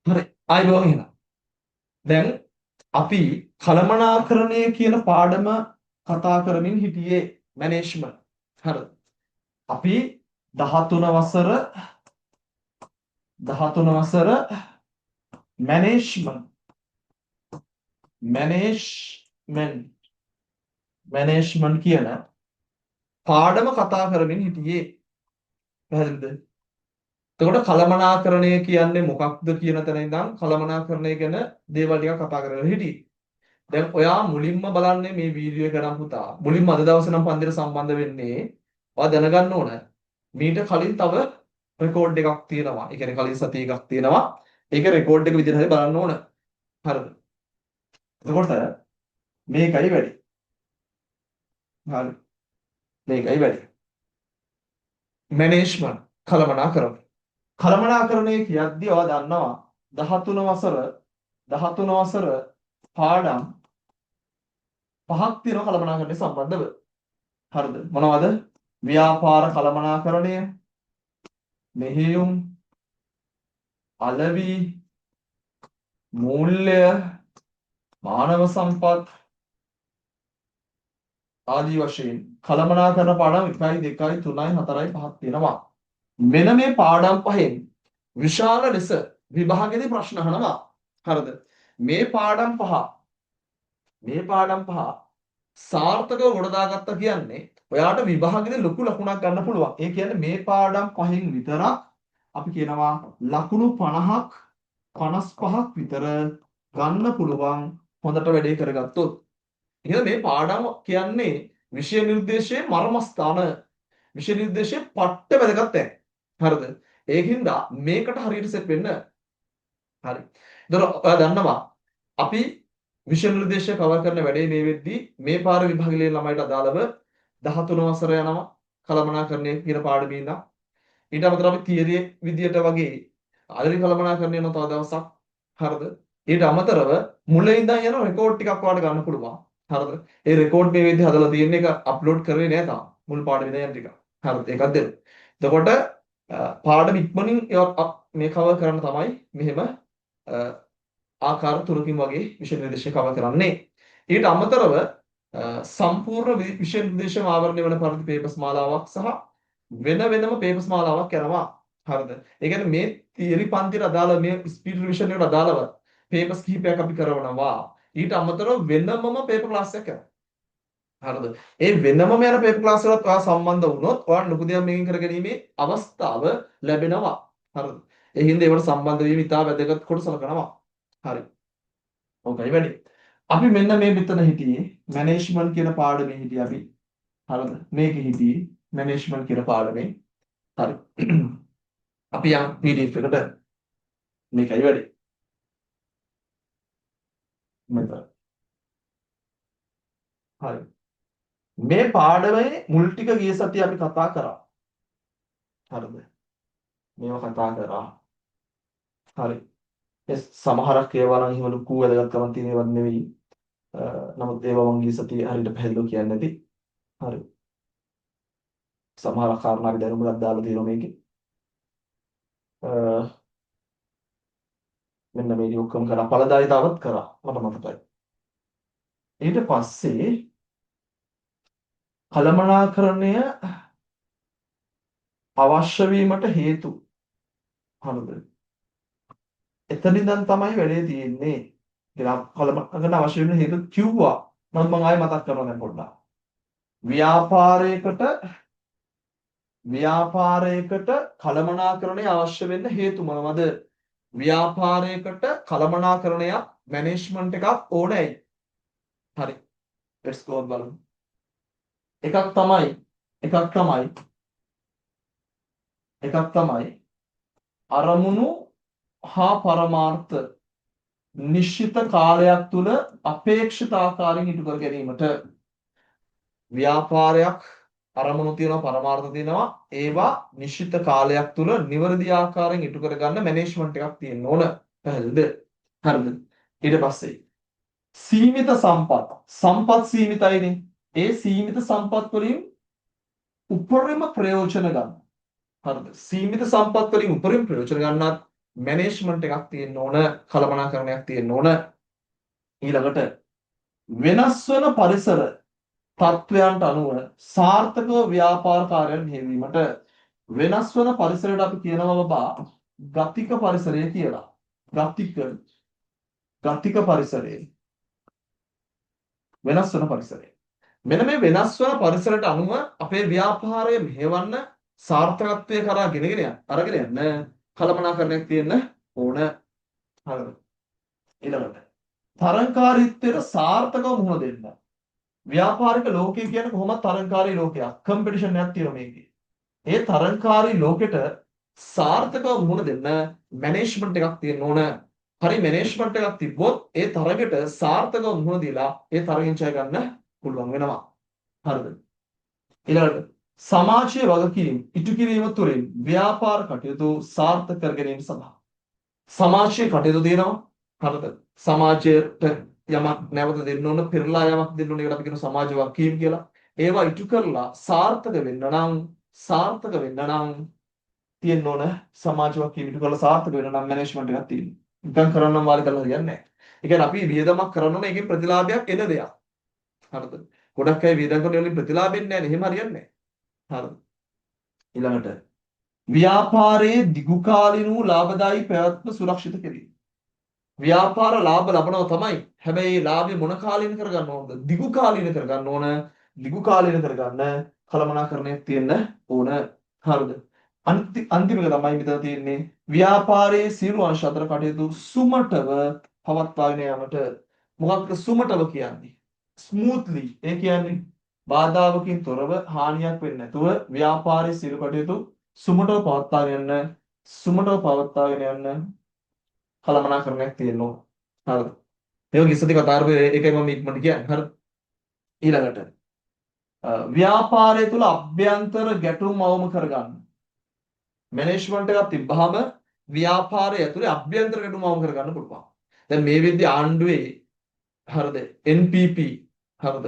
හරි. ආයිබෝන් එහෙනම්. දැන් අපි කළමනාකරණය කියන පාඩම කතා කරමින් හිටියේ මැනේජ්මන්ට්. හරිද? අපි 13 වසර 13 වසර මැනේජ්මන්ට් මැනේජ්මන්ට් මැනේජ්මන්ට් කියන පාඩම කතා කරමින් හිටියේ. පැහැදිලිද? එතකොට කළමනාකරණය කියන්නේ මොකක්ද කියන තැන ඉඳන් කළමනාකරණය ගැන දේවල් ටිකක් කතා කරගෙන හිටියේ. දැන් ඔයා මුලින්ම බලන්නේ මේ වීඩියෝ එක නම් පුතා. මුලින්ම අද දවසේ නම් පන්තියට සම්බන්ධ වෙන්නේ. ඔයා දැනගන්න ඕන. මීට කලින් තව රෙකෝඩ් එකක් තියෙනවා. ඒ කියන්නේ කලින් සතිය එකක් තියෙනවා. ඒක රෙකෝඩ් එක විදිහට හරි බලන්න ඕන. හරිද? එතකොට මේකයි වැඩි. හරි. මේකයි වැඩි. මැනේජ්මන්ට් කළමනාකරණය. කළමනාකරණය කියද්දී ඔයා දන්නවා 13 වසර පාඩම් පහක් තියෙනවා කළමනාකරණය සම්බන්ධව. හරිද? මොනවද? ව්‍යාපාර කළමනාකරණය, මෙහෙයුම්, අලෙවි, මූල්‍ය, මානව සම්පත් ආදී වශයෙන් කළමනාකරණ පාඩම් 1 2 3 4 5ක් තියෙනවා. මෙන්න මේ පාඩම් පහෙන් විශාල ලෙස විභාගෙදී ප්‍රශ්න අහනවා. හරිද? මේ පාඩම් පහ සාර්ථකව ගොඩදාගත්තා කියන්නේ ඔයාට විභාගෙදී ලොකු ලකුණක් ගන්න පුළුවන්. ඒ කියන්නේ මේ පාඩම් පහෙන් විතරක් අපි කියනවා ලකුණු 50ක් 55ක් විතර ගන්න පුළුවන් හොඳට වැඩේ කරගත්තොත්. එහෙනම් මේ පාඩම කියන්නේ විෂය නිර්දේශයේ මර්මස්ථාන විෂය නිර්දේශයේ පට්ට වැදගත් තැන්. හරිද? ඒකින්ද මේකට හරියට සෙට් වෙන්න. හරි. එතකොට ඔයා දන්නවා අපි විෂය නිර්දේශය කවර් කරන වැඩේ මේ වෙද්දී මේ පාර විභාගයේ ළමයිට අදාළව 13 වසර යනවා කළමනාකරණය කියන පාඩමේ ඉඳන්. ඊට අමතරව අපි තියරි විදියට වගේ අලෙවි කළමනාකරණය යන තව දවසක්. හරිද? ඊට අමතරව මුලින් ඉඳන් යන රෙකෝඩ් ටිකක් ඔයාලට ගන්න පුළුවන්. හරිද? ඒ රෙකෝඩ් මේ වෙද්දී හදලා තියෙන එක අප්ලෝඩ් කරේ නෑ තාම. මුල් පාඩම ඉඳන් යන ටික. හරිද? ඒකත් දෙන්න. එතකොට පාඩම ඉක්මනින් මේ කවර් කරන්න තමයි මෙහෙම ආකාර තුනකින් වගේ විෂය නිර්දේශය කවර් කරන්නේ. ඊට අමතරව සම්පූර්ණ විෂය නිර්දේශම ආවරණය වන පරිදි පේපර්ස් මාලාවක් සහ වෙනම පේපර්ස් මාලාවක් කරනවා. හරිද? ඒ කියන්නේ මේ තියරි පන්තියට අදාළ මේ ස්පීඩ් රිවිෂන් එකට අදාළව පේපර්ස් කිහිපයක් අපි කරනවා. ඊට අමතරව වෙනමම පේපර් ක්ලාස් එකක් කරනවා. හරිද? ඒ වෙනමම යන පේපර් ක්ලාස් වලත් ඔයා සම්බන්ධ වුණොත් ඔයාලට ලොකු දෙයක් මේකෙන් කරගැනීමේ අවස්ථාව ලැබෙනවා. හරිද? ඒ හින්දා ඒවට සම්බන්ධ වීම ඉතාම වැදගත් කොට සලකනවා. හරි. ඕකයි වැඩි. අපි මෙන්න මේ මෙතන හිටියේ මැනේජ්මන්ට් කියන පාඩමේ හිටියේ අපි. හරිද? මේකේ හිටියේ මැනේජ්මන්ට් කියන පාඩමේ. හරි. අපි යම් PDF එකට මේකයි වැඩි. මෙතන. හරි. මේ පාඩමේ මුල් ටික ගිය සතිය අපි කතා කරා. හරිද? මේව කතා කරා. හරි. ඒ සමහරක් ඒවා නම් එහෙම ලොකු වැදගත්කමක් තියෙන ඒවා නෙවෙයි. නමුත් ඒවා මං ගිය සතියේ හරියට පැහැදිලිව කියන්නේ නැති. හරි. සමහර කාරණා අපි දැනුමක් දාලා තියෙනවා මේකේ. මෙන්න මේ ඔක්කොම කරා ඵලදායීතාවත් කරා මට මතකයි. ඊට පස්සේ කළමනාකරණය අවශ්‍ය වීමට හේතු. හරිද? එතන ඉඳන් තමයි වැඩේ තියෙන්නේ. ඉතින් කළමනාකරණ අවශ්‍ය වෙන හේතු කිව්වා. මම ආයෙ මතක් කරනවා දැන් පොඩ්ඩක්. ව්‍යාපාරයකට කළමනාකරණය අවශ්‍ය වෙන්න හේතු මොනවද? ව්‍යාපාරයකට කළමනාකරණයක් මැනේජ්මන්ට් එකක් ඕනෑයි. හරි. let's go බලමු. එකක් තමයි අරමුණු හා පරමාර්ථ නිශ්චිත කාලයක් තුල අපේක්ෂිත ආකාරයෙන් ඉටු කර ගැනීමට ව්‍යාපාරයක් අරමුණු තියෙනවා පරමාර්ථ තියෙනවා ඒවා නිශ්චිත කාලයක් තුල නිවැරදි ආකාරයෙන් ඉටු කර ගන්න මැනේජ්මන්ට් එකක් තියෙන්න ඕන. පැහැදිලිද? හරිද? ඊට පස්සේ සීමිත සම්පත් සීමිතයිනේ. ඒ සීමිත සම්පත් වලින් උපරිම ප්‍රයෝජන ගන්න. හරිද? සීමිත සම්පත් වලින් උපරිම ප්‍රයෝජන ගන්නත් මැනේජ්මන්ට් එකක් තියෙන්න ඕන, කළමනාකරණයක් තියෙන්න ඕන. ඊළඟට වෙනස් වන පරිසර තත්වයන්ට අනුව සාර්ථකව ව්‍යාපාර කාර්යයන් මෙහෙයවීමට වෙනස් වන පරිසරයට අපි කියනවා බබා ගතික පරිසරය කියලා. ගතික පරිසරය. වෙනස් වන පරිසරය. මෙන්න මේ වෙනස් වන පරිසරයට අනුව අපේ ව්‍යාපාරය මෙහෙවන්න සාර්ථකත්වයේ කරා අරගෙන යන්න කළමනාකරණයක් තියෙන්න ඕන. හරිද? ඊළඟට තරංකාරීත්වයට සාර්ථකව මුහුණ දෙන්න. ව්‍යාපාරික ලෝකය කියන්නේ කොහොමද තරංකාරී ලෝකයක්. කම්පිටිෂන් එකක් තියෙනවා මේකේ. ඒ තරංකාරී ලෝකෙට සාර්ථකව මුහුණ දෙන්න මැනේජ්මන්ට් එකක් තියෙන්න ඕන. හරි මැනේජ්මන්ට් එකක් තිබ්බොත් ඒ තරගෙට සාර්ථකව මුහුණ දීලා ඒ තරගෙන් ජය ගන්න පුළුවන් වෙනවා. හරිද? ඊළඟට සමාජීය වගකීම් ඉටු කිරීම තුළින් ව්‍යාපාර කටයුතු සාර්ථක කර ගැනීම සඳහා සමාජීය කටයුතු තියෙනවා. හරිද? සමාජයට යමක් නැවත දෙන්න ඕන, පෙරලා යමක් දෙන්න ඕන. ඒකට අපි කියන සමාජ වගකීම් කියලා. ඒවා ඉටු කරලා සාර්ථක වෙන්න නම් තියෙන්න ඕන සමාජ වගකීම් ඉටු කරලා සාර්ථක වෙන්න නම් මැනේජ්මන්ට් එකක් තියෙන්න. නිකන් කරන්නම් වාලේ කරලා හරියන්නේ නැහැ. ඒ කියන්නේ අපි වියදමක් කරනවා නම් ඒකෙන් ප්‍රතිලාභයක් එන දෙයක්. හරිද? ගොඩක් අය වියදම් කරන වලින් ප්‍රතිලාභෙන්නේ නැහැ නේ. එහෙම හරියන්නේ නැහැ. හරිද? ඊළඟට ව්‍යාපාරයේ දිගුකාලීන වූ ලාභදායී පැවැත්ම සුරක්ෂිත කිරීම. ව්‍යාපාර ලාභ ලබනවා තමයි. හැබැයි ලාභය මොන කාලීන කරගන්න ඕනද? දිගු කාලීන කරගන්න ඕන. දිගු කාලීන කරගන්න කළමනාකරණයක් තියෙන්න ඕන. හරිද? අන්තිම එක තමයි මෙතන තියෙන්නේ ව්‍යාපාරයේ සියලු අංශ අතර කටයුතු සුමටව පවත්වාගෙන යාමට. මොකක්ද සුමටව කියන්නේ? ස්මූත්ලි. ඒ කියන්නේ බාධාවකින් තොරව හානියක් වෙන්නේ නැතුව ව්‍යාපාරයේ සියලු කටයුතු සුමටව පවත්වාගෙන යන්න කළමනාකරණයක් තියෙනවා. හරිද? මේක ඉස්සෙදි කතා කරපු එකයි මම ඉක්මනට කියන්නේ. හරිද? ඊළඟට ව්‍යාපාරය තුල අභ්‍යන්තර ගැටුම් අවම කරගන්න. මැනේජ්මන්ට් එකක් තිබ්බහම ව්‍යාපාරය ඇතුලේ අභ්‍යන්තර ගැටුම් අවම කරගන්න පුළුවන්. දැන් මේ වෙද්දී ආණ්ඩුවේ හරිද? NPP හරිද?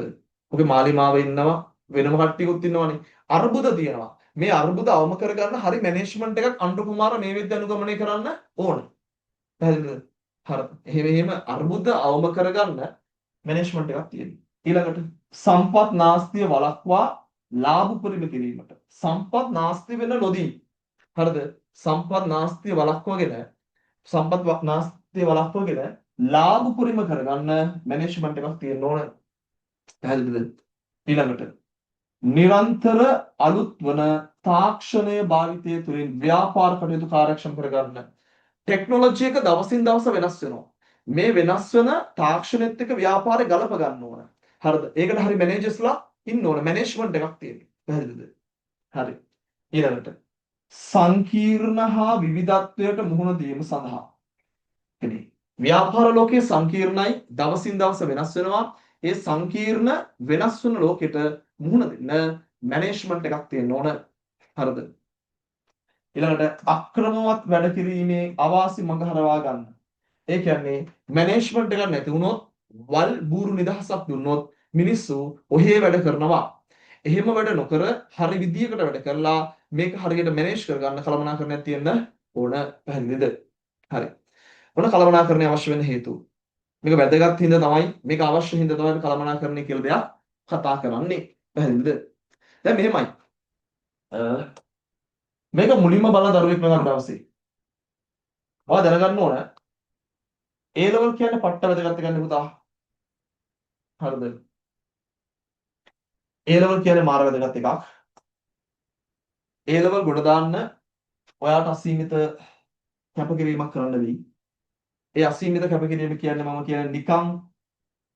ඔගේ මාලිමාව ඉන්නවා, වෙනම කට්ටියකුත් ඉන්නවනේ. අර්බුද තියෙනවා. මේ අර්බුද අවම කරගන්න හරි මැනේජ්මන්ට් එකක් අනුර කුමාර මේ වෙද්දී අනුගමනය කරන්න ඕන. පැහැදිලිද? හරිද? එහෙම අර්බුද අවම කරගන්න මැනේජ්මන්ට් එකක් තියෙනවා. ඊළඟට සම්පත් නාස්තිය වළක්වා ලාභ උපරිම කිරීමට. සම්පත් නාස්ති වෙන්න නොදී. හරිද? සම්පත් නාස්තිය වළක්වාගෙන ලාභ උපරිම කරගන්න මැනේජ්මන්ට් එකක් තියෙන්න ඕන. පැහැදිලිද? ඊළඟට නිරන්තර අලුත් වන තාක්ෂණය භාවිතය තුළින් ව්‍යාපාර කටයුතු කාර්යක්ෂම කරගන්න. ටෙක්නොලොජි එක දවසින් දවස වෙනස් වෙනවා. මේ වෙනස් වෙන තාක්ෂණෙත් එක්ක ව්‍යාපාරය ගලප ගන්න ඕන. හරිද? ඒකට හරි මැනේජර්ස්ලා ඉන්න ඕන. මැනේජ්මන්ට් එකක් තියෙනවා. පැහැදිලිද? හරි. ඊළඟට සංකීර්ණ හා විවිධත්වයට මුහුණ දීම සඳහා. එනේ ව්‍යාපාර ලෝකයේ සංකීර්ණයි, දවසින් දවස වෙනස් වෙනවා. ඒ සංකීර්ණ වෙනස් වෙන ලෝකෙට මුහුණ දෙන්න මැනේජ්මන්ට් එකක් තියෙන්න ඕන. හරිද? ඊළඟට අක්‍රමවත් වැඩ කිරීමේ අවාසි මඟ හරවා ගන්න. ඒ කියන්නේ මැනේජ්මන්ට් එකක් නැති වුණොත්, වල් බూరు නිදහසක් දුන්නොත් මිනිස්සු ඔහේ වැඩ කරනවා. එහෙම වැඩ නොකර හරි විදියකට වැඩ කරලා මේක හරියට මැනේජ් කරගන්න කළමනාකරණයක් තියෙන්න ඕන. පැහැදිලිද? හරි. මොන කළමනාකරණය අවශ්‍ය වෙන හේතු? මේක වැදගත් හින්දා තමයි, මේක අවශ්‍ය හින්දා තමයි කළමනාකරණය කියලා දෙයක් කතා කරන්නේ. පැහැදිලිද? දැන් මෙහෙමයි. මේක මුලින්ම බලන දරුවෙක් වෙන දවසේ ඔයා දැනගන්න ඕන A level කියන්නේ පට්ට වැදගත් එකක් නේ පුතා. හරිද? A level කියන්නේ මාර වැදගත් එකක්. A level ගොඩ දාන්න ඔයාට අසීමිත කැපකිරීමක් කරන්න වෙයි. ඒ අසීමිත කැපකිරීම කියන්නේ මම කියන්නේ නිකන්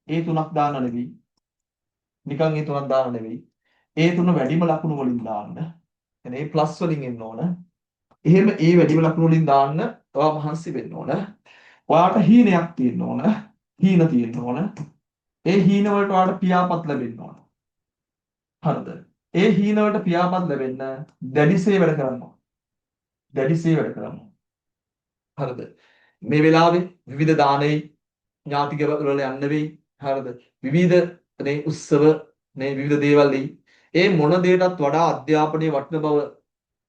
A3ක් දාන්න නෙවෙයි. නිකන් A3ක් දාන්න නෙවෙයි. A3 වැඩිම ලකුණු වලින් දාන්න. එනේ ප්ලස් වලින් එන්න ඕන. එහෙම ඒ වැඩිම ලකුණු වලින් දාන්න ඔයා මහන්සි වෙන්න ඕන. ඔයාට හීනයක් තියෙන්න ඕන. හීන තියෙන්න ඕන. ඒ හීන වලට ඔයාට පියාපත් ලැබෙන්න ඕන. හරිද? ඒ හීන වලට පියාපත් ලැබෙන්න දැඩිසේ වැඩ කරන්න ඕන. දැඩිසේ වැඩ කරන්න ඕන. හරිද? මේ වෙලාවේ විවිධ දානේ ඥාතික වල යන්න වෙයි. හරිද? විවිධ නේ උත්සව නේ විවිධ දේවල් ඒ මොන දෙයකටත් වඩා අධ්‍යාපනයේ වටින බව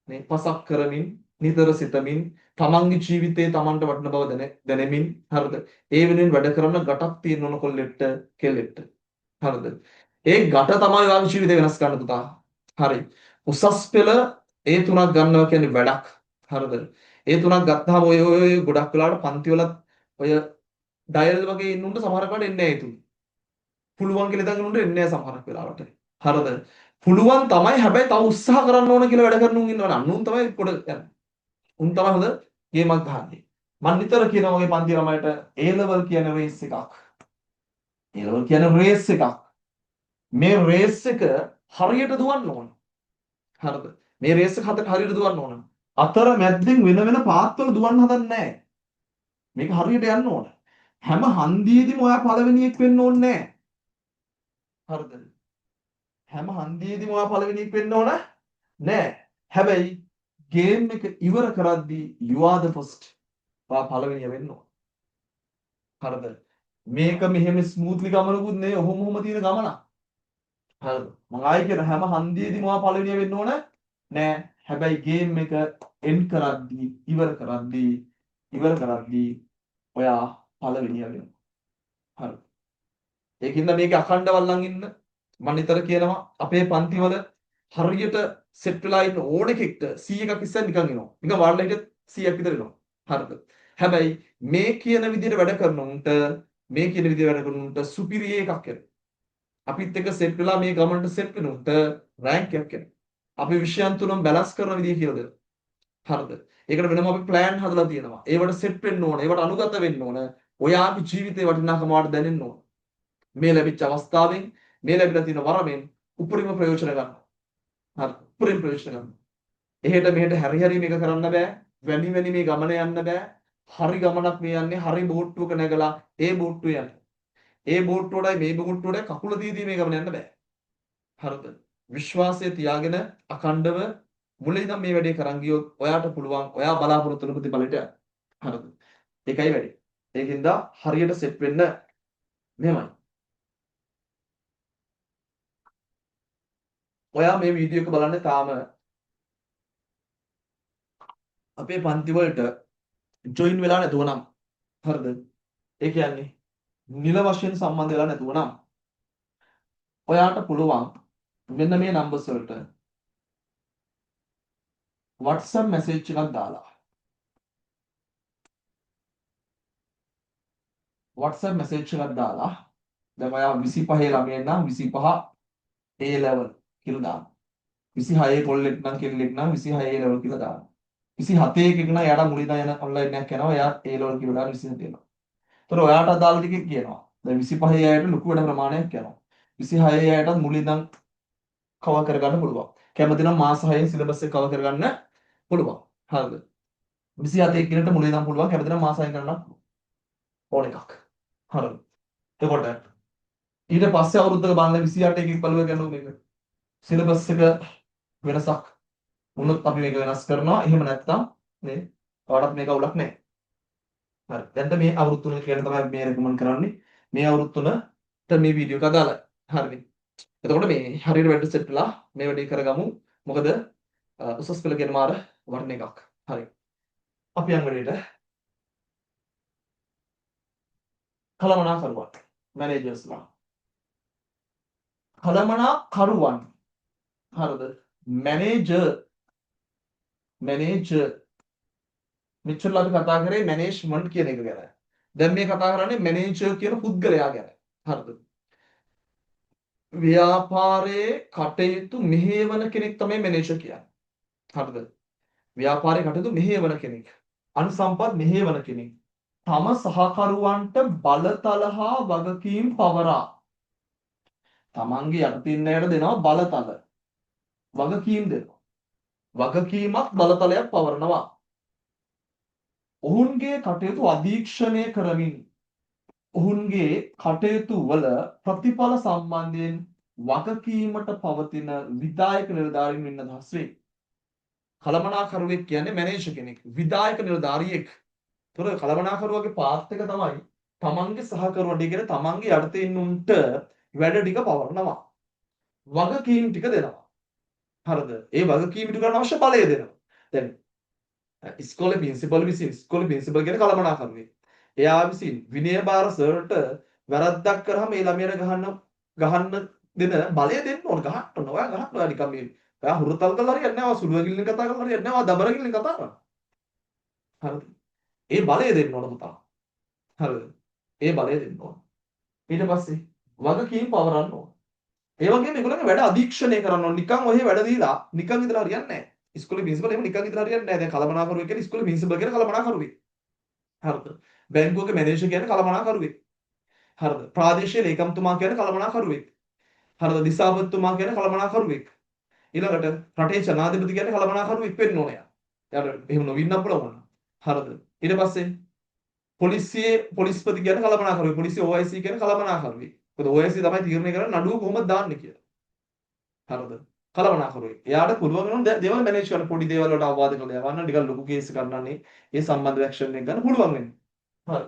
මේ පසක් කරමින් නිතර සිතමින් තමන්ගේ ජීවිතේ තමන්ට වටින බව දැනෙමින් හරිද? ඒ වෙනුවෙන් වැඩ කරන ගටක් තියෙන ඕන කොල්ලෙට්ට කෙල්ලෙට්ට. හරිද? ඒ ගට තමයි ඔයාගේ ජීවිතේ වෙනස් කරන්න පුතා. හරි. උසස් පෙළ ඒ තුනක් ගන්නවා කියන්නේ වැඩක්. හරිද? ඒ තුනක් ගත්තාම ඔය ගොඩක් වෙලාවට පන්ති වලත් ඔය ඩයල් වගේ ඉන්නුන්ට සමහරක් වෙලාවට එන්නේ නැහැ ඒ තුන. පුළුවන් කියලා හිතගෙන උන්ට එන්නේ නැහැ සමහරක් වෙලාවට. හරිද? පුළුවන් තමයි හැබැයි තව උත්සාහ කරන්න ඕන කියලා වැඩ කරන උන් ඉන්නවනේ. අන්න උන් තමයි පොඩ යන්නේ. උන් තමයි හොඳ ගේමක් ගහන්නේ. මම නිතර කියනවා මගේ පන්ති ළමයිට A level කියන රේස් එකක්. A level කියන රේස් එකක්. මේ රේස් එක හරියට දුවන්න ඕන. හරිද? මේ රේස් එක හරියට දුවන්න ඕන. අතර මැද්දෙන් වෙන පාත්වල දුවන්න හදන්නේ නැහැ. මේක හරියට යන්න ඕන. හැම හන්දියේදීම ඔයා පළවෙනියෙක් වෙන්න ඕනේ නැහැ. හරිද? හැම හන්දියේදීම ඔයා පළවෙනියෙක් වෙන්න ඕන නෑ. හැබැයි ගේම් එක ඉවර කරද්දී you are the first. ඔයා පළවෙනිය වෙන්න ඕන. හරිද? මේක මෙහෙම ස්මූත්ලි ගමනකුත් නේ ඔහොම තියෙන ගමනක්. හරිද? මම ආයි කියන හැම හන්දියේදීම ඔයා පළවෙනිය වෙන්න ඕන නෑ. හැබැයි ගේම් එක එන්ඩ් කරද්දී ඉවර කරද්දී ඔයා පළවෙනිය වෙනවා. හරිද? ඒකින්ද මේක අඛණ්ඩව ලං ඉන්න මම නිතර කියනවා අපේ පන්තිවල හරියට සෙට් වෙලා ඉන්න ඕන එකෙක්ට 100ක් ඉස්සෙන් නිකන් එනවා. නිකන් වාඩිලා හිටියත් 100ක් විතර එනවා. හරිද? හැබැයි මේ කියන විදිහට වැඩ කරන උන්ට සුපිරිය එකක් එනවා. අපිත් එක්ක සෙට් වෙලා මේ ගමනට සෙට් වෙන උන්ට රෑන්ක් එකක් එනවා. අපි විෂයන් තුනම බැලන්ස් කරන විදිය කියලා දෙනවා. හරිද? ඒකට වෙනම අපි ප්ලෑන් හදලා තියෙනවා. ඒවට සෙට් වෙන්න ඕන, ඒවට අනුගත වෙන්න ඕන. ඔයාගේ ජීවිතේ වටිනාකම වාට දැනෙන්න ඕන. මේ ලැබිච්ච අවස්ථාවෙන් මේ ලැබිලා තියෙන වරමෙන් උපරිම ප්‍රයෝජන ගන්න. හරි. උපරිම ප්‍රයෝජන ගන්න. එහෙට මෙහෙට හැරි මේක කරන්න බෑ. වැඩි මේ ගමන යන්න බෑ. හරි ගමනක් මේ යන්නේ. හරි බෝට්ටුවක නැගලා ඒ බෝට්ටුවේ යන්න. ඒ බෝට්ටුවටයි මේ බෝට්ටුවටයි කකුල දීදී මේ ගමන යන්න බෑ. හරිද? විශ්වාසය තියාගෙන අඛණ්ඩව මුලින් ඉඳන් මේ වැඩේ කරන් ගියොත් ඔයාට පුළුවන් ඔයා බලාපොරොත්තු වෙන ප්‍රතිඵලයට යන්න. හරිද? ඒකයි වැඩේ. ඒකින්ද හරියට සෙට් වෙන්න මෙහෙමයි. ඔයා මේ වීඩියෝ එක බලන්නේ තාම අපේ පන්ති වලට ජොයින් වෙලා නැතුව නම් හරිද? ඒ කියන්නේ නිල වශයෙන් සම්බන්ධ වෙලා නැතුව නම් ඔයාට පුළුවන් මෙන්න මේ නම්බර්ස් වලට WhatsApp message එකක් දාලා WhatsApp message එකක් දාලා දැන් ඔයා 25 ළමයෙක් නම් 25 A level කියලා දාන්න. 26 කොල්ලෙක් නම් කෙල්ලෙක් නම් 26 A level කියලා දාන්න. 27 එකක නම් එයාට මුලින්ම යන ඔන්ලයින් එකක් යනවා. එයා A level කියලා දාලා 27 එනවා. ඒතර ඔයාට අදාළ ටිකක් කියනවා. දැන් 25 අයට ලොකු වැඩ ප්‍රමාණයක් යනවා. 26 අයටත් මුලින් ඉඳන් කවර් කරගන්න පුළුවන්. කැමති නම් මාස 6න් සිලබස් එක කවර් කරගන්න පුළුවන්. හරිද? 27 කෙනෙක්ට මුලින් ඉඳන් පුළුවන්. කැමති නම් මාස 6න් කරන්න ඕන එකක්. හරිද? එතකොට ඊට පස්සේ අවුරුද්දක බලන 28 එකෙක් බලුවා ගන්නු මේක. සිලබස් එක වෙනසක් වුණොත් අපි මේක වෙනස් කරනවා. එහෙම නැත්නම් නේ ඔයාලට මේක අවුලක් නැහැ. හරි. දැන් මේ අවුරුදු 3 කියන තමයි මේ රෙකමන්ඩ් කරන්නේ. මේ අවුරුදු 3ට මේ වීඩියෝ එක අදාළයි. හරිද? එතකොට මේ හරියට වැඩ සෙට් වෙලා මේ වැඩේ කරගමු. මොකද උසස් පෙළ කියන මාර වර්ණ එකක්. හරි. අපි යන් වැඩේට කළමනාකරුවන් මැනේජර්ස්ලා. කළමනාකරුවන්. හරිද? මැනේජර් මෙච්චර අපි කතා කරේ මැනේජ්මන්ට් කියන එක ගැන. දැන් මේ කතා කරන්නේ මැනේජර් කියන පුද්ගලයා ගැන. හරිද? ව්‍යාපාරයේ කටයුතු මෙහෙවන කෙනෙක් තමයි මැනේජර් කියන්නේ. හරිද? ව්‍යාපාරයේ කටයුතු මෙහෙවන කෙනෙක්. අනුසම්පත් මෙහෙවන කෙනෙක්. තම සහකරුවන්ට බලතල හා වගකීම් පවරා. තමන්ගේ යටතේ ඉන්න අයට දෙනවා බලතල. වගකීම් දෙනවා. වගකීමක් බලතලයක් පවරනවා. ඔවුන්ගේ කටයුතු අධීක්ෂණය කරමින් ඔවුන්ගේ කටයුතු වල ප්‍රතිඵල සම්බන්ධයෙන් වගකීමට පවතින විධායක නිලධාරීන් වෙන්න අදහස් වේ. කළමනාකරුවෙක් කියන්නේ මැනේජර් කෙනෙක්. විධායක නිලධාරියෙක්. ඒතර කළමනාකරුවාගේ පාත් එක තමයි තමන්ගේ සහකරුවන්ට කියන තමන්ගේ යටතේ ඉන්න උන්ට වැඩ ටික පවරනවා. වගකීම් ටික දෙනවා. හරිද? ඒ වගකීම් ටික ගන්න අවශ්‍ය බලය දෙනවා. දැන් ඉස්කෝලේ ප්‍රින්සිපල් විසින් ඉස්කෝලේ ප්‍රින්සිපල් කියන කළමනාකරුවෙක්. එයා විසින් විනයබාර සර්ට වැරද්දක් කරාම ඒ ළමයට ගහන්න දෙන බලය දෙන්න ඕන. ගහන්න ඕන. ඔයා ගහන්න ඔයා නිකන් මේ ඔයා හුරුතල් කරලා හරියන්නේ නැහැ. ඔයා සුළු ඇඟිල්ලෙන් කතා කරලා හරියන්නේ නැහැ. ඔයා දබර ඇඟිල්ලෙන් කතා කරන්න. හරිද? ඒ බලය දෙන්න ඕන පුතා. හරිද? ඒ බලය දෙන්න ඕන. ඊට පස්සේ වගකීම් පවරන්න ඕන. ඒ වගේම ඒගොල්ලන්ගේ වැඩ අධීක්ෂණය කරන්න ඕන. නිකන් ඔහේ වැඩ දීලා නිකන් ඉඳලා හරියන්නේ නැහැ. ඉස්කෝලේ ප්‍රින්සිපල් එහෙම නිකන් ඉඳලා හරියන්නේ නැහැ. දැන් කළමනාකරුවෙක් කියන්නේ ඉස්කෝලේ ප්‍රින්සිපල් කියන කළමනාකරුවෙක්. හරිද? බැංකුවක මැනේජර් කියන්නේ කළමනාකරුවෙක්. හරිද? ප්‍රාදේශීය ලේකම්තුමා කියන්නේ කළමනාකරුවෙක්. හරිද? දිසාපතිතුමා කියන්නේ කළමනාකරුවෙක්. ඊළඟට රටේ ජනාධිපති කියන්නේ කළමනාකරුවෙක් වෙන්න ඕනේ. එයාට එහෙම නොවින්න පුළුවන්. හරිද? ඊට පස්සේ පොලිස්පති කියන්නේ කළමනාකරුවෙක්. පොලිසිය OIC කියන්නේ කළමනාකරුවෙක්. මොකද OIC තමයි තීරණය කරන්නේ නඩුව කොහොමද දාන්නේ කියලා. හරිද? කළමනාකරුවෙක්. එයාට පුළුවන් වෙනවා දේවල් මැනේජ් කරන්න පොඩි දේවල් වලට අවවාද කරලා යවන්න ටිකක් ලොකු කේස් එකක් ගන්නන්නේ ඒ සම්බන්ධ ඇක්ෂන් එක ගන්න පුළුවන් වෙන්නේ. හරි.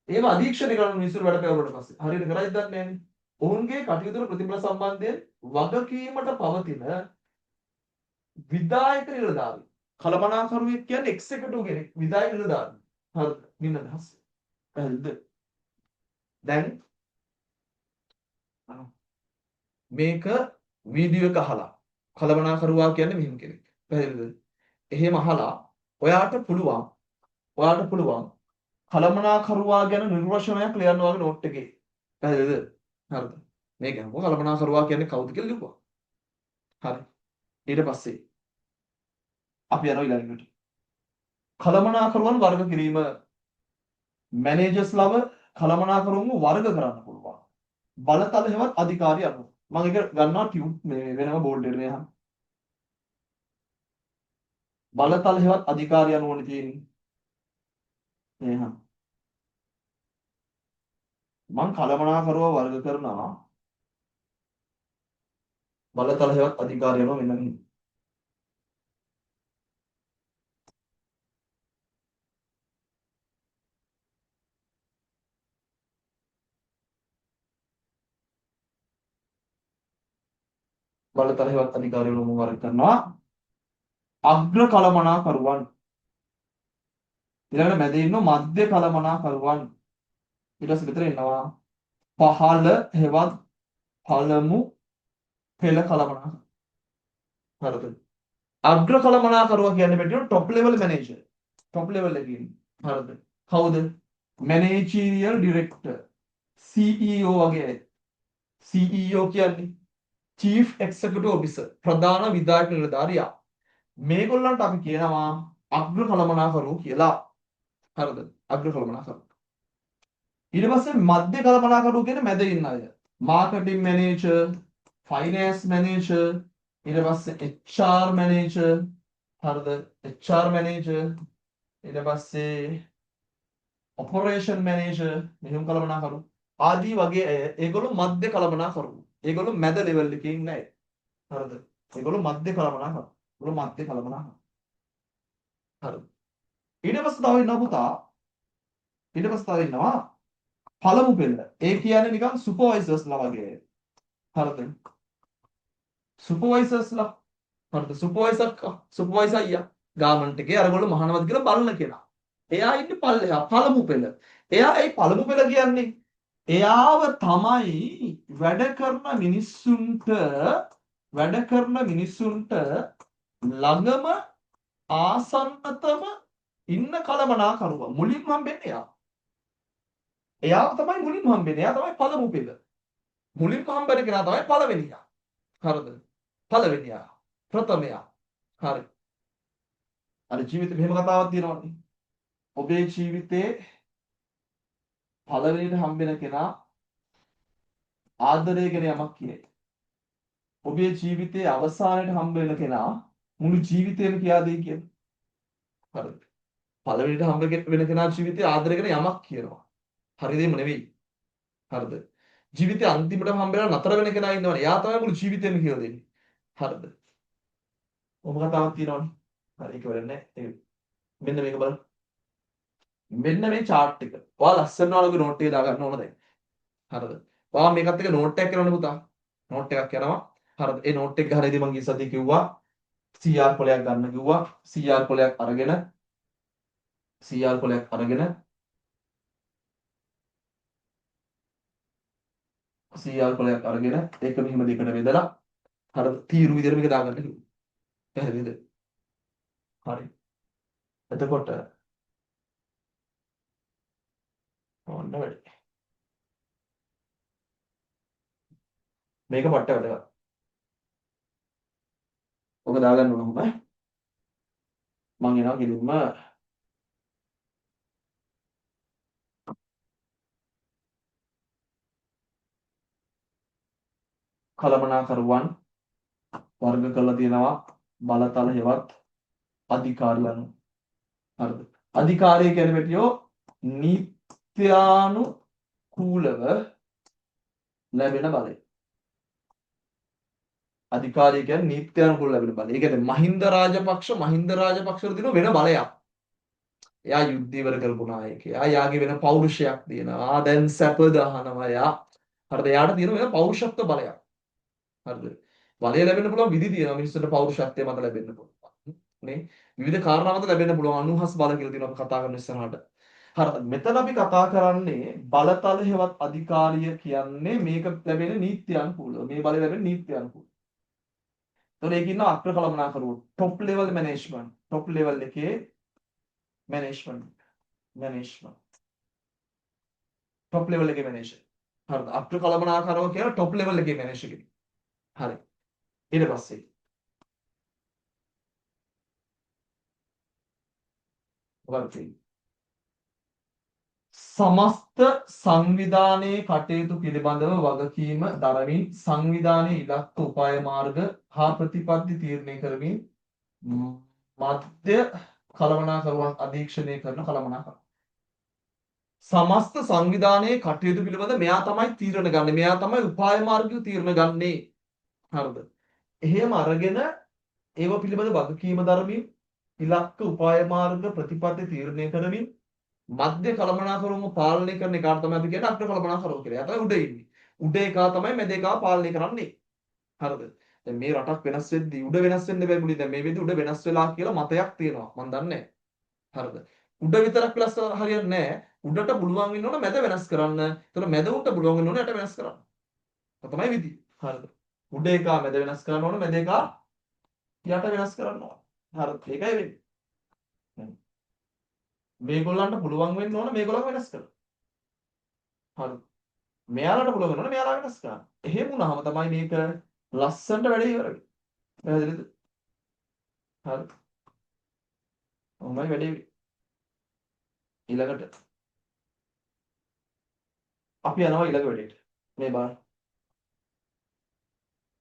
ඒව අධීක්ෂණය කරන මිනිස්සු වැඩ පෙරවුවට පස්සේ හරියට කරයිද දන්නේ නැන්නේ. ඔවුන්ගේ කටයුතු ප්‍රතිඵල සම්බන්ධයෙන් වගකීමට පවතින විධායක නිලධාරී. කළමනාකරුවෙක් කියන්නේ එක්සිකියුටිව් කෙනෙක්. විධායක නිලධාරී. හරිද? නින්න දහස්. පැහැදිලිද? දැන් මේක වීඩියෝ එක අහලා කළමනාකරුවා කියන්නේ මෙහෙම කෙනෙක්. පැහැදිලිද? එහෙම අහලා ඔයාට පුළුවන් කළමනාකරුවා ගැන නිර්වචනයක් ලියන්න වගේ නෝට් එකේ. පැහැදිලිද? හරිද? මේක නෝ කළමනාකරුවා කියන්නේ කවුද කියලා ලියුවා. හරි. ඊට පස්සේ අපි යනවා ඊළඟට. කළමනාකරුවන් වර්ග කිරීම මැනේජර්ස්ලව කළමනාකරුවන්ව වර්ග කරන්න පුළුවන්. බලතල හේවත් අධිකාරිය අනුව. මම ඒක ගන්නවා ටියුබ් මේ වෙනම බෝල්ඩ් එකට මෙහා. බලතල හේවත් අධිකාරිය අනුවනේ තියෙන්නේ. මෙහා. මම කළමනාකරුව වර්ග කරනවා බලතල හේවත් අධිකාරිය අනුව මෙන්න මෙහෙම. බලතල හේවත් අධිකාරිය අනුව මම වර්ග කරනවා අග්‍ර කළමනාකරුවන් ඊළඟට මැද ඉන්න මධ්‍ය කළමනාකරුවන් ඊට පස්සේ විතර ඉන්නවා පහළ හේවත් පළමු පෙළ කළමනාකරුවන්. හරිද? අග්‍ර කළමනාකරුවා කියන්නේ මෙතන top level manager. Top level එකේ ඉන්නේ. හරිද? කවුද? මැනේජීරියල් ඩිරෙක්ටර්. CEO වගේ. CEO කියන්නේ චීෆ් එක්සිකියුටිව් ඔෆිසර්. ප්‍රධාන විධායක නිලධාරියා. මේගොල්ලන්ට අපි කියනවා අග්‍ර කළමනාකරුවෝ කියලා. හරිද? අග්‍ර කළමනාකරුවෝ. ඊට පස්සේ මධ්‍ය කළමනාකරුවෝ කියන්නේ මැද ඉන්න අය. මාකටිං මැනේජර්, ෆයිනෑන්ස් මැනේජර්, ඊට පස්සේ HR මැනේජර්. හරිද? HR manager. ඊට පස්සේ ඔපරේෂන් මැනේජර් මෙහෙම කළමනාකරුවෝ. ආදී වගේ අය ඒගොල්ලෝ මධ්‍ය කළමනාකරුවෝ. ඒගොල්ලෝ මැද ලෙවල් එකේ ඉන්න අය. හරිද? ඒගොල්ලෝ මධ්‍ය කළමනාකරුවෝ. ඒගොල්ලෝ මධ්‍ය කළමනාකරුවෝ. හරිද? ඊට පස්සේ තව ඉන්නවා පුතා. ඊට පස්සේ තව ඉන්නවා පළමු පෙළ. ඒ කියන්නේ නිකන් සුපර්වයිසර්ස්ලා වගේ. හරිද? සුපර්වයිසර්ස්ලා. හරිද? සුපර්වයිසර් අයියා ගාමන්ට් එකේ අරගොල්ලෝ මහානවද කියලා බලන කෙනා. එයා ඉන්නේ පල්ලෙහා පළමු පෙළ. එයා ඒ පළමු පෙළ කියන්නේ එයාව තමයි වැඩ කරන මිනිස්සුන්ට ළඟම ආසන්නතම ඉන්න කළමනාකරුවා මුලින්ම හම්බෙන්නේ එයා. එයාව තමයි මුලින්ම හම්බෙන්නේ. එයා තමයි පළමු පෙළ. මුලින්ම හම්බෙන කෙනා තමයි පළවෙනියා. හරිද? පළවෙනියා. ප්‍රථමයා. හරි. අර ජීවිතේ මෙහෙම කතාවක් තියෙනවනේ. ඔබේ ජීවිතේ පළවෙනිට හම්බෙන කෙනා ආදරය ගැන යමක් කියයි. ඔබේ ජීවිතයේ අවසානයේ හම්බෙන කෙනා මුළු ජීවිතේම කියා දෙයි කියන. හරිද? පළවෙනිට හම්බ වෙන කෙනා ජීවිතයේ ආදරය ගැන යමක් කියනවා. හරිදේම නෙවෙයි. හරිද? ජීවිතේ අන්තිමටම හම්බෙලා නතර වෙන කෙනා ඉන්නවනේ. එයා තමයි මුළු ජීවිතේම කියලා දෙන්නේ. හරිද? ඔබ කතාවක් තියෙනවනේ. හරි ඒක වෙන්නේ නැහැ. මෙන්න මේක බලන්න. මෙන්න මේ chart එක. ඔයාලා ලස්සන ඔයාලගේ note එක දාගන්න ඕන දැන්. හරිද? ඔයා මේකත් එක්ක note එකක් කරන්න පුතා. note එකක් යනවා. හරිද? ඒ note එක ගහලා ඉතින් මම ගිය සතියේ කිව්වා CR කොලයක් ගන්න කිව්වා. CR කොලයක් අරගෙන CR කොලයක් අරගෙන CR කොලයක් අරගෙන ඒක මෙහිම දෙකට බෙදලා අර තීරු විදිහට මේක දාගන්න කිව්වා. පැහැදිලිද? හරි. එතකොට ඔන්න වැඩි. මේක පට්ට වැඩක්. ඔක දාගන්න ඕන කොහොමද? මම එනවා කිලින්ම කළමනාකරුවන් වර්ග කරලා තියෙනවා බලතල හෙවත් අධිකාරියන්. හරිද? අධිකාරිය කියන්නේ මෙටියෝ නීත්‍යානුකූලව ලැබෙන බලය. අධිකාරිය කියන්නේ නීත්‍යානුකූලව ලැබෙන බලය. ඒ කියන්නේ මහින්ද රාජපක්ෂ දින වෙන බලයක්. එයා යුද්ධ ඉවර කරපු නායකයා. යාගේ වෙන පෞරුෂයක් තියෙනවා. දැන් සැප දහනවා යා. හරිද? එයාට තියෙන වෙන පෞරුෂත්ව බලයක්. හරිද? බලය ලැබෙන්න පුළුවන් විදි තියෙනවා. මිනිස්සුන්ට පෞරුෂත්වය මත ලැබෙන්න පුළුවන්. නේ? විවිධ කාරණා මත ලැබෙන්න පුළුවන්. අනුහස් බල කියලා තියෙනවා අපි කතා කරන ඉස්සරහට. හරිද? මෙතන අපි කතා කරන්නේ බලතල හේවත් අධිකාරිය කියන්නේ මේක ලැබෙන නීත්‍යානුකූලව. මේ බලය ලැබෙන නීත්‍යානුකූලව. එතකොට ඒක ඉන්න අග්‍ර කළමනාකරුවෝ top level management. Top level එකේ මැනේජ්මන්ට් টপ ලෙවල් එකේ මැනේජර්. හරිද? අග්‍ර කළමනාකරුවෝ කියන টপ ලෙවල් එකේ මැනේජර් කෙනෙක්. හරි. ඊට පස්සේ මොකක්ද සමස්ත සංවිධානයේ කටයුතු පිළිබඳව වගකීම දරමින් සංවිධානයේ ඉලක්ක උපාය මාර්ග හා ප්‍රතිපත්ති තීරණය කරමින් මධ්‍ය කළමනාකරුවන් අධීක්ෂණය කරන කළමනාකරුවන්. සමස්ත සංවිධානයේ කටයුතු පිළිබඳ මෙයා තමයි තීරණ ගන්නේ. මෙයා තමයි උපාය මාර්ගය තීරණ ගන්නේ. හරිද? එහෙම අරගෙන ඒව පිළිබඳ වගකීම දරමින් ඉලක්ක උපාය මාර්ග ප්‍රතිපත්ති තීරණය කරමින් මධ්‍ය කළමනාකරුවම පාලනය කරන එකාට තමයි අපි කියන්නේ අග්‍ර කළමනාකරුවෝ කියලා. එයා තමයි උඩ ඉන්නේ. උඩ එකා තමයි මැද එකා පාලනය කරන්නේ. හරිද? දැන් මේ රටක් වෙනස් වෙද්දී උඩ වෙනස් වෙන්න බැරිුනේ. දැන් මේ වෙද්දී උඩ වෙනස් වෙලා කියලා මතයක් තියෙනවා. මම දන්නේ නැහැ. හරිද? උඩ විතරක් වෙනස් හරියන්නේ නැහැ. උඩට පුළුවන් වෙන්න ඕන මැද වෙනස් කරන්න. ඒතර මැද උන්ට පුළුවන් වෙන්න ඕන යට වෙනස් කරන්න. ඒක තමයි විදිය. හරිද? උඩ එකා මැද වෙනස් කරන්න ඕන මැද එකා යට වෙනස් කරන්න ඕන. හරිද? ඒකයි වෙන්නේ. මේගොල්ලන්ට පුළුවන් වෙන්න ඕන මේගොල්ලන් වෙනස් කරන්න. හරි. මෙයාලට පුළුවන් වෙන්න ඕන මෙයාලා වෙනස් කරන්න. එහෙම වුණාම තමයි මේක ලස්සනට වැඩේ ඉවර වෙන්නේ. පැහැදිලිද? හරි. ඔහොමයි වැඩේ. ඊළඟට අපි යනවා ඊළඟ වැඩේට. මේ බලන්න.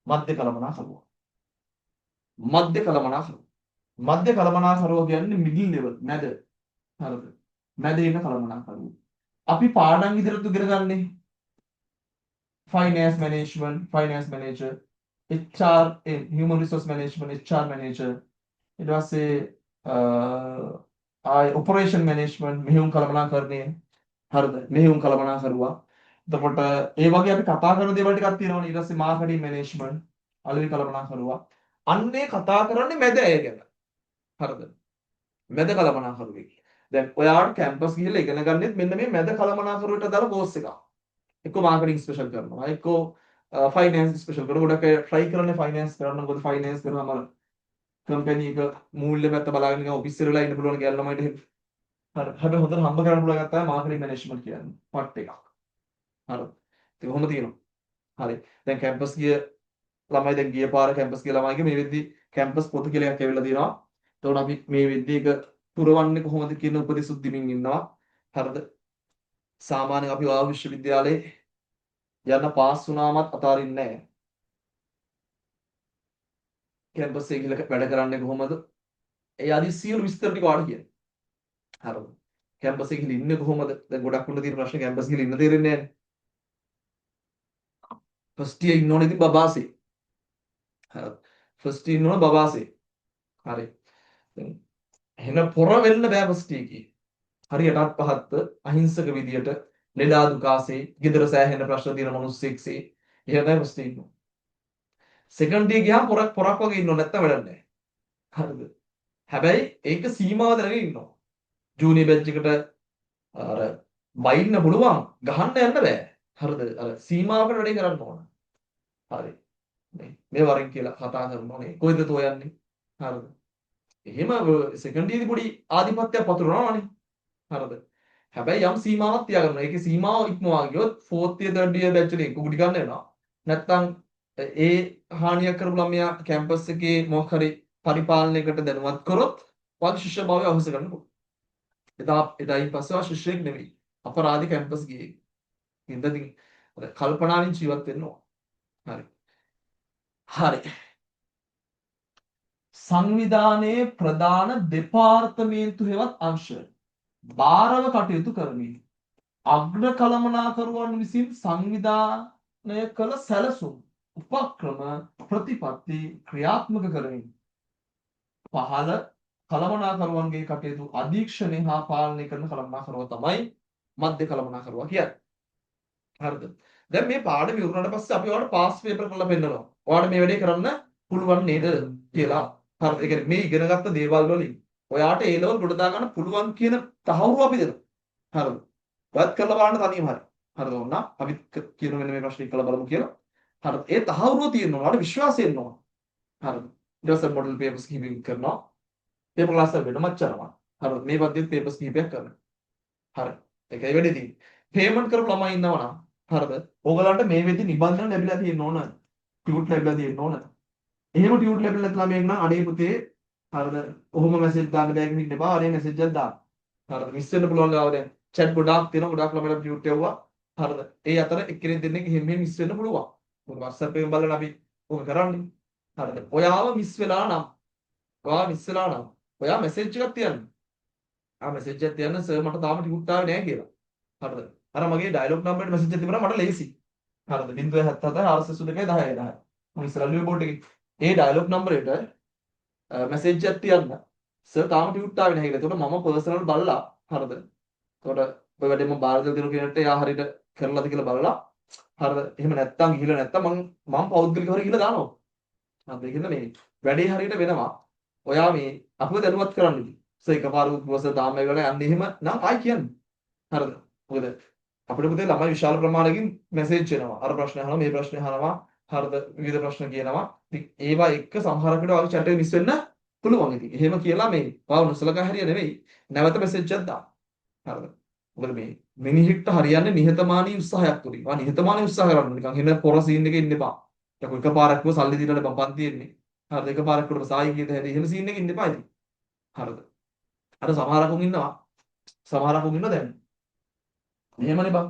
මධ්‍ය කළමනාකරුවෝ. මධ්‍ය කළමනාකරුවෝ. මධ්‍ය කළමනාකරුවෝ කියන්නේ මිඩල් ලෙවල් මැද. හරිද? මැද ඉන්න කළමනාකරුවෝ. අපි පාඩම් විදිහට ඉගෙන ගන්නේ finance management, finance manager, HR, human resource management, HR manager. ඊට පස්සේ operation management මෙහෙයුම් කළමනාකරණය. හරිද? මෙහෙයුම් කළමනාකරුවා. එතකොට ඒ වගේ අපි කතා කරන දේවල් ටිකක් තියෙනවනේ. ඊට පස්සේ marketing management, අලෙවි කළමනාකරුවා. අන්නේ කතා කරන්නේ මැද අය ගැන. හරිද? මැද කළමනාකරුවෙක්. දැන් ඔයාට කැම්පස් ගිහලා ඉගෙන ගන්නෙත් මෙන්න මේ මැද කළමනාකරුවට දාලා කෝස් එකක්. එක්ක මාකටිං ස්පෙෂල් කරනවා. එක්ක ෆයිනෑන්ස් ස්පෙෂල් කරනවා. ගොඩක් අය try කරන්නේ ෆයිනෑන්ස් කරන්න. මොකද ෆයිනෑන්ස් කරාම කම්පැනි එක මූල්‍ය පැත්ත බලාගෙන නිකන් ඔෆිස් එකේ වෙලා ඉන්න පුළුවන් කියලා ළමයිට එහෙම. හරි. හැබැයි හොඳට හම්බ කරන්න පුළුවන් එකක් තමයි මාකටිං මැනේජ්මන්ට් කියන්නේ. පට් එකක්. හරි. ඒක කොහොම තියෙනවා. හරි. දැන් කැම්පස් ගිය ළමයි දැන් ගිය පාර කැම්පස් ගිය ළමයිගේ මේ වෙද්දි කැම්පස් පොත කියලා එකක් ඇවිල්ලා තියෙනවා. එතකොට අපි මේ වෙද්දි ඒක පුරවන්නේ කොහොමද කියන උපදෙසුත් දෙමින් ඉන්නවා. හරිද? සාමාන්‍යයෙන් අපි ඔයා විශ්වවිද්‍යාලේ යන්න පාස් වුණාමත් අතාරින්නේ නැහැ. කැම්පස් එකේ ගිහලා වැඩ කරන්නේ කොහොමද? ඒ ආදී සියලු විස්තර ටික ඔයාලට කියන්න. හරිද? කැම්පස් එකේ ගිහලා ඉන්නේ කොහොමද? දැන් ගොඩක් උන්න තියෙන ප්‍රශ්න කැම්පස් ගිහලා ඉන්න තේරෙන්නේ නැහැ. ෆස්ට් ඉයර් ඉන්න ඕනේ ඉතින් බබාසේ. හරිද? ෆස්ට් ඉයර් ඉන්න ඕන බබාසේ. හරි. දැන් එහෙනම් පොර වෙන්න බෑ ෆස්ට් එකේ. හරියටත් පහත්ත අහිංසක විදියට ලෙඩා දුකාසේ ගෙදර සෑහෙන ප්‍රශ්න තියෙන මිනිස්සෙක්සේ එහෙම තමයි ෆස්ට් ඉන්නේ. සෙකන්ඩ් ඉයර් ගියාම පොරක් වගේ ඉන්නව නැත්තම් වැඩක් නැහැ. හරිද? හැබැයි ඒක සීමාව දැනගෙන ඉන්නවා. ජූනියර් බැච් එකට අර බයින්න පුළුවන් ගහන්න යන්න බෑ. හරිද? අර සීමාවකට වැඩේ කරන්න ඕන. හරි. මේ වරින් කියලා කතා කරනෝනේ. කොයිද තෝ යන්නේ? හරිද? එහෙම සෙකන්ඩ් ඉයර්දී පොඩි ආධිපත්‍යයක් පතුරවනවානේ. හරිද? හැබැයි යම් සීමාවක් තියාගන්නවා. ඒකේ සීමාව ඉක්මවා ගියොත් fourth year third year batch එකේ කුඩි ගන්න වෙනවා. නැත්තම් ඒ හානියක් කරපු ළමයා කැම්පස් එකේ මොකක් හරි පරිපාලනයකට දැනුවත් කරොත් වාගේ ශිෂ්‍ය භාවය අවශ්‍ය කරන්න පුළුවන්. එදායින් පස්සේ ශිෂ්‍යයෙක් නෙවෙයි. අපරාධි කැම්පස් ගියේ. ඉඳදී කල්පනාවෙන් ජීවත් වෙන්න ඕන. හරි. හරි. සංවිධානයේ ප්‍රධාන දෙපාර්තමේන්තු හෙවත් අංශ භාරව කටයුතු කරමින් අග්‍ර කළමනාකරුවන් විසින් සංවිධානය කළ සැලසුම් උපක්‍රම ප්‍රතිපත්ති ක්‍රියාත්මක කරමින් පහළ කළමනාකරුවන්ගේ කටයුතු අධීක්ෂණය හා පාලනය කරන කළමනාකරුවා තමයි මධ්‍ය කළමනාකරුවා කියන්නේ. හරිද? දැන් මේ පාඩම ඉවරනට පස්සේ අපි ඔයාලට පාස් පේපර් කරලා පෙන්නනවා. ඔයාලට මේ වැඩේ කරන්න පුළුවන් නේද කියලා. හරිද? ඒ කියන්නේ මේ ඉගෙනගත්ත දේවල් වලින් ඔයාට ඒ ලෙවල් ගොඩ දා ගන්න පුළුවන් කියන තහවුරු අපි දෙනවා. හරිද? ඔයත් කරලා බලන්න තනියම හරි. හරිද? ඕන්න අපි කියන මෙන්න මේ ප්‍රශ්නේ කරලා බලමු කියලා. හරිද? ඒ තහවුරුව තියෙනවා. ඔයාලට විශ්වාසය එනවා. හරිද? ඊට පස්සේ මොඩල් පේපර්ස් කිහිපයක් කරනවා. පේපර් ක්ලාස් එක වෙනමත් කරනවා. හරිද? මේ පද්ධතියේ පේපර්ස් කිහිපයක් කරනවා. හරි. ඒකයි වැඩේ තියෙන්නේ. පේමන්ට් කරපු ළමයි ඉන්නවා නම් හරිද? ඕගලන්ට මේ වෙද්දි නිබන්ධන ලැබිලා තියෙන්න ඕන. ටියුට් ලැබිලා තියෙන්න ඕන. එහෙම ටියුට් ලැබිලා නැති ළමයෙක් නම් අනේ පුතේ හරිද? ඔහොම මැසේජ් දාන්න බෑගෙන ඉන්න එපා. අනේ මැසේජ් එකක් දාන්න. හරිද? මිස් වෙන්න පුළුවන් ගාව දැන් chat ගොඩාක් තියෙනවා. ගොඩාක් ළමයිලා ටියුට් යවුවා. හරිද? ඒ අතර එක්කෙනෙක් දෙන්නෙක් එහෙම මිස් වෙන්න පුළුවන්. මොකද WhatsApp එකෙන් බලලා අපි ඔක කරන්නේ. හරිද? ඔයාව මිස් වෙලා නම් ඔයා මැසේජ් එකක් තියන්න. මැසේජ් එකක් තියන්න සර් මට තාම ටියුට් ආවේ නැහැ කියලා. හරිද? අර මගේ ඩයලොග් නම්බරේට මැසේජ් එකක් තිබුණා මට ලේසි. හරිද? 077 482 10 10. මම ඉස්සරහ ලියු බෝඩ් එකේ. ඒ ඩයලොග් නම්බරේට මැසේජ් එකක් තියන්න. සර් තාම ටියුට් ආවේ නැහැ කියලා. ඒකට මම පර්සනල් බලලා හරිද? ඒකට ඔය වැඩේ මම බාර දෙලා දෙන කෙනෙක්ට එයා හරියට කරලාද කියලා බලලා හරිද? එහෙම නැත්තම් ගිහිල්ලා නැත්තම් මම පෞද්ගලිකව හරි ගිහිල්ලා දානවා. හරිද? ඒකෙන්ද මේ වැඩේ හරියට වෙනවා. ඔයා මේ අපිව දැනුවත් කරන්න ඉතින්. සර් එකපාරට උපවාස දාම වල යන්නේ එහෙම නම් ආයි කියන්නේ. හරිද? මොකද අපිට පුතේ ළමයි විශාල ප්‍රමාණයකින් මැසේජ් එනවා. අර ප්‍රශ්න අහනවා, මේ ප්‍රශ්න අහනවා. හරිද? විවිධ ප්‍රශ්න කියනවා. ඉතින් ඒවා එක්ක සමහරකට ඔයාගේ chat එක මිස් වෙන්න පුළුවන් ඉතින්. එහෙම කියලා මේ ඔයාව නොසලකා හැරිය නෙවෙයි. නැවත මැසේජ් එකක් දාන්න. හරිද? මොකද මේ මිනිහෙක්ට හරියන්නේ නිහතමානී උත්සාහයක් තුලින්. ඔයා නිහතමානී උත්සාහ කරන්න නිකන් හින පොර සීන් එකේ ඉන්න එපා. ඒක එකපාරක්ම සල්ලි දීලා බම් පන්තියෙන්නේ. හරිද? එකපාරක් උඩ සායි කියද හැටි එහෙම සීන් එකේ ඉන්න එපා ඉතින්. හරිද? අර සමහරකුන් ඉන්නවා. සමහරකුන් ඉන්න දැන්. මෙහෙමනේ බං.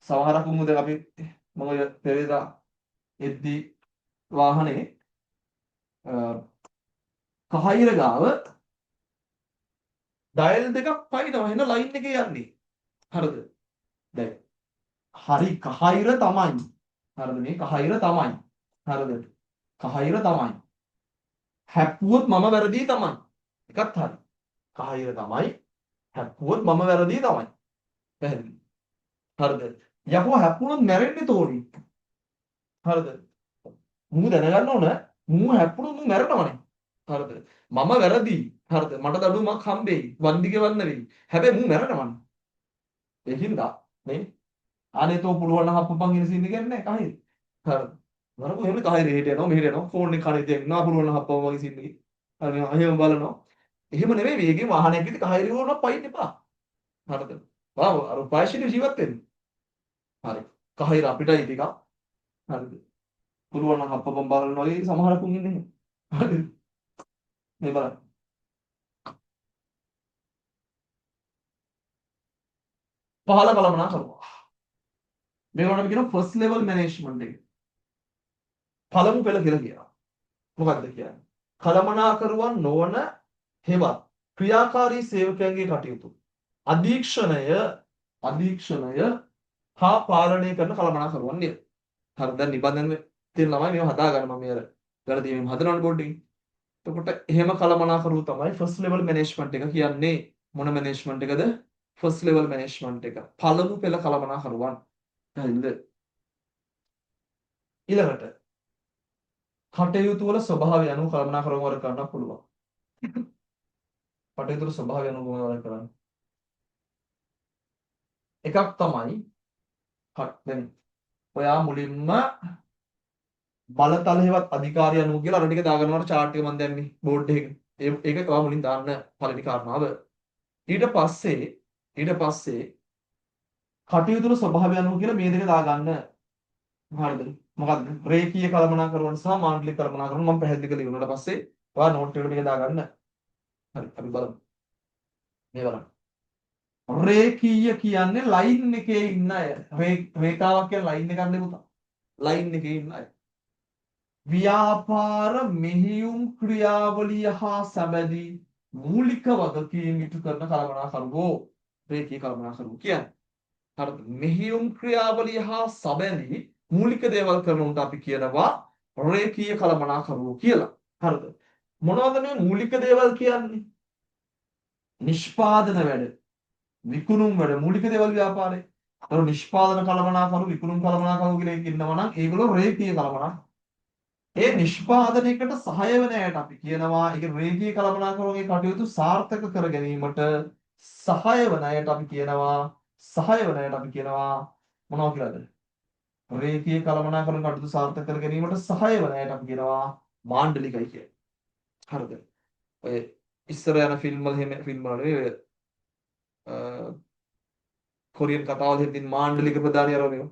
සමහරකුන් දැන් අපි මම ඔය පෙරේදා එද්දි වාහනේ කහයිර ගාව ඩයල් දෙකක් පයින්නවා එන ලයින් එකේ යන්නේ. හරිද? දැන් හරි කහයිර තමයි. හරිද? මේ කහයිර තමයි. හරිද? කහයිර තමයි. හැප්පුවොත් මම වැරදි තමයි. එකත් හරි. කහයිර තමයි. හැප්පුවොත් මම වැරදි තමයි. පැහැදිලි. හරිද? යකෝ හැප්පුණොත් මැරෙන්නේ තෝරි. හරිද? මූ දැනගන්න ඕන මූ හැප්පුණොත් මූ මැරෙනවනේ. හරිද? මම වැරදි. හරිද? මට දඩුවමක් හම්බෙයි. වන්දි ගෙවන්න වෙයි. හැබැයි මූ මැරෙනවනේ. ඒකින්ද නේ අනේ තෝ පුළුවන් නම් හප්පපන් ඉන සීන් එක යන්නේ නැහැ කහිර. හරිද? මරකෝ එහෙම කහිර හෙට යනවා මෙහෙට යනවා ෆෝන් එක කනේ තියගෙන නා පුළුවන් නම් හප්පපන් වගේ සීන් එකේ. හරි එහෙම බලනවා. එහෙම නෙමෙයි වේගෙන් වාහනයක් ඉදි කහිර වුණා පයින් එපා. හරිද? වාව අර පායශීලී ජීවත් වෙන්න. හරි. කහිර අපිටයි ටිකක්. හරිද? පුළුවන් නම් හප්පපන් බලන වගේ සමහරකුන් ඉන්නේ. හරිද? මේ බලන්න. පහළ කළමනා කරනවා. මේවට අපි කියනවා ෆස්ට් ලෙවල් මැනේජ්මන්ට් එක. පළමු පෙළ කියලා කියනවා. මොකක්ද කියන්නේ? කළමනාකරුවන් නොවන හෙවත් ක්‍රියාකාරී සේවකයන්ගේ කටයුතු. අධීක්ෂණය හා පාලනය කරන කළමනාකරුවන් නේද? හරි දැන් නිබන්ධන තියෙන ළමයි මේව හදා ගන්න මම මේ අර වැරදි මේ හදනවනේ බෝඩ් එකේ. එතකොට එහෙම කළමනාකරුවෝ තමයි ෆස්ට් ලෙවල් මැනේජ්මන්ට් එක කියන්නේ. මොන මැනේජ්මන්ට් එකද? ෆස්ට් ලෙවල් මැනේජ්මන්ට් එක. පළමු පෙළ කළමනාකරුවන්. හරිද? ඊළඟට කටයුතු වල ස්වභාවය අනුව කළමනාකරන වර්ග කරන්න පුළුවන්. කටයුතු වල ස්වභාවය අනුව වර්ග කරන්න. එකක් තමයි දැන් ඔයා මුලින්ම බලතලෙහිවත් අධිකාරිය අනුව කියලා අර ටික දාගන්නවට chart එක මම දැම්මේ බෝඩ් එකේ. ඒක ඔයා මුලින් දාන්න පළවෙනි කාරණාව. ඊට පස්සේ කටයුතු වල ස්වභාවය අනුව කියලා මේ දෙක දාගන්න. හරිද? මොකද්ද? රේඛීය කළමනාකරන සහ මාන්ඩලික කළමනාකරන මම පැහැදිලි කරලා ඉවරනට පස්සේ ඔයා නෝට් එකට මේක දාගන්න. හරි අපි බලමු. මේ බලන්න. රේඛීය කියන්නේ ලයින් එකේ ඉන්න අය. රේඛාවක් කියන්නේ ලයින් එකක් නේ පුතා. ලයින් එකේ ඉන්න අය. ව්‍යාපාර මෙහෙයුම් ක්‍රියාවලිය හා සැබැදී මූලික වගකීම් ඉටු කරන කළමනාකරුවෝ රේඛීය කළමනාකරුවෝ කියන්නේ. හරිද? මෙහෙයුම් ක්‍රියාවලිය හා සැබැදී මූලික දේවල් කරන උන්ට අපි කියනවා රේඛීය කළමනාකරුවෝ කියලා. හරිද? මොනවද මේ මූලික දේවල් කියන්නේ? නිෂ්පාදන වැඩ, විකුණුම් වැඩ, මූලික දේවල් ව්‍යාපාරේ. අර නිෂ්පාදන කළමනාකරු, විකුණුම් කළමනාකරු කියලා ඉන්නවා නම් ඒගොල්ලෝ රේඛීය කළමනාකරු. ඒ නිෂ්පාදනයකට සහාය වෙන අයට අපි කියනවා ඒක රේඛීය කළමනාකරුවන්ගේ කටයුතු සාර්ථක කර ගැනීමට සහාය වෙන අයට අපි කියනවා මොනවා කියලාද? රේඛීය කළමනාකරන කටයුතු සාර්ථක කර ගැනීමට සහාය වෙන අයට අපි කියනවා මාණ්ඩලිකයි කියලා. හරිද? ඔය ඉස්සර යන ෆිල්ම් වල එහෙම ෆිල්ම් වල නෙවෙයි කොරියන් කතාවල හිටින් මාණ්ඩලික ප්‍රධානියරෝ මේව.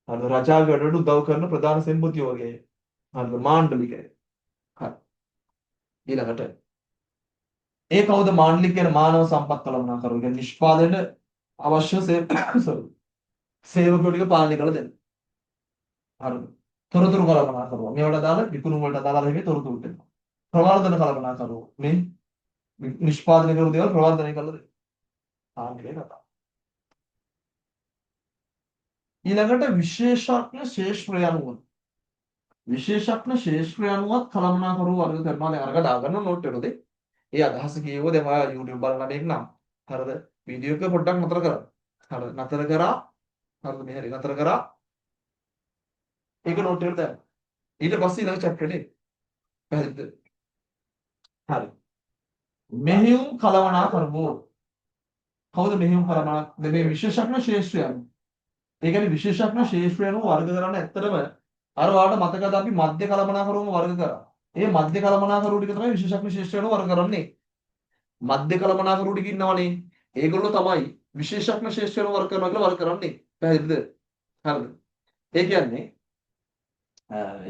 හරිද? රජාගේ වැඩට උදව් කරන ප්‍රධාන සෙන්පතියෝ වගේ. හරිද? මාණ්ඩලිකය. හරි. ඊළඟට ඒ කවුද මාණ්ඩලික කියන මානව සම්පත් කළමනාකරුවෝ කියන්නේ නිෂ්පාදනයේ අවශ්‍ය සේවකයෝ ටික පාලනය කරලා දෙන්න. හරිද? තොරතුරු කළමනාකරුවෝ. මේවට අදාළ විකුණුම් වලට අදාළ හැමේ තොරතුරු දෙනවා. ප්‍රවර්ධන කළමනාකරුවෝ. මේ නිෂ්පාදනය කරන දේවල් ප්‍රවර්ධනය කරලා දෙන්න. ආන්ගේ කතාව. ඊළඟට විශේෂඥ ශේෂ්ත්‍රය අනුව විශේෂඥ ශේෂ්ත්‍රය අනුවත් කළමනාකරුවෝ වර්ග කරනවා. දැන් අරක දාගන්න නෝට් එකකදී ඒ අදහස කියවුව දැන් ඔයා YouTube බලන මේක නම් හරිද? වීඩියෝ එක පොඩ්ඩක් නතර කරන්න. හරිද? නතර කරා. හරිද? මේ හරි නතර කරා. ඒක නෝට් එකට දාන්න. ඊට පස්සේ ඊළඟ chapter එකේ පැහැදිලිද? හරි. මෙහෙයුම් කළමනාකරුවෝ. කවුද මෙහෙයුම් කළමනා? මේ විශේෂඥ ශේෂ්ත්‍රය අනුව. ඒ කියන්නේ විශේෂඥ ශේෂ්ත්‍රය අනුව වර්ග කරන්න ඇත්තටම අර වාට මතකද අපි මධ්‍ය කළමනාකරුවෝම වර්ග කරා. ඒ මධ්‍ය කළමනාකරුවෝ ටික තමයි විශේෂඥ ශේෂ්ත්‍රය අනුව වර්ග කරන්නේ. මධ්‍ය කළමනාකරුවෝ ටික ඉන්නවනේ. ඒගොල්ලෝ තමයි විශේෂඥ ශේෂ්ත්‍රය අනුව වර්ග කරනවා කියලා වර්ග කරන්නේ. පැහැදිලිද? හරිද? ඒ කියන්නේ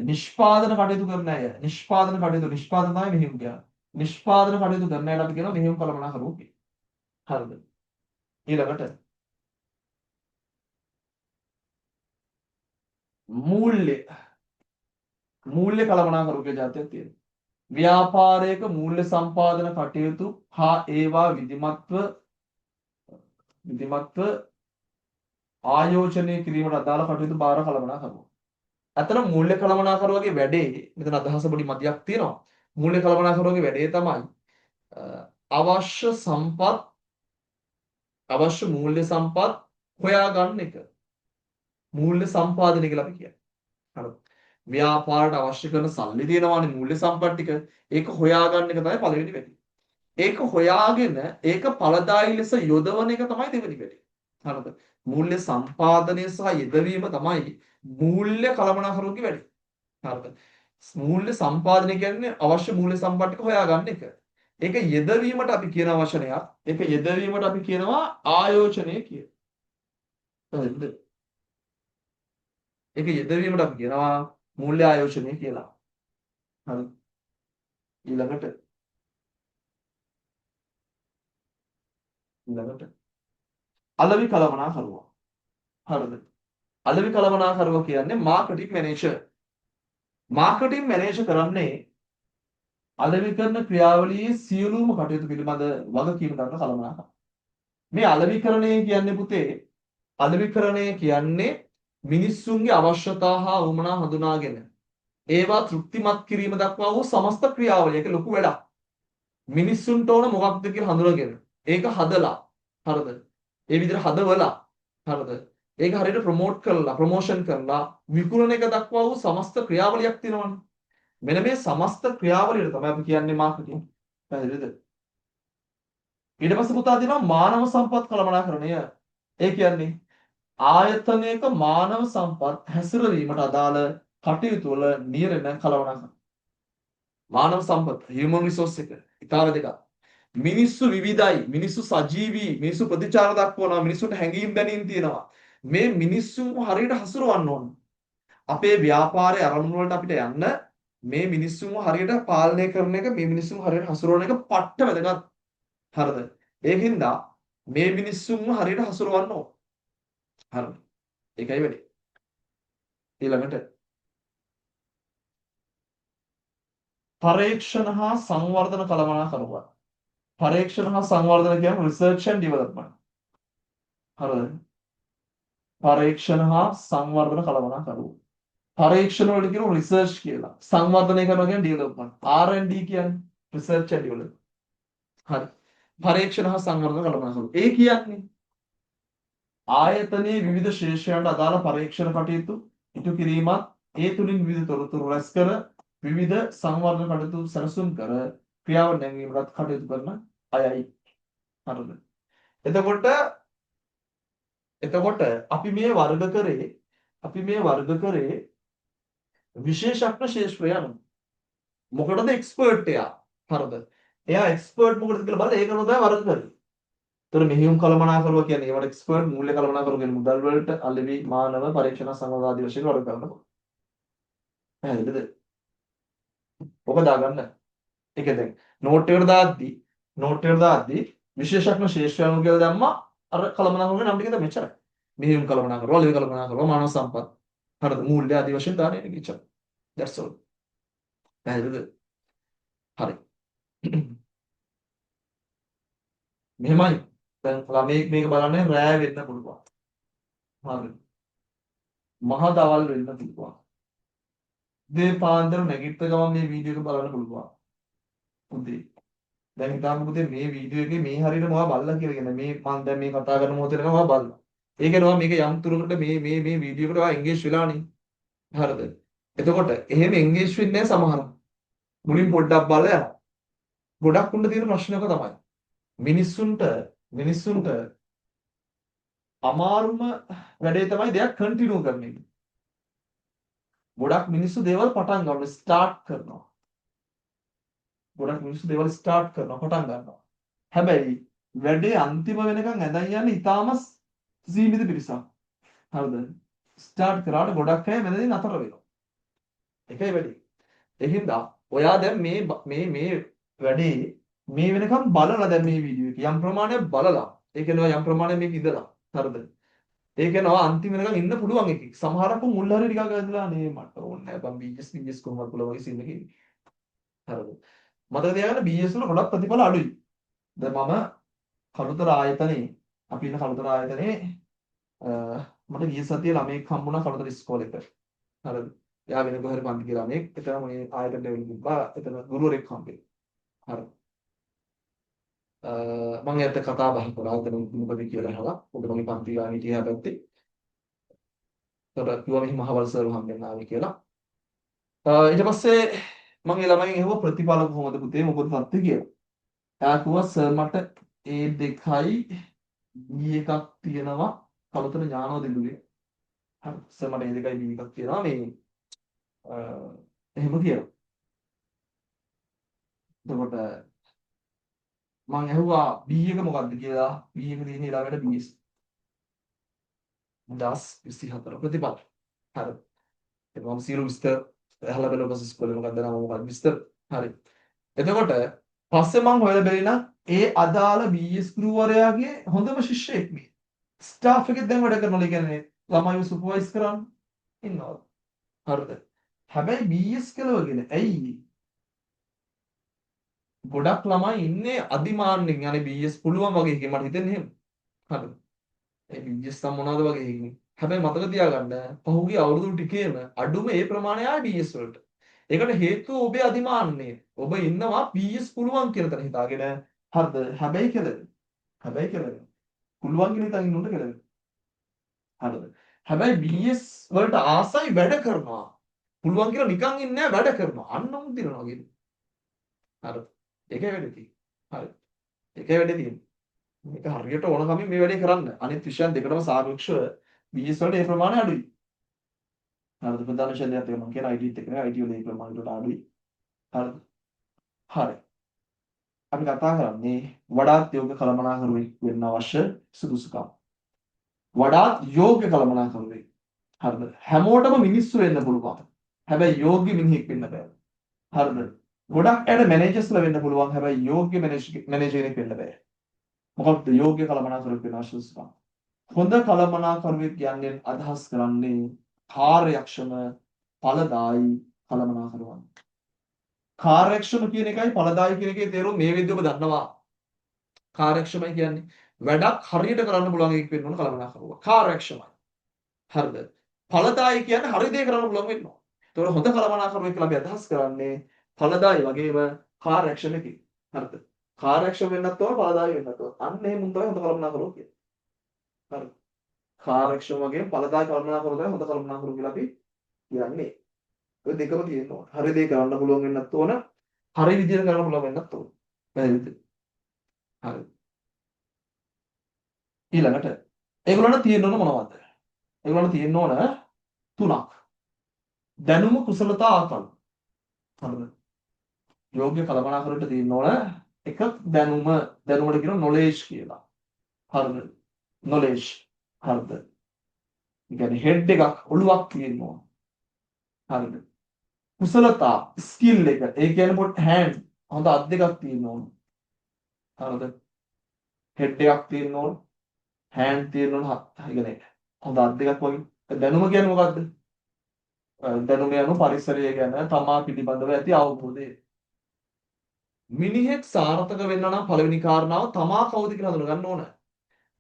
නිෂ්පාදන කටයුතු කරන අය නිෂ්පාදන තමයි මෙහෙයුම් කියන්නේ. නිෂ්පාදන කටයුතු කරන අයට අපි කියනවා මෙහෙයුම් කළමනාකරුවෝ කියලා. හරිද? ඊළඟට මූල්‍ය කළමනාකරුවෝ කියලා જાතියක් තියෙනවා. ව්‍යාපාරයක මූල්‍ය සම්පාදන කටයුතු හා ඒවා විධිමත්ව ආයෝජනය කිරීමට අදාළ කටයුතු බාර කළමනාකරුවෝ. අතන මූල්‍ය කළමනාකරුවගේ වැඩේ මෙතන අදහස පොඩි මදියක් තියෙනවා. මූල්‍ය කළමනාකරුවගේ වැඩේ තමයි අවශ්‍ය මූල්‍ය සම්පත් හොයා ගන්න එක. මූල්‍ය සම්පාදනය කියලා අපි කියන්නේ. හරිද? ව්‍යාපාරයට අවශ්‍ය කරන සල්ලි තියෙනවානේ මූල්‍ය සම්පත් ටික. ඒක හොයාගන්න එක තමයි පළවෙනි වැඩේ. ඒක හොයාගෙන ඒක ඵලදායී ලෙස යොදවන එක තමයි දෙවෙනි වැඩේ. හරිද? මූල්‍ය සම්පාදනය සහ යෙදවීම තමයි මූල්‍ය කළමනාකරුවගේ වැඩේ. හරිද? මූල්‍ය සම්පාදනය කියන්නේ අවශ්‍ය මූල්‍ය සම්පත් ටික හොයාගන්න එක. ඒක යෙදවීමට අපි කියන වචනයක්. ඒක යෙදවීමට අපි කියනවා ආයෝජනය කියලා. හරිද? ඒක යෙදවීමට අපි කියනවා මූල්‍ය ආයෝජනය කියලා. හරි. ඊළඟට අලෙවි කළමනාකරුවා. හරිද? අලෙවි කළමනාකරුවා කියන්නේ මාකටිං මැනේජර්. මාකටිං මැනේජර් කරන්නේ අලෙවි කරන ක්‍රියාවලියේ සියලුම කටයුතු පිළිබඳ වගකීම් ගන්න කළමනාකරුවා. මේ අලෙවිකරණය කියන්නේ පුතේ අලෙවිකරණය කියන්නේ මිනිස්සුන්ගේ අවශ්‍යතා හා උවමනා හඳුනාගෙන ඒවා තෘප්තිමත් කිරීම දක්වා වූ සමස්ත ක්‍රියාවලිය. ඒක ලොකු වැඩක්. මිනිස්සුන්ට ඕන මොකක්ද කියලා හඳුනගෙන ඒක හදලා හරිද? ඒ විදිහට හදවලා හරිද? ඒක හරියට ප්‍රොමෝට් කරලා ප්‍රොමෝෂන් කරලා විකුණන එක දක්වා වූ සමස්ත ක්‍රියාවලියක් තියෙනවනේ. මෙන්න මේ සමස්ත ක්‍රියාවලියට තමයි අපි කියන්නේ මාකටිං. පැහැදිලිද? ඊට පස්සේ පුතා දෙනවා මානව සම්පත් කළමනාකරණය. ඒ කියන්නේ ආයතනයක මානව සම්පත් හැසිරවීමට අදාළ කටයුතු වල නියැලෙන කළමනාකරණය. මානව සම්පත් human resource එක ඉතාල දෙකක්. මිනිස්සු විවිධයි, මිනිස්සු සජීවී, මිනිස්සු ප්‍රතිචාර දක්වනවා, මිනිස්සුන්ට හැඟීම් දැනීම් තියෙනවා. මේ මිනිස්සුන් හරියට හසුරවන්න ඕන. අපේ ව්‍යාපාරයේ අරමුණු වලට අපිට යන්න මේ මිනිස්සුන්ව හරියට පාලනය කරන එක, මේ මිනිස්සුන්ව හරියට හසුරවන එක පට්ට වැදගත්. හරිද? ඒකින්ද මේ මිනිස්සුන්ව හරියට හසුරවන්න ඕන. හරිද? ඒකයි වෙන්නේ. ඊළඟට පරීක්ෂණ හා සංවර්ධන කළමනාකරුවා. පරීක්ෂණ හා සංවර්ධන කියන්නේ රිසර්ච් ඇන්ඩ් ඩෙවලොප්මන්ට්. හරිද? පරීක්ෂණ හා සංවර්ධන කළමනාකරුවා. පරීක්ෂණ වලට කියනවා රිසර්ච් කියලා. සංවර්ධනය කරනවා කියන්නේ ඩෙවලොප්මන්ට්. R&D කියන්නේ රිසර්ච් ඇන්ඩ් ඩෙවලොප්මන්ට්. හරි. පරීක්ෂණ හා සංවර්ධන කළමනාකරුවා. ඒ කියන්නේ ආයතනයේ විවිධ ශේෂ්ත්‍රයන්ට අදාළ පරීක්ෂණ කටයුතු ඉටු කිරීමත් ඒ තුලින් විවිධ තොරතුරු රැස් කර විවිධ සංවර්ධන කටයුතු සැලසුම් කර ක්‍රියාව නැංවීමට කටයුතු කරන අයයි. හරිද? එතකොට අපි මේ වර්ග කරේ විශේෂඥ ශේෂ්ත්‍රය අනුව. මොකටද එක්ස්පර්ට් එයා? හරිද? එයා එක්ස්පර්ට් මොකටද කියලා බලලා ඒක නෝදා වර්ග කරේ. ඒතර මෙහියුම් කළමනාකරුවා කියන්නේ ඒවට එක්ස්පර්ට් මූල්‍ය කළමනාකරුවා කියන්නේ මුදල් වලට අලෙවි මානව පරීක්ෂණ සංවාද ආදී වශයෙන් වර්ග කරනවා. පැහැදිලිද? ඔබ දාගන්න. ඒක දැන් නෝට් එකට දාද්දි විශේෂඥ ශේෂ්ත්‍රයන් කියලා දැම්මා අර කළමනාකරුවාගේ නම් ටික තමයි මෙච්චරයි. මෙහියුම් කළමනාකරුවා, අලෙවි කළමනාකරුවා, මානව සම්පත්. හරිද? මූල්‍ය ආදී වශයෙන් දාන්නේ එච්චර. that's all. පැහැදිලිද? හරි. මෙහෙමයි. දැන් ළමයෙක් මේක බලන්නේ රෑ වෙන්න පුළුවන්. හරි. මහ දවල් වෙන්න පුළුවන්. දේ පාන්දර නැගිට ගමන් මේ වීඩියෝ එක බලන්න පුළුවන්. උදේ. දැන් හිතාමු පුතේ මේ වීඩියෝ එකේ මේ හරියට මොනවා බලලා කියලා කියන්නේ මේ මම දැන් මේ කතා කරන මොහොතේ මොනවා බලලා. ඒ කියනවා මේක යම් තුරකට මේ වීඩියෝ එකට ඔයා එන්ගේජ් වෙලානේ. හරිද? එතකොට එහෙම එන්ගේජ් වෙන්නේ නැහැ සමහරව. මුලින් පොඩ්ඩක් බලලා යනවා. ගොඩක් උන්න තියෙන ප්‍රශ්නයක තමයි. මිනිස්සුන්ට අමාරුම වැඩේ තමයි දෙයක් කන්ටිනියු කරන එක. ගොඩක් මිනිස්සු දේවල් පටන් ගන්නවා ස්ටාර්ට් කරනවා. පටන් ගන්නවා. හැබැයි වැඩේ අන්තිම වෙනකන් ඇදන් යන්නේ ඊටාම සීමිත පිරිසක්. හරිද? ස්ටාර්ට් කරාට ගොඩක් අය මැදදී නතර වෙනවා. ඒකයි වැඩි. එහෙනම් ඔයා දැන් මේ වැඩේ මේ වෙනකම් බලලා දැන් මේ වීඩියෝ එක යම් ප්‍රමාණයක් බලලා ඒ කියනවා යම් ප්‍රමාණයක් මේක ඉඳලා හරිද? ඒ කියනවා අන්තිම වෙනකම් ඉන්න පුළුවන් එකෙක්. සමහරක් මුල් හරිය ටිකක් ඇදලා නේ මට ඕනේ නැහැ බං BS කොහොමද පුළුවන් වගේ සින්න කිව්වේ. හරිද? මතක තියාගන්න BS වල ගොඩක් ප්‍රතිඵල අඩුයි. දැන් මම කළුතර ආයතනයේ අපි ඉන්න කළුතර ආයතනයේ මට ගිය සතියේ ළමයෙක් හම්බුණා කළුතර ඉස්කෝලේට. හරිද? එයා වෙන කොහරි පන්ති කියලා ළමයෙක්. එතන මේ ආයතනයට වෙන්න තිබ්බා. එතන ගුරුවරයෙක් හම්බෙයි. හරි. මම එයාට කතා බහ කරා එතන මොකද කියලා අහලා. ඔබ මගේ පන්ති ගාන හිටියා පැත්තේ. ඒතර කිව්වා මෙහි මහවල් සර් හම්බෙන්න ආවේ කියලා. ඊට පස්සේ මම ඒ ළමයින් ඇහුවා ප්‍රතිඵල කොහොමද පුතේ මොකද තත්ත්වය කියලා. එයා කිව්වා සර් මට A2යි B එකක් තියෙනවා කළුතර ඥානෝදෙළුවේ. හරි සර් මට A2යි B එකක් තියෙනවා මේ එහෙම කියලා. එතකොට මම ඇහුවා B එක මොකක්ද කියලා. B එක තියෙන ඊළඟට BS 1024 ප්‍රතිඵල. හරි. ඒක මම සියලු විස්තර අහලා බලලා පස්සේ ඉස්කෝලේ මොකක්ද නම මොකක්ද විස්තර. හරි. එතකොට පස්සේ මම හොයලා බැලිනා ඒ අදාළ BS ගුරුවරයාගේ හොඳම ශිෂ්‍යයෙක් මේ. ස්ටාෆ් එකෙත් දැන් වැඩ කරනවා. ඒ කියන්නේ ළමයිව සුපර්වයිස් කරන්න ඉන්නවා. හරිද? හැබැයි BS කෙලවගෙන ඇයි ගොඩක් ළමයි ඉන්නේ අදිමාන්නෙන් යන්නේ BS පුළුවන් වගේ එකේ මට හිතෙන්නේ එහෙම. හරිද? ඒ BS නම් මොනවද වගේ එකකින්. හැබැයි මතක තියාගන්න පහුගිය අවුරුදු ටිකේම අඩුම ඒ ප්‍රමාණය ආයි BS වලට. ඒකට හේතුව ඔබේ අදිමාන්නය. ඔබ ඉන්නවා BS පුළුවන් කියලා තන හිතාගෙන. හරිද? හැබැයි කියලා. පුළුවන් කියලා හිතාගෙන ඉන්නොත් කියලා. හරිද? හැබැයි BS වලට ආසයි වැඩ කරනවා. පුළුවන් කියලා නිකන් ඉන්නේ නැහැ වැඩ කරනවා. අන්න උන් දිනනවා කියන. හරි. ඒකයි වැඩේ තියෙන්නේ. හරි. ඒකයි වැඩේ තියෙන්නේ. මේක හරියට ඕන කමින් මේ වැඩේ කරන්න. අනිත් විෂයන් දෙකටම සාපේක්ෂව BS වලට ඒ ප්‍රමාණය අඩුයි. හරිද? ප්‍රධාන විෂය දෙකක් තියෙනවා. මම කියන IT එක නේ IT වල ඒ ප්‍රමාණයට අඩුයි. හරිද? හරි. අපි කතා කරන්නේ වඩාත් යෝග්‍ය කළමනාකරුවෙක් වෙන්න අවශ්‍ය සුදුසුකම්. වඩාත් යෝග්‍ය කළමනාකරුවෙක්. හරිද? හැමෝටම මිනිස්සු වෙන්න පුළුවන්. හැබැයි යෝග්‍ය මිනිහෙක් වෙන්න බෑ. හරිද? ගොඩක් අයට මැනේජර්ස්ලා වෙන්න පුළුවන්. හැබැයි යෝග්‍ය මැනේජර් වෙන්න බෑ. මොකක්ද යෝග්‍ය කළමනාකරුවෙක් වෙන්න අවශ්‍ය සුදුසුකම්? හොඳ කළමනාකරුවෙක් කියන්නේ අදහස් කරන්නේ කාර්යක්ෂම ඵලදායි කළමනාකරුවන්. කාර්යක්ෂම කියන එකයි ඵලදායි කියන එකේ තේරුම මේ විදිහට ඔබ දන්නවා. කාර්යක්ෂමයි කියන්නේ වැඩක් හරියට කරන්න පුළුවන් එකෙක් වෙන්න ඕන කළමනාකරුවා. කාර්යක්ෂමයි. හරිද? ඵලදායි කියන්නේ හරි දේ කරන්න පුළුවන් වෙන්න ඕන. ඒතකොට හොඳ කළමනාකරුවෙක් කියලා අපි අදහස් කරන්නේ ඵලදායි වගේම කාර්යක්ෂම එකෙක්. හරිද? කාර්යක්ෂම වෙන්නත් ඕන ඵලදායි වෙන්නත් ඕන. අන්න ඒ මුන් තමයි හොඳ කළමනාකරුවෝ කියන්නේ. හරිද? කාර්යක්ෂම වගේ ඵලදායි කළමනාකරුවෝ තමයි හොඳ කළමනාකරුවෝ කියලා අපි කියන්නේ. ඔය දෙකම තියෙන්න ඕන. හරි දේ කරන්න පුළුවන් වෙන්නත් ඕන. හරි විදිහට කරන්න පුළුවන් වෙන්නත් ඕන. පැහැදිලිද? හරි. ඊළඟට ඒගොල්ලන්ට තියෙන්න ඕන මොනවද? ඒගොල්ලන්ට තියෙන්න ඕන තුනක්. දැනුම කුසලතා ආකල්ප. හරිද? යෝග්‍ය කළමනාකරුවට තියෙන්න ඕන එක දැනුමට කියන knowledge කියලා. හරිද? knowledge. හරිද? ඒ කියන්නේ head එකක් ඔළුවක් තියෙන්න ඕන. හරිද? කුසලතා ස්කිල් එක. ඒ කියන්නේ පොඩ් hand හොඳ අත් දෙකක් තියෙන්න ඕන. හරිද? head එකක් තියෙන්න ඕන. hand තියෙන්න ඕන. ඒ කියන්නේ හොඳ අත් දෙකක් වගේ. දැනුම කියන්නේ මොකද්ද? දැනුම යනු පරිසරය ගැන තමා පිළිබඳව ඇති අවබෝධය. මිනිහෙක් සාර්ථක වෙන්න නම් පළවෙනි කාරණාව තමා කවුද කියලා හඳුනගන්න ඕන.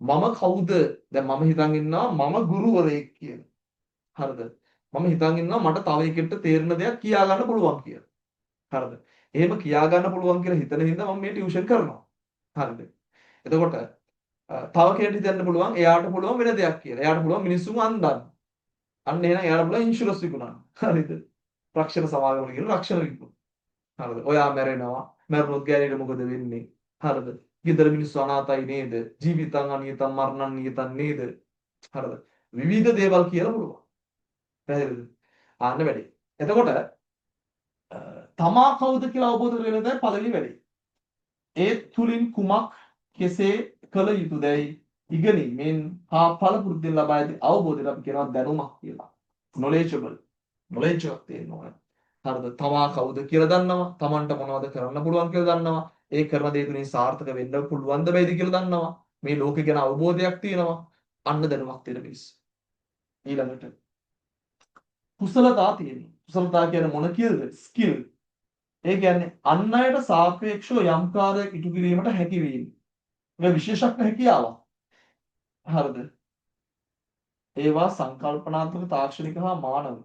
මම කවුද? දැන් මම හිතන් ඉන්නවා මම ගුරුවරයෙක් කියලා. හරිද? මම හිතන් ඉන්නවා මට තව එකෙක්ට තේරෙන දෙයක් කියා ගන්න පුළුවන් කියලා. හරිද? එහෙම කියා ගන්න පුළුවන් කියලා හිතන හින්දා මම මේ ටියුෂන් කරනවා. හරිද? එතකොට තව කෙනෙක්ට හිතන්න පුළුවන් එයාට පුළුවන් වෙන දෙයක් කියලා. එයාට පුළුවන් මිනිස්සුන් අන්දන්න. අන්න එහෙනම් එයාට පුළුවන් ඉන්ෂුරන්ස් විකුණන්න. හරිද? රක්ෂණ සමාගමකට ගිහලා රක්ෂණ විකුණන. හරිද? ඔයා මැරෙනවා. මැරුණොත් ගෑණිට මොකද වෙන්නේ? හරිද? ගෙදර මිනිස්සු අනාතයි නේද? ජීවිතං අනියතං මරණං නියතං නේද? හරිද? විවිධ දේවල් කියලා පුළුවන්. පැහැදිලිද? ආන්න වැඩි. එතකොට තමා කවුද කියලා අවබෝධ කරගෙන තමයි පළවෙනි වැඩේ. ඒ තුලින් කුමක් කෙසේ කළ යුතුදයි ඉගෙනීමෙන් හා ඵල පුරුද්දෙන් ලබා ඇති අවබෝධයට අපි කියනවා දැනුමක් කියලා. knowledgeable knowledge එකක් තියෙනවා. හරිද? තමා කවුද කියලා දන්නවා. තමන්ට මොනවද කරන්න පුළුවන් කියලා දන්නවා. ඒ කරන දේ තුලින් සාර්ථක වෙන්න පුළුවන්ද බැයිද කියලා දන්නවා. මේ ලෝකේ ගැන අවබෝධයක් තියෙනවා. අන්න දැනුමක් තියෙන මිනිස්සු. ඊළඟට කුසලතා තියෙනවා. කුසලතා කියන්නේ මොන කියලාද? ස්කිල්. ඒ කියන්නේ අන් අයට සාපේක්ෂව යම් කාර්යයක් ඉටු කිරීමට හැකියවීම. මේ විශේෂඥ හැකියාවක්. හරිද? ඒවා සංකල්පනාත්මක තාක්ෂණික හා මානව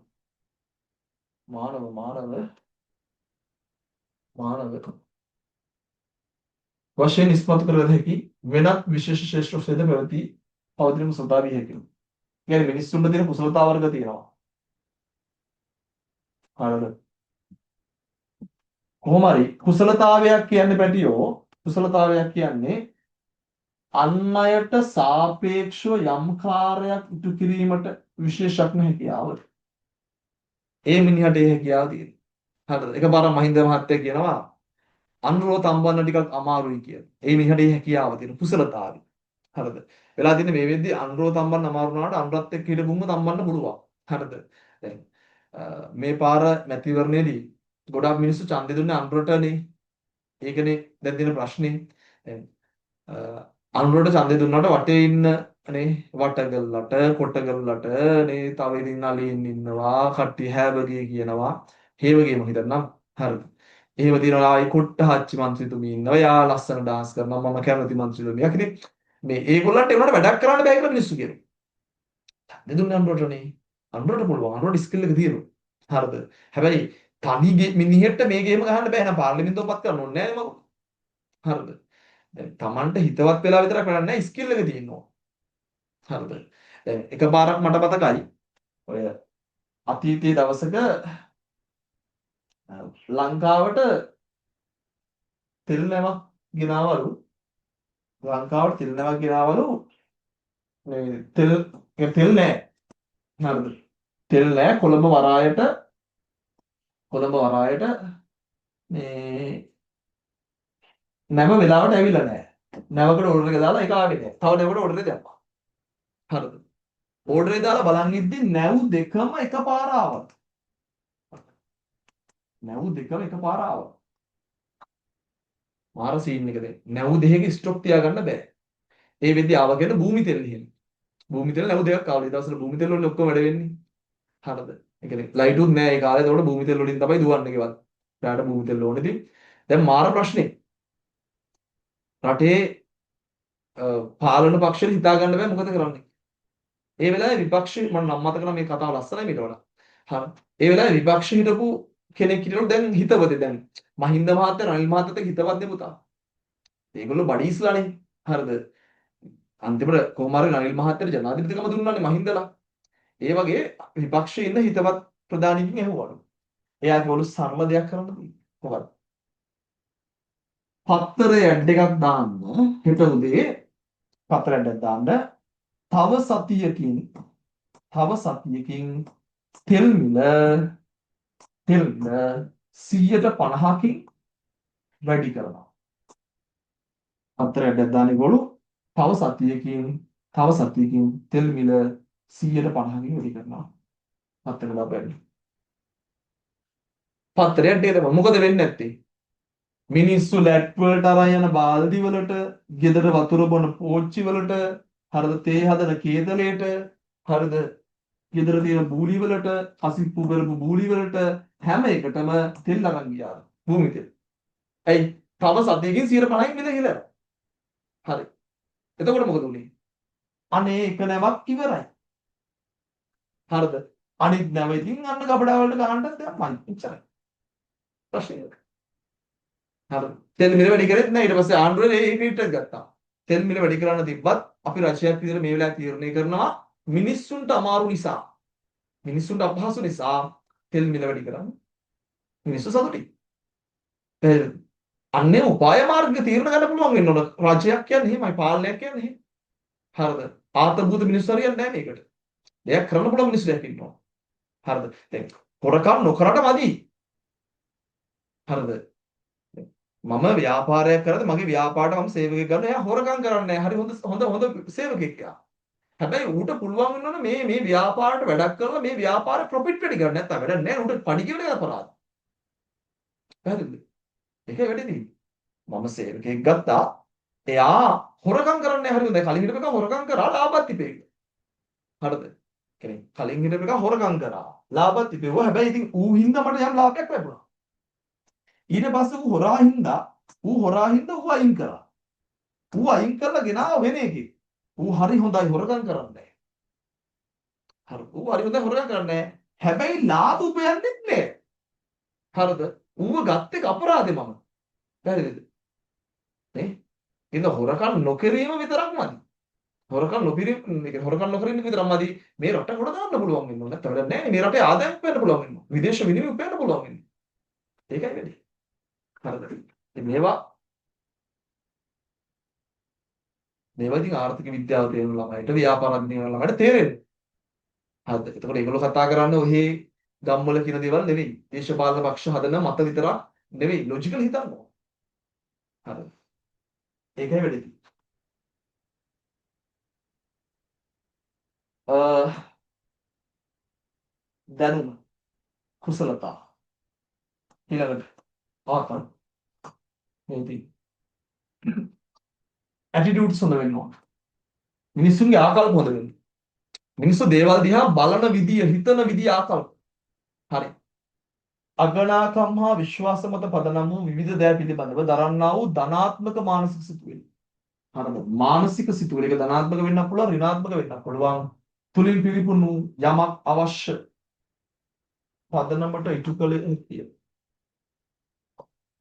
වශයෙන් ඉස්මතු කරගත හැකි වෙනත් විශේෂ ශ්‍රේෂ්ඨ ක්ෂේත්‍ර පැවති පවතින කුසලතා විය හැකියි. කියන්නේ මිනිස්සුන්ට තියෙන කුසලතා වර්ග තියෙනවා. හරිද? කොහොම හරි කුසලතාවයක් කියන්නේ පැටියෝ කුසලතාවයක් කියන්නේ අන් අයට සාපේක්ෂව යම් කාර්යයක් ඉටු කිරීමට විශේෂඥ හැකියාව. ඒ මිනිහට ඒ හැකියාව තියෙනවා. හරිද? එකපාරක් මහින්ද මහත්තයා කියනවා අනුරෝ තම්බන්න ටිකක් අමාරුයි කියලා. ඒ මිනිහට ඒ හැකියාව තියෙන කුසලතාවය. හරිද? වෙලා තියෙන්නේ මේ වෙද්දි අනුරෝ තම්බන්න අමාරු වුණාට අනුරත් එක්ක හිටපුවම තම්බන්න පුළුවන්. හරිද? දැන් මේ පාර මැතිවරණයේදී ගොඩාක් මිනිස්සු ඡන්දෙ දුන්නේ අනුරටනේ. ඒකනේ දැන් තියෙන ප්‍රශ්නේ. දැන් අනුරට ඡන්දෙ දුන්නාට වටේ ඉන්න නේ වටගල්ලට කොටගල්ලට නේ තව ඉතින් නලින් ඉන්නවා කට්ටිය හැබගේ කියනවා ඒ වගේම හිතන්නම් හරිද එහෙම තියනවා ආයි කොට්ටහච්චි මන්ත්‍රීතුමී ඉන්නවා යා ලස්සන ඩාන්ස් කරනවා මම කැමති මන්ත්‍රීතුමියක් ඉතින් මේ ඒගොල්ලන්ට ඒකට වැඩක් කරන්න බෑ කියලා මිනිස්සු කියනවා දෙදුන්නේ අනුරටනේ අනුරට පුළුවන් අනුරට ස්කිල් එක තියෙනවා හරිද හැබැයි තනි මිනිහෙට මේ ගේම ගහන්න බෑ එහෙනම් පාර්ලිමේන්තුවපත් කරන්න ඕනේ නෑනේ මම හරිද දැන් Tamanට හිතවත් වෙලා විතරක් වැඩක් නෑ ස්කිල් එක තියෙනවා හරිද? දැන් එකපාරක් මට මතකයි ඔය අතීතයේ දවසක ලංකාවට තෙල් නැවක් ගෙනාවලු මේ තෙල් නෑ. හරිද? තෙල් නෑ කොළඹ වරායට මේ නැව වෙලාවට ඇවිල්ලා නෑ. නැවකට ඕඩර් එක දාලා ඒක ආවේ නෑ. තව නැවකට ඕඩර් එක දැම්මා. හරිද? ඕඩර් එක දාලා බලන් ඉද්දි නැව් දෙකම එකපාර ආවා. නැව් දෙකම එකපාර ආවා. මාර සීන් එකද? නැව් දෙකක ස්ටොක් තියාගන්න බෑ. ඒ වෙද්දි ආවා කියන භූමි තෙල් එහෙම. භූමි තෙල් නැව් දෙකක් ආවලු. ඒ දවස්වල භූමි තෙල් වල ඔක්කොම වැඩ වෙන්නේ. හරිද? ඒ කියන්නේ ලයිටුත් නෑ ඒ කාලේ. ඒතකොට භූමි තෙල් වලින් තමයි දුවන්නේ ගෙවල්. රාට භූමි තෙල් ඕනේ ඉතින්. දැන් මාර ප්‍රශ්නේ. රටේ පාලන පක්ෂෙට හිතා ගන්න බෑ මොකද කරන්නේ. ඒ වෙලාවේ විපක්ෂ මම නම් මතක නම් මේ කතාව ලස්සනයි මීට වඩා. හරි. ඒ වෙලාවේ විපක්ෂ හිටපු කෙනෙක් හිටියලු දැන් හිතවතේ දැන් මහින්ද මහත්තයා රනිල් මහත්තයාත් එක්ක හිතවත් නේ පුතා. ඒගොල්ලෝ බඩීස්ලානේ. හරිද? අන්තිමට කොහොම හරි රනිල් මහත්තයාට ජනාධිපතිකම දුන්නානේ මහින්දලා. ඒ වගේ විපක්ෂයේ ඉන්න හිතවත් ප්‍රධානීකින් ඇහුවලු. එයා කිව්වලු සරල දෙයක් කරන්න තියෙනවා. මොකක්ද? පත්තරේ ඇඩ් එකක් දාන්න හෙට උදේ පත්තරේ ඇඩ් එකක් දාන්න තව සතියකින් තෙල් මිල 150කින් වැඩි කරනවා. පත්තරේ ඇඩ් එකක් දාන්නේ ගොළු තව සතියකින් තෙල් මිල 150කින් වැඩි කරනවා. පත්තරේ දාපැන්න. පත්තරේ ඇඩ් එක තමයි මොකද වෙන්නේ නැත්තේ? මිනිස්සු ලැට් වලට අරන් යන බාල්දි වලට, ගෙදර වතුර බොන පෝච්චි වලට, හරිද තේ හදන කේතලයට, හරිද ගෙදර තියෙන බූලි වලට, අසිප්පු කරපු බූලි වලට හැම එකටම තෙල් අරන් ගියා. භූමි තෙල්. ඇයි? තව සතියකින් 150න් මිල ගිහලා. හරි. එතකොට මොකද උනේ? අනේ එක නැවක් ඉවරයි. හරිද? අනිත් නැව ඉතින් අන්න කපඩා වලට ගහන්නත් දැම්මයි. එච්චරයි. ප්‍රශ්නේ. හරි. තෙල් මිල වැඩි කරෙත් නෑ. ඊට පස්සේ ආණ්ඩුවේ ඒ රීට් එක ගත්තා. තෙල් මිල වැඩි කරන්න තිබ්බත් අපි රජයක් විදිහට මේ වෙලාවේ තීරණය කරනවා මිනිස්සුන්ට අමාරු නිසා, මිනිස්සුන්ට අපහසු නිසා තෙල් මිල වැඩි කරන්න. මිනිස්සු සතුටින්. අන්නේ උපාය මාර්ග තීරණ ගන්න පුළුවන් වෙන්න ඕන. රජයක් කියන්නේ එහෙමයි, පාලනයක් කියන්නේ එහෙමයි. හරිද? ආතබුද මිනිස්සු හරියන්නේ නැහැ මේකට. දෙයක් කරන්න පුළුවන් මිනිස්සු දෙයක් ඉන්නවා. හරිද? දැන් හොරකම් නොකරට මදි. හරිද? මම ව්‍යාපාරයක් කරද්දී මගේ ව්‍යාපාරයට මම සේවකයෙක් ගන්න. එයා හොරකම් කරන්නේ නැහැ. හරි හොඳ සේවකයෙක් යා. හැබැයි ඌට පුළුවන් වෙනවනේ මේ ව්‍යාපාරයට වැඩක් කරලා මේ ව්‍යාපාරේ ප්‍රොෆිට් වැඩි කරන්න. නැත්නම් වැඩක් නැහැ. ඌට පඩි කියන එක අපරාධ. පැහැදිලිද? ඒකයි වැඩි තියෙන්නේ. මම සේවකයෙක් ගත්තා. එයා හොරකම් කරන්නේ හරි හොඳයි. කලින් හිටපු එක හොරකම් කරා ලාභත් ඉපේ. හරිද? කියන්නේ කලින් හිටපු එක හොරකම් කරා ලාභත් ඉපේවා. හැබැයි ඉතින් ඌ හින්දා මට යම් ලාභයක් ලැබුණා. ඊට පස්සේ ඌ හොරා හින්දා අයින් කරා. ඌ අයින් කරලා ගෙනාව වෙන එකේ. ඌ හරි හොඳයි හොරකම් කරන්නේ. හරි. ඌ හරි හොඳයි හොරකම් කරන්නේ. හැබැයි ලාභ උපයන්නේ නැහැ. හරිද? ඌව ගත්තේ අපරාධේ මම. පැහැදිලිද? නේ? ඉතින් හොරකම් නොකිරීම විතරක් මදි. හොරකම් නොකිරීම හොරකම් නොකිරීම විතරක් මදි. මේ රට ගොඩ දාන්න පුළුවන් වෙනවා. නැත්නම් වැඩක් නැහැ. මේ රටේ ආදායම් උපයන්න පුළුවන් වෙනවා. විදේශ විනිමය උපයන්න පුළුවන් වෙනවා. ඒකයි වැඩි. හරිද? මේවා ඉතින් ආර්ථික විද්‍යාව තේරුම් ළමයිට ව්‍යාපාර අධ්‍යයන ළමයිට තේරෙන්නේ. හරිද? එතකොට ඒගොල්ලෝ කතා කරන්නේ ඔහේ ගම්වල කියන දේවල් නෙවෙයි. දේශපාලන පක්ෂ හදන මත විතරක් නෙවෙයි. ලොජිකල් හිතන්න ඕන. හරිද? ඒකයි වැඩි. දැනුම කුසලතා ඊළඟට ආතන් මේදී ඇටිටියුඩ්ස් හොඳ වෙන්න ඕන. මිනිස්සුන්ගේ ආකල්ප හොඳ වෙන්න. මිනිස්සු දේවල් දිහා බලන විදිය, හිතන විදිය ආකල්ප. හරි. අගනාකම් හා විශ්වාස මත පදනම් වූ විවිධ දෑ පිළිබඳව දරන්නා වූ ධනාත්මක මානසික සිතුවිලි. හරිද? මානසික සිතුවිලි එක ධනාත්මක වෙන්න පුළුවන්, ඍණාත්මක වෙන්න පුළුවන්. තුලින් පිළිපුණු යමක් අවශ්‍ය පදනමට ඉටු කළ හැකිය.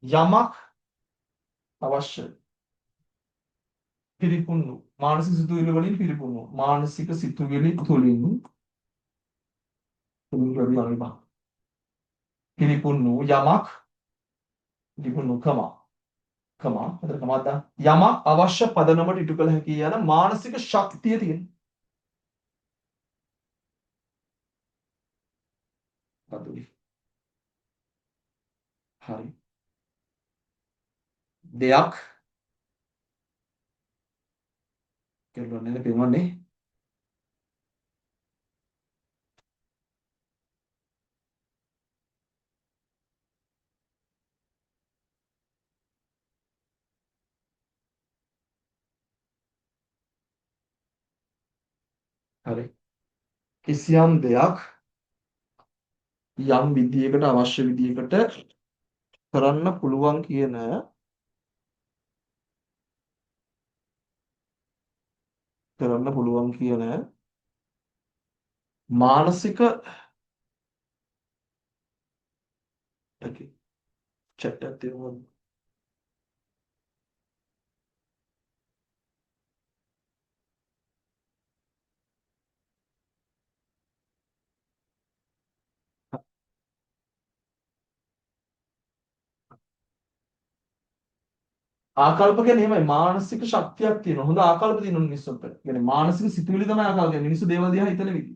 යමක් අවශ්‍ය පිළිපුණු මානසික සිතුවිලි වලින් පිළිපුණු මානසික සිතුවිලි තුලින් පිළිපුන් වූ යමක් පිළිපුන් වූ කමා එතන කමක් යමක් අවශ්‍ය පදනමට ඉටු කළ හැකි යන මානසික ශක්තිය තියෙන. පදුලි. හරි. දෙයක් කියලානේ පෙන්වන්නේ. හරි. කිසියම් දෙයක් යම් විදියකට අවශ්‍ය විදියකට කරන්න පුළුවන් කියන මානසික චැට් එකක් තියෙනවා. ආකල්ප කියන්නේ එහෙමයි මානසික ශක්තියක් තියෙනවා. හොඳ ආකල්ප තියෙන මිනිස්සුන්ට. කියන්නේ මානසික සිතුවිලි තමයි ආකල්ප කියන්නේ. මිනිස්සු දේවල් දිහා හිතන විදිහ.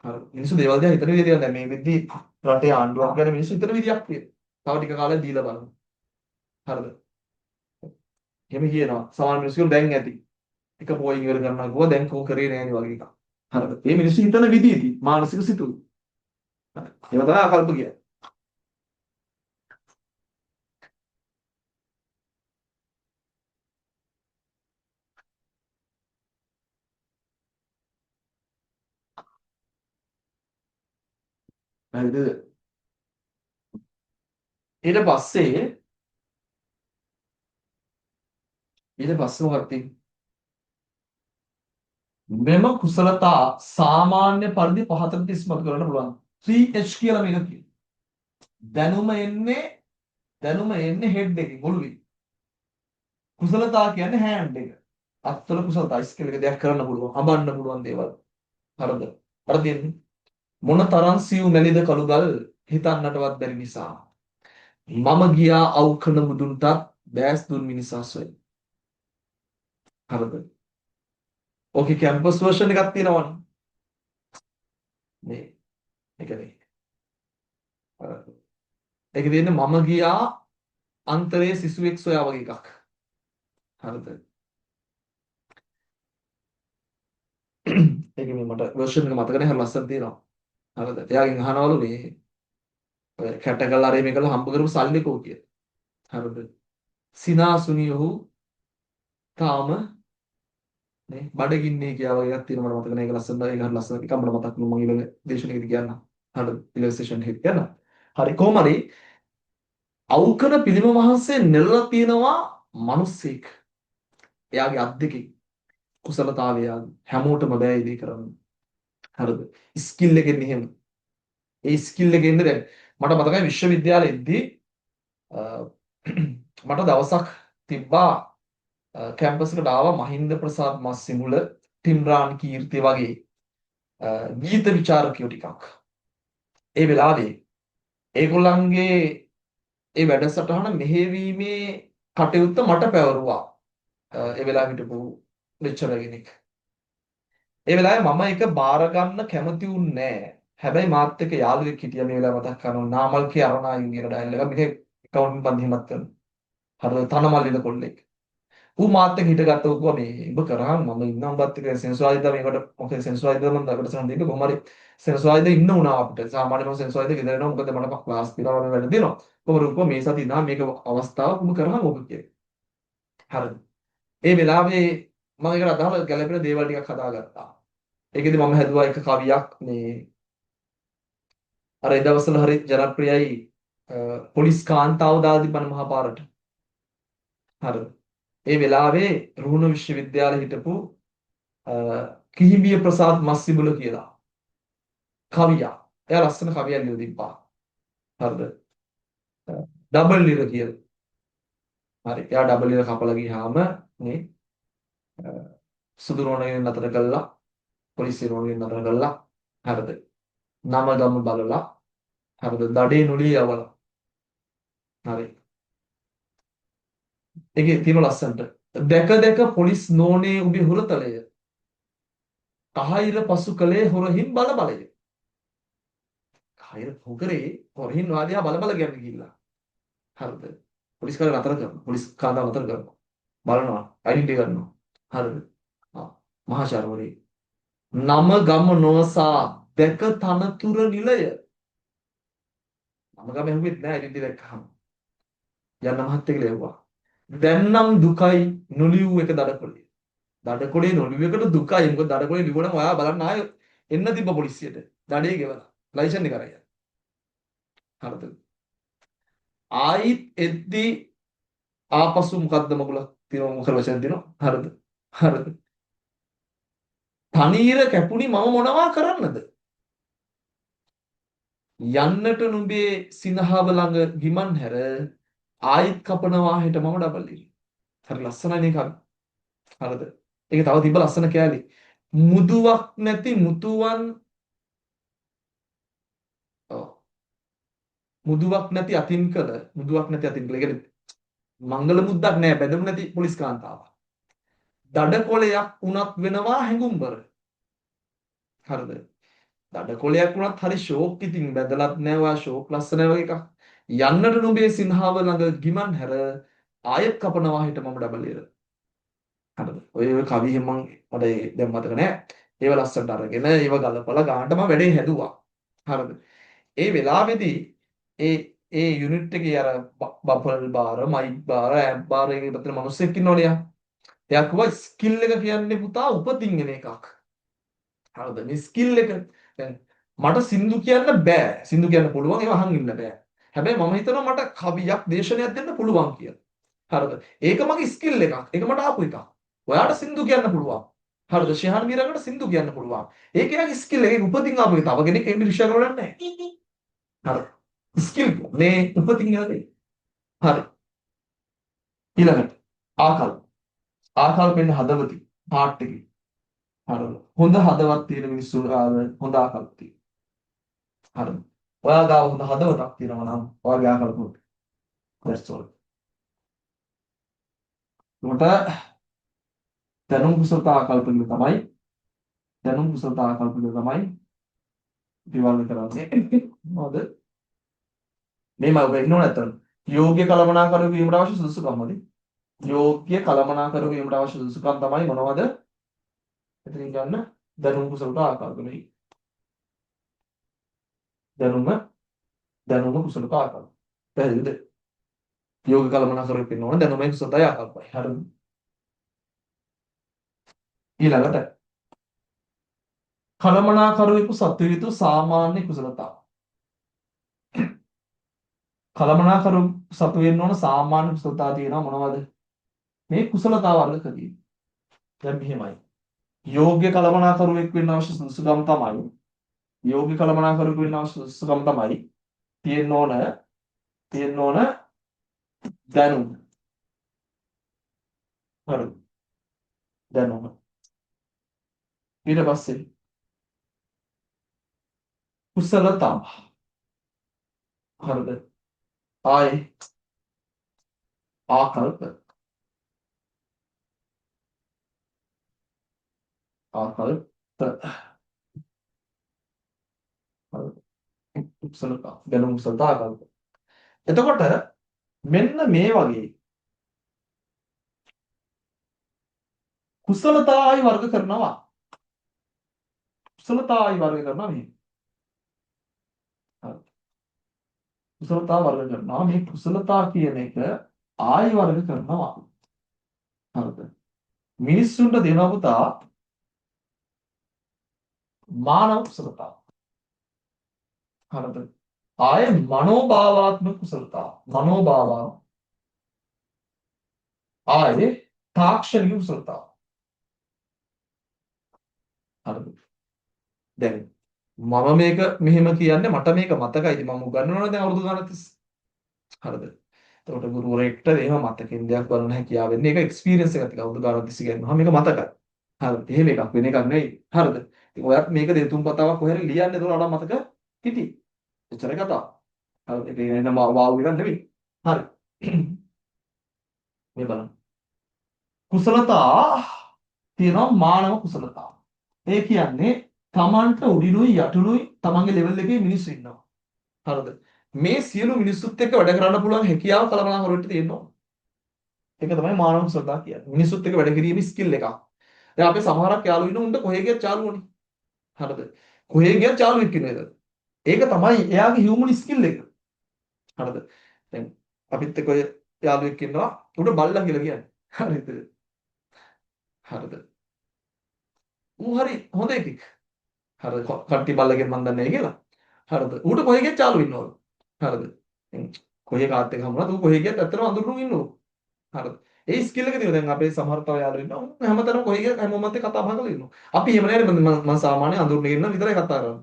හරි. මිනිස්සු දේවල් දිහා හිතන විදිහ දැන් මේ විදිහ රටේ ආණ්ඩුවක් ගැන මිනිස්සු හිතන විදියක් තියෙනවා. තව ටික කාලයක් දීලා බලමු. හරිද? එහෙම කියනවා. සමහර මිනිස්සු දැන් ඇති. එක පොයින් ඉවර කරනවා කිව්වා දැන් කෝ කරේ නෑනේ වගේ එකක්. හරිද? මේ මිනිස්සු හිතන විදිහදී මානසික සිතුවිලි. හරි. ඒවා තමයි ආකල්ප කියන්නේ. හරිද? ඊට පස්සේ මොකක්ද තියෙන්නේ? මෙම කුසලතා සාමාන්‍ය පරිදි පහතට ඉස්මතු කරන්න පුළුවන්. 3H කියලා මේක කියනවා. දැනුම එන්නේ හෙඩ් එකකින් ඔළුවේ. කුසලතා කියන්නේ හෑන්ඩ් එක. අත්වල කුසලතා ස්කිල් එක දෙයක් කරන්න පුළුවන්. අඹන්න පුළුවන් දේවල්. හරිද? හරි තියෙන්නේ. මොන තරම් සියු මැලිද කළුගල් හිතන්නටවත් බැරි නිසා. මම ගියා අවුකන මුදුන්ටත් බෑස් දුන් මිනිසා සොය. හරිද? ඕකේ කැම්පස් වර්ෂන් එකක් තියෙනවනේ. මේ එකනේ. ඒකේ තියෙන්නේ මම ගියා අන්තරේ සිසුවෙක් සොයා වගේ එකක්. හරිද? ඒකේ මේ මට වර්ෂන් එක මතක නැහැ ලස්සන තියෙනවා. හරිද? එයාගෙන් අහනවලු මේ ඔය කැටගල් අරේ මේකල හම්බ කරපු සල්ලි කෝ කියලා. හරිද? සිනාසුනි ඔහු තාම නේ බඩගින්නේ කියලා වගේ එකක් තියෙනවා මට මතක නැහැ ඒක ලස්සනද ඒක හරි ලස්සන එකක් මට මතක් වුණා මම ඊළඟ දේශනාවේදී කියන්න. හරිද? ඊළඟ සෙෂන් එකේ කියන්න. හරි කොහොම හරි අවුකන පිළිම වහන්සේ නෙළලා තියෙනවා මිනිස්සෙක්. එයාගේ අත් දෙකේ කුසලතාවය හැමෝටම බෑ ඉදී කරන්න. හරිද? ස්කිල් එකෙන් එහෙම. ඒ ස්කිල් එකෙන් දැන් මට මතකයි විශ්වවිද්‍යාලෙදී මට දවසක් තිබ්බා කැම්පස් එකට ආවා මහින්ද ප්‍රසාද් මස්සිමුල ටිම්රාන් කීර්ති වගේ ගීත විචාරකයෝ ටිකක්. ඒ වෙලාවේ ඒගොල්ලන්ගේ ඒ වැඩසටහන මෙහෙවීමේ කටයුත්ත මට පැවරුවා. ඒ වෙලාව හිටපු ලෙක්චරර් කෙනෙක්. ඒ වෙලාවේ මම ඒක බාර ගන්න කැමති වුණේ නැහැ. හැබැයි මාත් එක්ක යාළුවෙක් හිටියා මේ වෙලාව මතක් කරනවා නාමල්කේ අරණායන් කියන ඩයල් එක මේක කවුන්ට් බන්දිමත් කරනවා. හරිද? තනමල්ලින කොල්ලෙක්. ඌ මාත් එක්ක හිටගත්ත ඌ කිව්වා මේ ඔබ කරාම මම ඉන්නම් බත් එක සෙන්සුරයිදා මේකට මොකද සෙන්සුරයිදා මම දකට සම්බන්ධ දෙන්න කොහොම හරි සෙන්සුරයිදා ඉන්න උනා අපිට සාමාන්‍යයෙන් මම සෙන්සුරයිදා ගෙදර එනවා මොකද මට ක්ලාස් තියනවා මම වැඩ දෙනවා කොහොමද ඌ කිව්වා මේ සතිය නා මේක අවස්ථාවක් ඔබ කරාම ඔබ කියලා හරිද ඒ වෙලාවේ මම ඒකට අදාළ ගැළපෙන දේවල් ටිකක් හදාගත්තා ඒකෙදි මම හැදුවා එක කවියක් මේ අර ඒ දවස්වල හරි ජනප්‍රියයි පොලිස් කාන්තාව දාලා තිබ්බන මහපාරට හරිද ඒ වෙලාවේ රුහුණ විශ්වවිද්‍යාලේ හිටපු කිහිඹිය ප්‍රසාද් මස්සිබුල කියලා කවියා. එයා ලස්සන කවියක් ලියලා තිබ්බා. හරිද? ඩබල් ලිර කියලා. හරි. එයා ඩබල් ලිර කපලා ගියාම මේ සුදු රෝණයෙන් නතර කළා. පොලිසිය රෝණයෙන් නතර කළා. හරිද? නම ගම බලලා හරිද? දඩේ නොලී යවලා. හරි. ඒකේ තියෙන ලස්සනට. දැක දැක පොලිස් නෝනේ උඹේ හුරතලය. කහිර පසු කලේ හොරහින් බල බලය. කහිර හොකරේ හොරහින් වාදියා බල බල ගියන්න ගිහිල්ලා. හරිද? පොලිස් කාර්ය නතර කරනවා. පොලිස් කාර්ය නතර කරනවා. බලනවා. අයිඩෙන්ටි කරනවා. හරිද? මහාචාර්යවරේ නම ගම නොසා දැක තනතුර නිලය. නම ගම හැුවෙත් නෑ අයිඩෙන්ටි දැක්කහම. යන්න මහත් එක ලැබුවා. දැන් නම් දුකයි නොලියු එක දඩකොලේ. දඩකොලේ නොලියු එකට දුකයි. මොකද දඩකොලේ ලිව්වනම් ඔයා බලන්න ආයෙ එන්න තිබ්බ පොලිසියට. දඩේ ගෙවලා. ලයිසන් එක අරගෙන. හරිද? ආයිත් එද්දී ආපසු මොකද්ද මගුල තියෙනවා මොකද වචන තියෙනවා. හරිද? හරිද? තනීර කැපුණි මම මොනවා කරන්නද? යන්නට නුඹේ සිනහව ළඟ ගිමන් හැර ආයිත් කපනවා හෙට මම ඩබල් ඉරි. හරි ලස්සනයි නේ කවි. හරිද? ඒක තව තිබ්බ ලස්සන කෑලි. මුදුවක් නැති මුතුවන් ඔව් මුදුවක් නැති අතින් කළ මුදුවක් නැති අතින් කළ. ඒ කියන්නේ මංගල මුද්දක් නෑ බැඳුම් නැති පොලිස් කාන්තාවක්. දඩ කොලයක් උනත් වෙනවා හැඟුම්බර. හරිද? දඩ කොලයක් උනත් හරි ෂෝක් ඉතින් බැඳලත් නෑ ඔයා ෂෝක් ලස්සනයි වගේ එකක්. යන්නට නුඹේ සිනහව ළඟ ගිමන් හැර ආයෙත් කපනවා හිට මම ඩබල් ඉර. හරිද? ඔය කවි එහෙම මට දැන් මතක නෑ. ඒව ලස්සනට අරගෙන ඒව ගලපලා ගානටම වැඩේ හැදුවා. හරිද? ඒ වෙලාවේදී ඒ ඒ යුනිට් එකේ අර බෆල් බාර මයික් බාර ඇම්ප් බාර එකේ පැත්තේ මිනිස්සෙක් ඉන්නවනේ. එයා කිව්වා ස්කිල් එක කියන්නේ පුතා උපතින් එන එකක්. හරිද? මේ ස්කිල් එක දැන් මට සින්දු කියන්න බෑ. සින්දු කියන්න පුළුවන් ඒව අහන් ඉන්න බෑ. හැබැයි මම හිතනවා මට කවියක් දේශනයක් දෙන්න පුළුවන් කියලා. හරිද? ඒක මගේ ස්කිල් එකක්. ඒක මට ආපු එකක්. ඔයාට සින්දු කියන්න පුළුවන්. හරිද? ශිහාන් මීරකට සින්දු කියන්න පුළුවන්. ඒක එයාගේ ස්කිල් එක. ඒක උපතින් ආපු එක. තව කෙනෙක් ඒක රිෂා කරලා නැහැ. හරි. ස්කිල් මේ උපතින් යන්නේ. හරි. ඊළඟට ආකල්ප. ආකල්පෙන් හදවති පාට් එකේ. හරිද? හොඳ හදවත් තියෙන මිනිස්සු හොඳ ආකල්ප තියෙනවා. හරිද? ඔයා ගාව හොඳ හදවතක් තියෙනවා නම් ඔයාගේ ආකල්ප හොඳයි. that's all. උන්ට දැනුම් කුසලතා ආකල්ප කියලා තමයි දැනුම් කුසලතා ආකල්ප කියලා තමයි විවල්ල කරන්නේ. මොකද මේ මම වෙන්න ඕන නැත්තම් යෝග්‍ය කලමනාකරු වීමට අවශ්‍ය සුදුසුකම් මොකද? යෝග්‍ය කලමනාකරු වීමට අවශ්‍ය සුදුසුකම් තමයි මොනවද? එතනින් ගන්න දැනුම් කුසලතා ආකල්ප නෙයි. දැනුම කුසලතා ආකල්ප. පැහැදිලිද? යෝග්‍ය කලමනාකරු වෙන්න ඕන දැනුමයි කුසලතාවයි ආකල්පයි. හරිද? ඊළඟට කලමනාකරුවෙකු සතු යුතු සාමාන්‍ය කුසලතා. කලමනාකරු සතු වෙන්න ඕන සාමාන්‍ය කුසලතා තියෙනවා මොනවද? මේ කුසලතා වර්ගකදී. දැන් මෙහෙමයි. යෝග්‍ය කලමනාකරුවෙක් වෙන්න අවශ්‍ය සුදුසුකම් තමයි යෝග්‍ය කලමනාකරුවෙක් වෙන්න අවශ්‍ය සුදුසුකම් තමයි තියෙන්න ඕන දැනුම. හරිද? දැනුම. ඊට පස්සේ කුසලතා. හරිද? ආයේ ආකල්ප. කුසලතා. දැනුම කුසලතා ආකල්ප. එතකොට මෙන්න මේ වගේ කුසලතායි වර්ග කරනවා. කුසලතායි වර්ග කරනවා මේ. හරි. කුසලතා වර්ග කරනවා මේ කුසලතා කියන එක ආයි වර්ග කරනවා. හරිද? මිනිස්සුන්ට දෙනවා පුතා මානව කුසලතා. හරිද? ආයේ මනෝභාවාත්මක කුසලතා. මනෝභාව ආයේ තාක්ෂණික කුසලතා. හරිද? දැන් මම මේක මෙහෙම කියන්නේ මට මේක මතකයි. ඉතින් මම උගන්වනවා දැන් අවුරුදු ගණන් තිස්සේ. හරිද? එතකොට ගුරුවරයෙක්ට එහෙම මතකෙන් දෙයක් බලන්න හැකියාව වෙන්නේ ඒක එක්ස්පීරියන්ස් එකක් ටික අවුරුදු ගණන් තිස්සේ ගන්නවා. මේක මතකයි. හරිද? එහෙම එකක් වෙන එකක් නෙවෙයි. හරිද? ඉතින් ඔයත් මේක දෙතුන් පතාවක් කොහෙද ලියන්නේ එතකොට අර මතක හිටි. එච්චරයි කතාව. හරි. ඒක එන වාව් එකක් නෙවෙයි. හරි. මේ බලන්න. කුසලතා තියෙනවා මානව කුසලතා. ඒ කියන්නේ තමන්ට උඩිනුයි යටිනුයි තමන්ගේ ලෙවල් එකේ මිනිස්සු ඉන්නවා. හරිද? මේ සියලු මිනිස්සුත් එක්ක වැඩ කරන්න පුළුවන් හැකියාව කළමනාකරුවෙට තියෙනවා. ඒක තමයි මානව කුසලතා කියන්නේ. මිනිස්සුත් එක්ක වැඩ කිරීමේ ස්කිල් එකක්. දැන් අපේ සමහරක් යාළුවෝ ඉන්න උන්ට කොහෙ ගියත් යාළුවෝනේ. හරිද? කොහෙ ගියත් යාළුවෙක් ඉන්නේද? ඒක තමයි එයාගේ හියුමන් ස්කිල් එක. හරිද? දැන් අපිත් එක්ක ඔය යාළුවෙක් ඉන්නවා. උඩ බල්ලා කියලා කියන්නේ. හරිද? හරිද? ඌ හරි හොඳ එකෙක්. හරිද? කට්ටි බල්ලගෙන් මන් දන්නේ නැහැ කියලා. හරිද? ඌට කොහෙ ගියත් යාළුවෝ ඉන්නවලු. හරිද? කොහේ කාත් එක්ක හමුණා ඌ කොහේ ගියත් ඇත්තටම අඳුරුණු ඉන්නවලු. හරිද? ඒ ස්කිල් එක තියෙනවා. දැන් අපේ සමහර තව යාළුවෝ ඉන්නවා. උන් හැමතැනම කොහේ ගියත් හැමෝමත් එක්ක කතා බහ කරලා ඉන්නවා. අපි එහෙම නෑනේ මම සාමාන්‍ය අඳුරන ඉන්න විතරයි කතා කරන්නේ.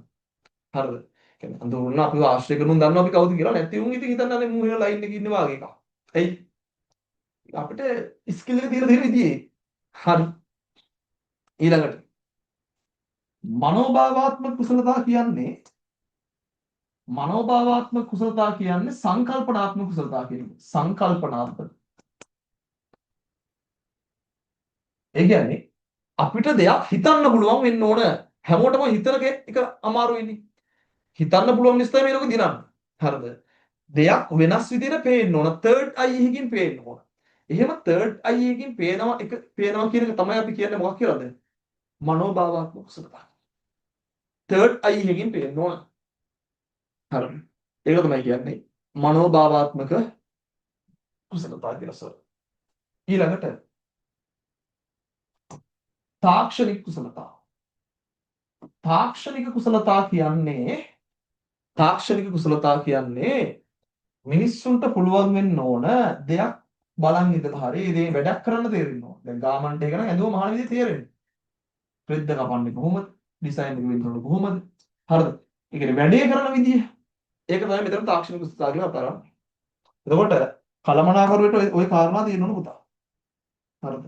හරිද? කියන්නේ අඳුරන අපිව ආශ්‍රය කරනුන් දන්නවා අපි කවුද කියලා නැති උන් ඉතින් හිතන්නේ මූ වෙන ලයින් එකේ ඉන්නේ වාගේ එකක්. එයි අපිට ස්කිල් එක තියෙන විදිහේ. හරි. ඊළඟට මනෝභාවාත්මක කුසලතා කියන්නේ මනෝභාවාත්මක කුසලතා කියන්නේ සංකල්පනාත්මක කුසලතා කියන්නේ. සංකල්පනාත්මක. ඒ කියන්නේ අපිට දෙයක් හිතන්න පුළුවන් වෙන්න ඕන. හැමෝටම හිතන එක අමාරුයිනේ. හිතන්න පුළුවන් නිසා මේ ලෝකෙ දිනන්නේ. හරිද? දෙයක් වෙනස් විදිහට පේන්න ඕන. තර්ඩ් අයි එකකින් පේන්න ඕන. එහෙම තර්ඩ් අයි එකකින් පේනවා කියන එක තමයි අපි කියන්නේ මොකක් කියලාද? මනෝභාවාත්මක කුසලතා. තර්ඩ් අයි එකකින් පේන්න ඕන. හරිද? ඒක තමයි කියන්නේ මනෝභාවාත්මක කුසලතා කියලා සර්. ඊළඟට තාක්ෂණික කුසලතා. තාක්ෂණික කුසලතා කියන්නේ මිනිස්සුන්ට පුළුවන් වෙන්න ඕන දෙයක් බලන් ඉඳලා හරි ඒ දේ වැඩක් කරන්න තේරෙන්න ඕන. දැන් ගාමන්ට් එක නම් ඇඳුම මහන විදිහේ තේරෙන්නේ. රෙද්ද කපන්නේ කොහොමද? ඩිසයින් එක වෙනකොට කොහොමද? හරිද? ඒ කියන්නේ වැඩේ කරන විදිය. ඒක තමයි මෙතන තාක්ෂණික කුසලතා කියලා අතරන්නේ. එතකොට කලමනාකරුවෙට ওই කාරණා තියෙන්න ඕන පුතා. හරිද?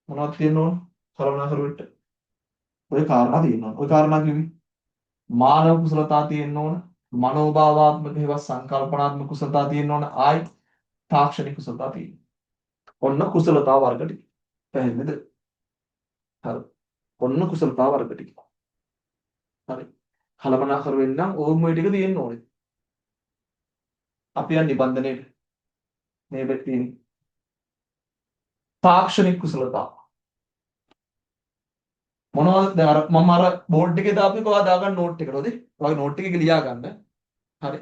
මොනවද තියෙන්න ඕන? කලමනාකරුවෙට ওই කාරණා තියෙන්න ඕන. ওই කාරණා කිව්වේ මානව කුසලතා තියෙන්න ඕන. මනෝභාවාත්මක ඒවා සංකල්පනාත්මක කුසලතා තියෙන්න ඕන. ආයි තාක්ෂණික කුසලතා තියෙන්න. ඔන්න කුසලතා වර්ග ටික. පැහැදිලිද? හරි. ඔන්න කුසලතා වර්ග ටික. හරි. කලමනාකරු වෙන්නම් ඕම් ওই ටික තියෙන්න ඕනේ. අපි යන නිබන්ධනයේ මේ පැත්තේ තාක්ෂණික කුසලතා මොනවද? දැන් අර මම අර බෝඩ් එකේ දාපු එක දාගන්න නෝට් එකට හොදේ. ඔයාගේ නෝට් එකේ ලියා ගන්න. හරි.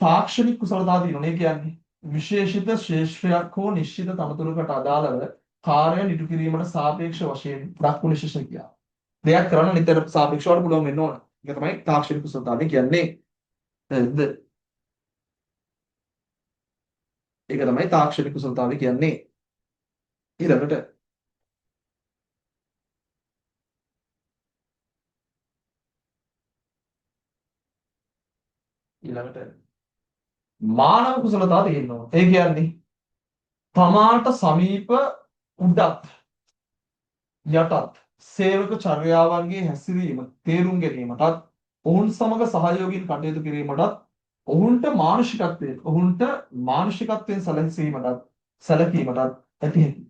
තාක්ෂණික කුසලතා තියෙනවා. ඒ කියන්නේ විශේෂිත ශ්‍රේෂ්ඨයක් හෝ නිශ්චිත තනතුරකට අදාළව කාර්ය නිටු කිරීමට සාපේක්ෂ වශයෙන් දක්වන විශේෂණිකය. දෙයක් කරන්න නිතර සාපේක්ෂවට පුළුවන් වෙන්න ඕන. ඒක තමයි තාක්ෂණික කුසලතාවය කියන්නේ. හරිද? ඒක තමයි තාක්ෂණික කුසලතාවය කියන්නේ. ඊළඟට මානව කුසලතා තියෙනවා. ඒ කියන්නේ තමාට සමීප උඩත් යටත් සේවක චර්යාවන්ගේ හැසිරීම තේරුම් ගැනීමටත් ඔවුන් සමග සහයෝගයෙන් කටයුතු කිරීමටත් ඔවුන්ට මානසිකත්වයෙන් සැලකීමටත් ඇති හැකි.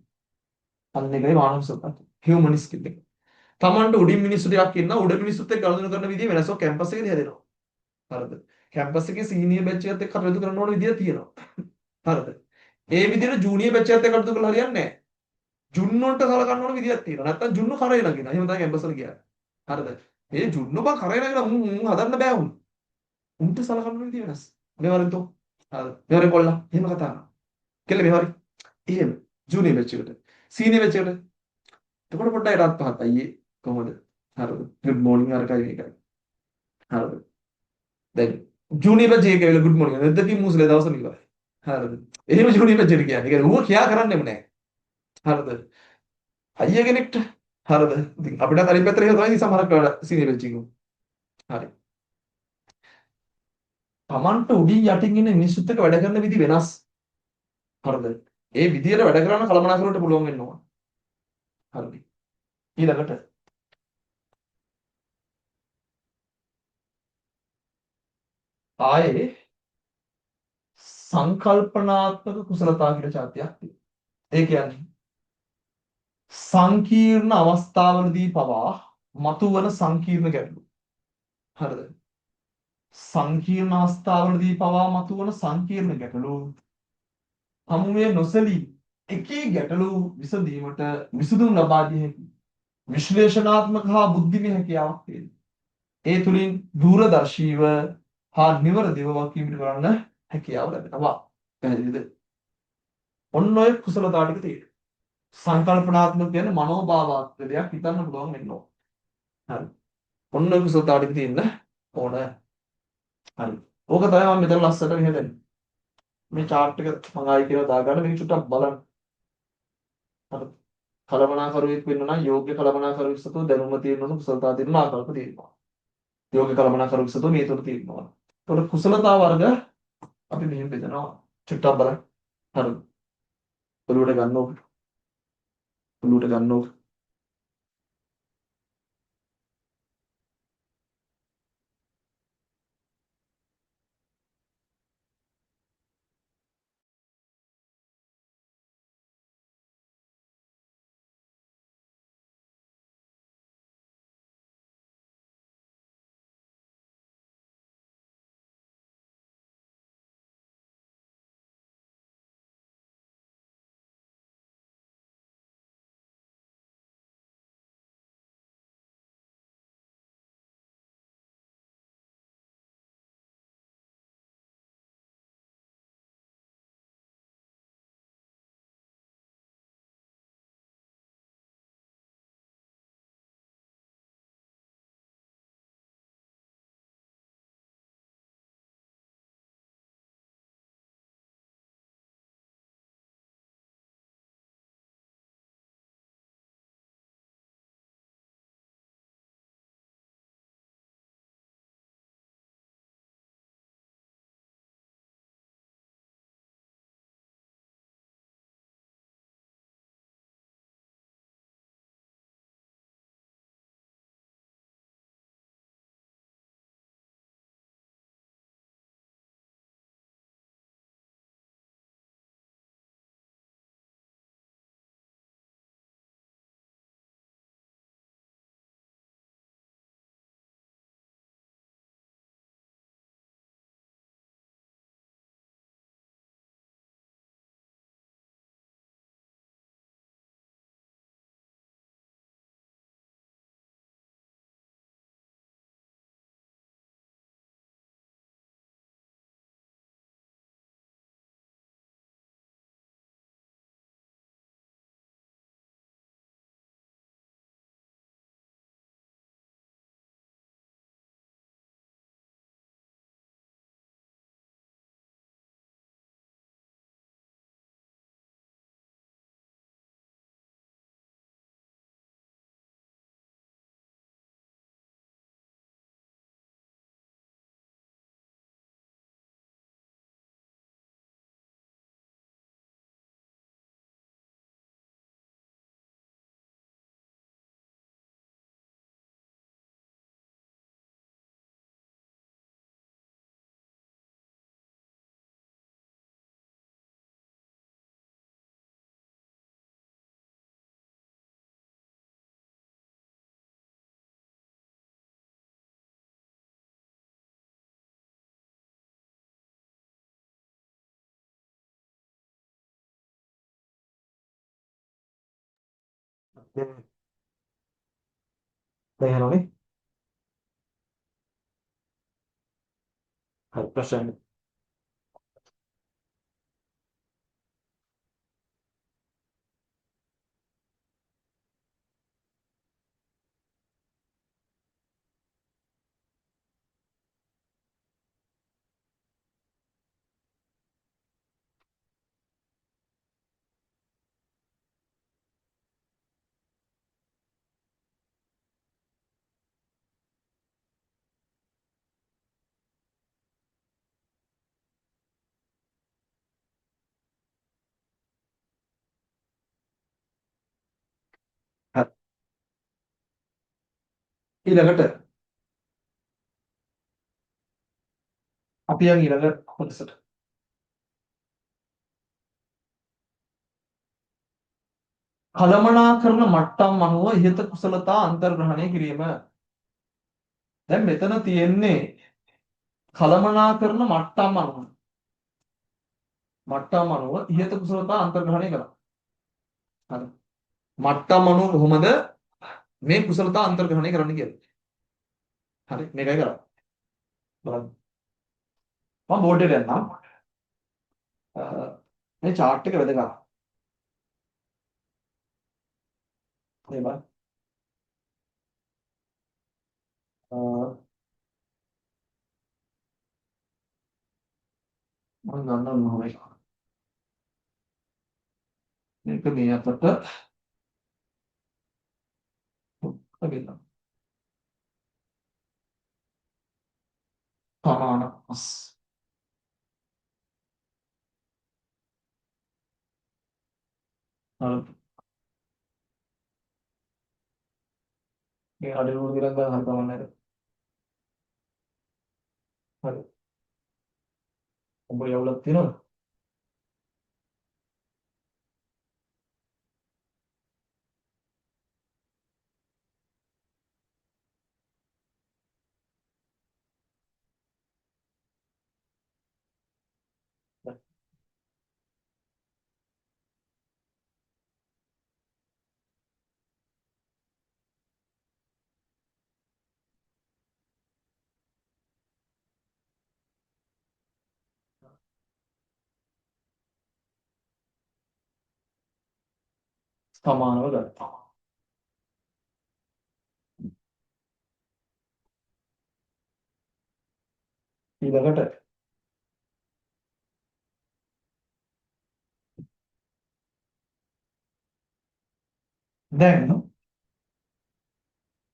අන්න ඒකයි මානව කුසලතා. හියුමන් ස්කිල් එක. තමන්ට උඩින් මිනිස්සු ටිකක් ඉන්නවා. උඩ මිනිස්සුත් එක්ක ගනුදෙනු කරන විදිහ වෙනසක් කැම්පස් එකේදී හැදෙනවා. හරිද? කැම්පස් එකේ සීනියර් බැච් එකත් එක්ක කටයුතු කරන්න ඕන විදිය තියෙනවා. හරිද? ඒ විදිහට ජූනියර් බැච් එකත් එක්ක කටයුතු කරලා හරියන්නේ නැහැ. ජුන්නොන්ට සලකන්න ඕන විදියක් තියෙනවා. නැත්තම් ජුන්නු කරේ නගිනවා. එහෙම තමයි කැම්පස් වල කියන්නේ. හරිද? මේ ජුන්නු බං කරේ නගිනවා උන් හදන්න බෑ උන්. උන්ට සලකන්න ඕන විදිය වෙනස්. මේවරින් තෝ. හරිද? මේවරින් කොල්ලා. එහෙම කතා කරනවා. කෙල්ල මේවරින්. එහෙම ජූනියර් බැච් එකට. සීනියර් බැච් එකට. එතකොට පොඩ්ඩක් රත් පහත් අයියේ කොහොමද? හරිද? good morning අරකයි මේකයි. හරිද? දැන් ජූනියර් බැච් එකේ කියලා good morning. නැද්දකින් මුස්ලේ දවසම ඉවරයි. හරිද? එහෙම ජූනියර් බැච් එකට කියන්නේ. ඒක ඌව කියා කරන්නෙම නැහැ. හරිද? අයියා කෙනෙක්ට හරිද? ඉතින් අපිට අනිත් පැත්තට එහෙම තමයි සමහරක් වෙලාවට සීනියර් බැච් එකේ. හරි. Tamanට උඩින් යටින් ඉන්න මිනිස්සුත් එක්ක වැඩ කරන විදි වෙනස්. හරිද? ඒ විදියට වැඩ කරන්න කලමනාකරුවට පුළුවන් වෙන්න ඕන. හරිද? ඊළඟට ආයේ සංකල්පනාත්මක කුසලතා කියලා જાතියක් තියෙනවා. ඒ කියන්නේ සංකීර්ණ අවස්ථාවලදී පවා මතුවන සංකීර්ණ ගැටලු. හරිද? සංකීර්ණ අවස්ථාවලදී පවා මතුවන සංකීර්ණ ගැටලු හමුවේ නොසලී එකී ගැටලු විසඳීමට විසඳුම් ලබා දිය හැකි විශ්ලේෂණාත්මක හා බුද්ධිමය හැකියාවක් තියෙනවා. ඒ තුලින් දූරදර්ශීව හා නිවරදිව වගකීම් කරන්න හැකියාව ලැබෙනවා. පැහැදිලිද? ඔන්න ඔය කුසලතා ටික තියෙනවා. සංකල්පනාත්මක කියන්නේ මනෝභාවාත්මක දෙයක් හිතන්න පුළුවන් වෙන්න ඕන. හරි. ඔන්න ඔය කුසලතා ටික තියෙන්න ඕන. හරි. ඕක තමයි මම මෙතන ලස්සට විහෙදෙන්නේ. මේ chart එක මම ආයි කියලා දාගන්න මේක චුට්ටක් බලන්න. හරි. කලමනාකරුවෙක් වෙන්න නම් යෝග්‍ය කලමනාකරුවෙක් සතු දැනුම තියෙන්න කුසලතා තියෙන්න ආකල්ප තියෙනවා. යෝග්‍ය කලමනාකරුවෙක් සතු මේ තුන තියෙනවා. ඒතකොට කුසලතා වර්ග අපි මෙහෙම බෙදනවා. චුට්ටක් බලන්න. හරි. ඔළුවට ගන්න ඕක. ඔළුවට ගන්න ඕක. දැන් යනවානේ. හරි ප්‍රශ්න. හරි. ඊළඟට අපි යන් ඊළඟ කොටසට. කළමනාකරන මට්ටම් අනුව ඉහත කුසලතා අන්තර්ග්‍රහණය කිරීම. දැන් මෙතන තියෙන්නේ කළමනාකරන මට්ටම් අනුව ඉහත කුසලතා අන්තර්ග්‍රහණය කරා. හරි. මට්ටම් අනුව කොහොමද මේ කුසලතා අන්තර්ග්‍රහණය කරන්න කියලා. හරි මේකයි කරන්නේ. බලන්න. මම බෝඩ් එකට යන්නම්. මේ chart එක වැදගත්. මේ බලන්න. මම ගන්නවා මොහොම එක. මේක මේ අතට අගින්න. සමානස්. හරි. මේ අඩේ උඩ ගිරක් ගන්න හරි කමන්නේ නැහැ. හරි. ඔබ යවලක් තියෙනවද? සමානව ගත්තා. ඊළඟට දැන්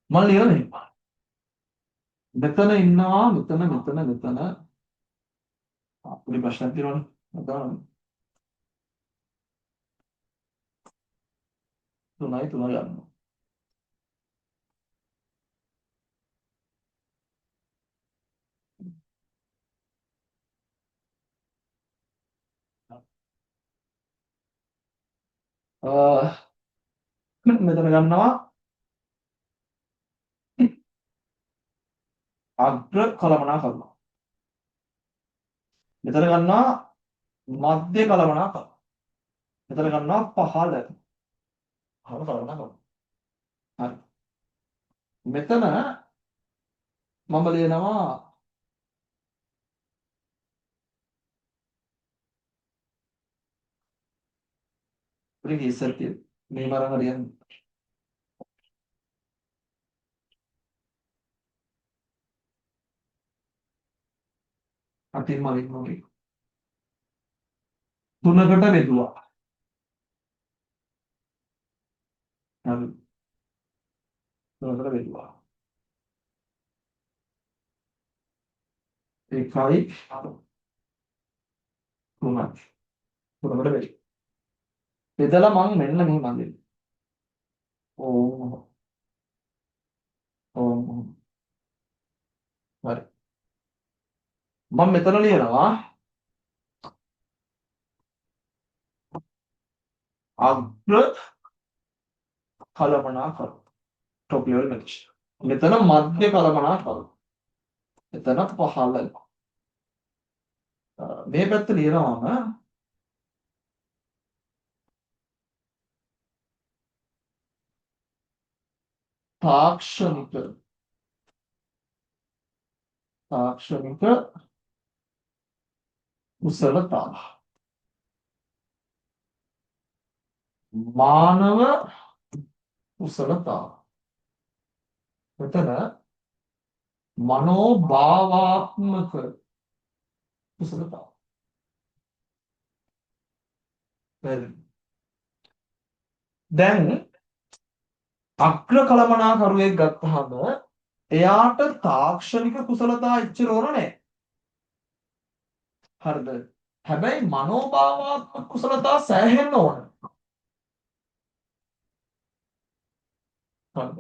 මම ලියන්නේ මෙතන ඉන්නවා මෙතන අපේ ප්‍රශ්න තියෙනවනේ. අදාන 3යි 3 ගන්නවා. මෙතන ගන්නවා අග්‍ර කළමනාකරණ. මෙතන ගන්නවා මධ්‍ය කළමනාකරණ. මෙතන ගන්නවා පහළ කළමනාකරණ. හරි. මෙතන මම ලියනවා ප්‍රින්සර් කියලා. මේ මරණ ලියන්න. අතින් මලින් තුනකට බෙදුවා. හරි. තුනකට බෙදුවා. 1යි 3යි. තුනකට බෙදුවා. බෙදලා මම මෙන්න මෙහෙම අඳින්න. ඕ ඕ හරි. මම මෙතන ලියනවා අග්‍ර කළමනාකරණ. top level match. මෙතන මධ්‍ය කළමනාකරණ. මෙතන පහළ. මේ පැත්ත ලියනවාම තාක්ෂණික කුසලතා මානව කුසලතා. මෙතන මනෝභාවාත්මක කුසලතා. දැන් අග්‍ර කළමනාකරුවෙක් ගත්තාම එයාට තාක්ෂණික කුසලතා ඉච්චර ඕන නැහැ. හරිද? හැබැයි මනෝභාවාත්මක කුසලතා සෑහෙන්න ඕන. හරිද?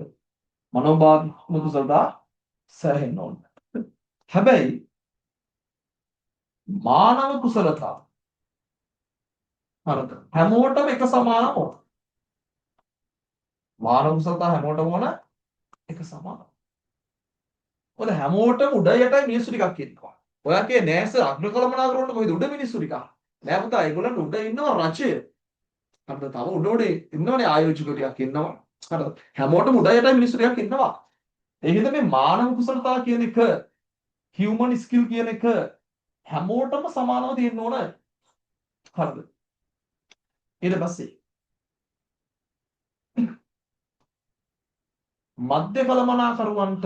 මනෝභාවාත්මක කුසලතා සෑහෙන්න ඕන. හැබැයි මානව කුසලතා. හරිද? හැමෝටම එක සමාන ඕන. මානව කුසලතා හැමෝටම ඕන එක සමාන. මොකද හැමෝටම උඩ යටයි මිනිස්සු ටිකක් ඉන්නවා. ඔයා කියේ නෑස අග්‍රකළමනාකරන්න කොයිද උඩ මිනිස්සු ටික. නෑ පුතා ඒගොල්ලන්ට උඩ ඉන්නවා රජය. හරිද? තව උඩ උඩ ඉන්නවනේ ආයෝජක ටිකක් ඉන්නවා. හරිද? හැමෝටම උඩ යටයි මිනිස්සු ටිකක් ඉන්නවා. ඒ හින්දා මේ මානව කුසලතා කියන එක හියුමන් ස්කිල් කියන එක හැමෝටම සමානව තියෙන්න ඕන. හරිද? ඊට පස්සේ මධ්‍ය කළමනාකරුවන්ට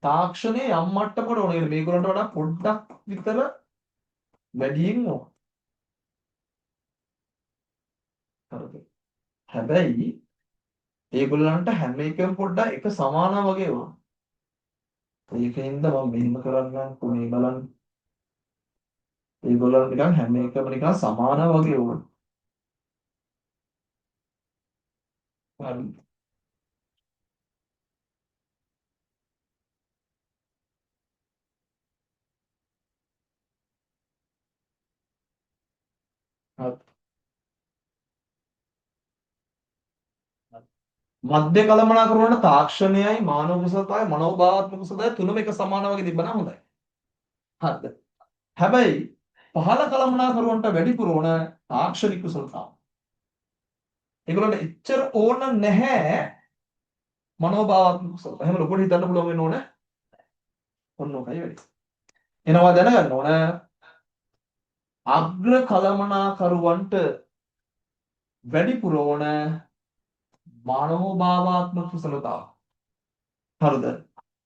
තාක්ෂණයේ යම් මට්ටමකට ඕන. මේගොල්ලන්ට වඩා පොඩ්ඩක් විතර වැඩියෙන් ඕන. හරිද? හැබැයි ඒගොල්ලන්ට හැම එකම පොඩ්ඩක් එක සමාන වගේ ඕන. ඒකින්ද මම මෙහෙම කරන්නම් කොහේ බලන්න. ඒගොල්ලන් නිකන් හැම එකම නිකන් සමාන වගේ ඕන. හරි. හරි. මධ්‍ය කළමනාකරුවන්ට තාක්ෂණයයි මානව කුසලතාවයි මනෝභාවාත්මක කුසලතාවයි තුනම එක සමාන වගේ තිබ්බනම් හොඳයි. හරිද? හැබැයි පහළ කළමනාකරුවන්ට වැඩිපුර ඕන තාක්ෂණික කුසලතාව. ඒගොල්ලන්ට එච්චර ඕන නැහැ මනෝභාවාත්මක කුසලතාව. එහෙම ලොකුට හිතන්න පුළුවන් වෙන්න ඕන. ඔන්න ඔකයි වැඩි. එනවා දැනගන්න ඕන අග්‍ර කළමනාකරුවන්ට වැඩිපුර ඕන මනෝභාවාත්මක කුසලතාව. හරිද?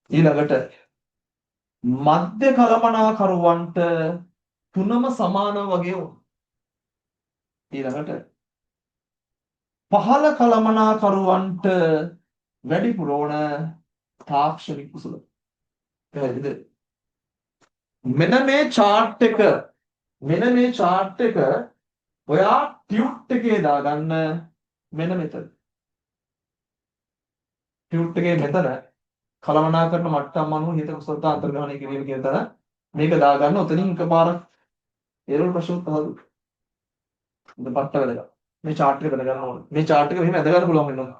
ඊළඟට මධ්‍ය කළමනාකරුවන්ට තුනම සමාන වගේ ඕන. ඊළඟට පහළ කළමනාකරුවන්ට වැඩිපුර ඕන තාක්ෂණික කුසල. පැහැදිලිද? මෙන්න මේ chart එක ඔයා ටියුට් එකේ දාගන්න මෙන්න මෙතන. ටියුට් එකේ මෙතන කළමනාකරන මට්ටම් අනුව හිත කුසලතා අන්තර්ග්‍රහණය කිරීම කියන තැන මේක දාගන්න. උතනින් එකපාරක් ඒරෝල් ප්‍රශ්න පහළ දෙපට්ට වෙලක මේ chart එක බෙද ගන්න ඕනේ. මේ chart එක මෙහෙම ඇද ගන්න පුළුවන් වෙනවා.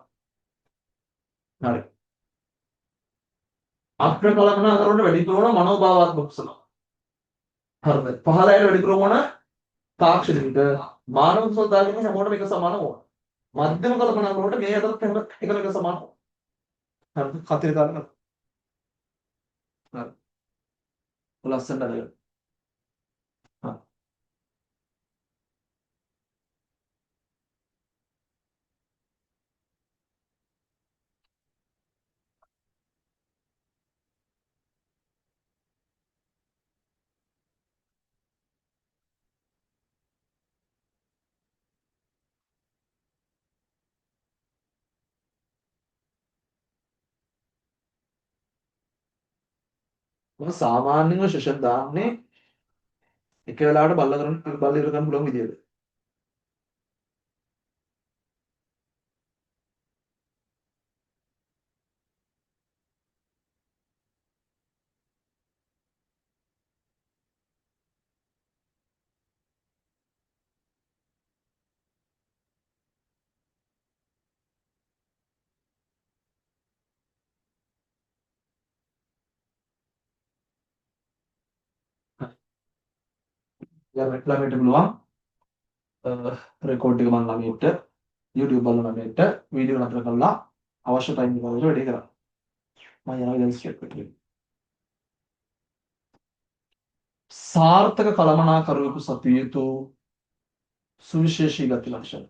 හරි. අග්‍ර කළමනාකරුවන්ට වැඩිපුර ඕන මනෝභාවාත්මක කුසල. හරිද? පහළ අයට වැඩිපුර ඕන තාක්ෂණික මානව කුසලතාව කියන හැමෝටම එක සමාන ඕන. මධ්‍යම කළමනාකරුවන්ට මේ අතරත් එහෙම එක සමාන ඕන. හරිද? කතරේ දාන්න. හරි. ලස්සනට අරගෙන. හරි. මම සාමාන්‍යව සෙෂන් දාන්නේ එක වෙලාවට බල්ල ඉවර කරන්න පුළුවන් විදියට. ළමයට පුළුවන් රෙකෝඩ් එක මම ළමයට YouTube බලන ළමයට වීඩියෝ නතර කරලා අවශ්‍ය ටයිම් එක වලට වැඩි කරා. මම යනවා දැන් ස්ටෙප් එකට. සාර්ථක කළමනාකරුවෙකු සතු යුතු සුවිශේෂී ගති ලක්ෂණ.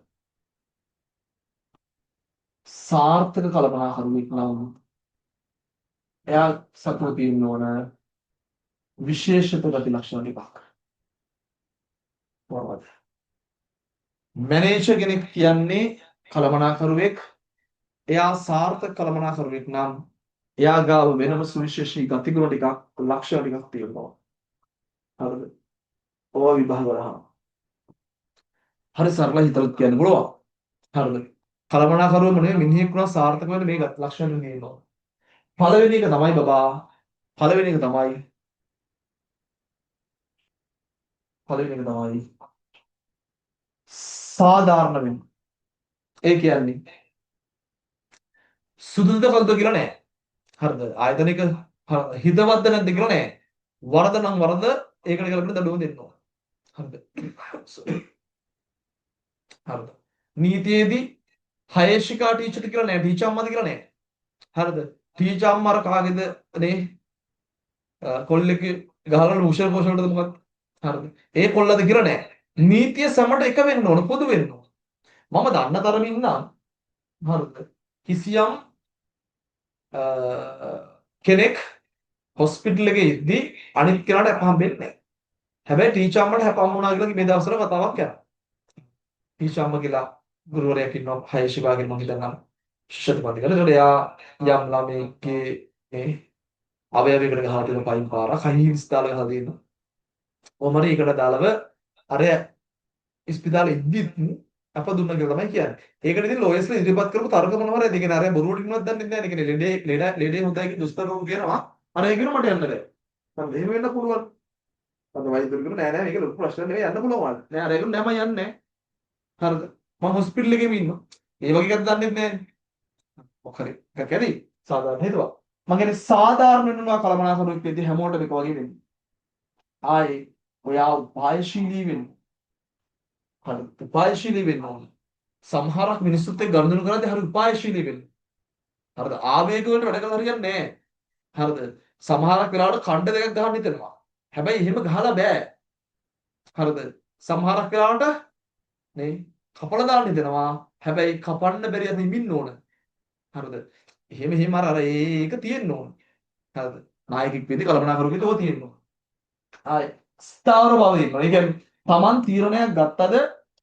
සාර්ථක කළමනාකරුවෙක් නම් එයා සතුව තියෙන්න ඕන විශේෂිත ගති ලක්ෂණ ටිකක්. මොනවද? මැනේජර් කෙනෙක් කියන්නේ කළමනාකරුවෙක්. එයා සාර්ථක කළමනාකරුවෙක් නම් එයා ගාව වෙනම සුවිශේෂී ගතිගුණ ටිකක් ලක්ෂණ ටිකක් තියෙනවා. හරිද? ඕවා විභාග කරනවා. හරි සරලව හිතලත් කියන්න පුළුවන්. හරිද? කළමනාකරුවෙම නෙවෙයි මිනිහෙක් වුණා සාර්ථක වෙන්න මේ ලක්ෂණ තියෙනවා. පළවෙනි එක තමයි බබා. පළවෙනි එක තමයි පළවෙනි එක තමයි සාධාරණ වෙන්න. ඒ කියන්නේ සුදුද කල්ද කියලා නෑ. හරිද? ආයතනික හිතවත්ද නැද්ද කියලා නෑ. වරද නම් වරද ඒකට කියලා දඩුවම දෙන්න ඕන. හරිද? හරිද? නීතියේදී හයේශිකා ටීචර්ට කියලා නෑ. ටීචර් අම්මද කියලා නෑ. හරිද? ටීචර් අම්මා අර කාගේද නේ කොල්ලෙක් ගහලා උෂර පොෂරටද මොකක්ද? හරිද? ඒ කොල්ලද කියලා නෑ. නීතිය සමට එක වෙන්න ඕන, පොදු වෙන්න ඕන. මම දන්න තරමින් නම් හරිද? කිසියම් කෙනෙක් හොස්පිටල් එකේ ඉද්දි අනිත් කෙනාට අප හම්බෙන්නේ නැහැ. හැබැයි ටීචර් අම්මට හැප හම්බුණා කියලා මේ දවස්වල කතාවක් යනවා. ටීචර් අම්ම කියලා ගුරුවරයෙක් ඉන්නවා හයශිවාගේ මම හිතනවා ශිෂ්‍යත්වපත් කරලා. ඒකට එයා යම් ළමෙක්ගේ මේ අවයවයකට ගහලා තියෙන පයින් පාරක් හයිහිල්ස් දාලා ගහලා තියෙනවා. කොහමද ඒකට දාලව අර ඉස්පිතාලේ ඉද්දිත් අප දුන්න කියලා තමයි කියන්නේ. ඒකට ඉතින් ලෝයස්ලා ඉදිරිපත් කරපු තර්ක මොනවද? ඒ කියන්නේ අර බොරුවට ඉන්නවත් දන්නේ නැහැ. ඒ කියන්නේ ලෙඩේ හොඳයි කියලා දුස්තරකම් කියනවා. අර ඒ කියනවා මට යන්න බැහැ. මම එහෙම වෙන්න පුළුවන්. මම වෛද්‍යවරු කියනවා නෑ නෑ මේක ලොකු ප්‍රශ්න නෙවෙයි යන්න පුළුවන්. නෑ අර ඒගොල්ලෝ නෑ මම යන්නේ නෑ. හරිද? මම හොස්පිටල් එකේම ඉන්නවා. ඒ වගේ එකක් දන්නේ නැහැ. මොකද ඒක කැරි සාධාරණ හේතුවක්. මම කියන්නේ සාධාරණ වෙනවා කලමනාකරුවෙක් වෙද්දී හැමෝටම එක වගේ වෙන්නේ. ආයේ ඔයා උපායශීලී වෙන්න. හරි උපායශීලී වෙන්න ඕනේ. සමහරක් මිනිස්සුත් එක්ක ගනුදෙනු කරද්දී හරි උපායශීලී වෙන්න. හරිද? ආවේග වලට වැඩ කරලා හරියන්නේ නැහැ. හරිද? සමහරක් වෙලාවට කණ්ඩ දෙකක් ගහන්න හිතෙනවා. හැබැයි එහෙම ගහලා බෑ. හරිද? සමහරක් වෙලාවට නේ කපලා දාන්න හිතෙනවා. හැබැයි කපන්න බැරි අත ඉමින්න ඕන. හරිද? එහෙම අර ඒක තියෙන්න ඕන. හරිද? නායකෙක් වෙද්දී කල්පනාකරුවෙක් ඒක තියෙන්න ඕන. ආයි ස්ථාවර බව ඉන්නවා. ඒ කියන්නේ Taman තීරණයක් ගත්තද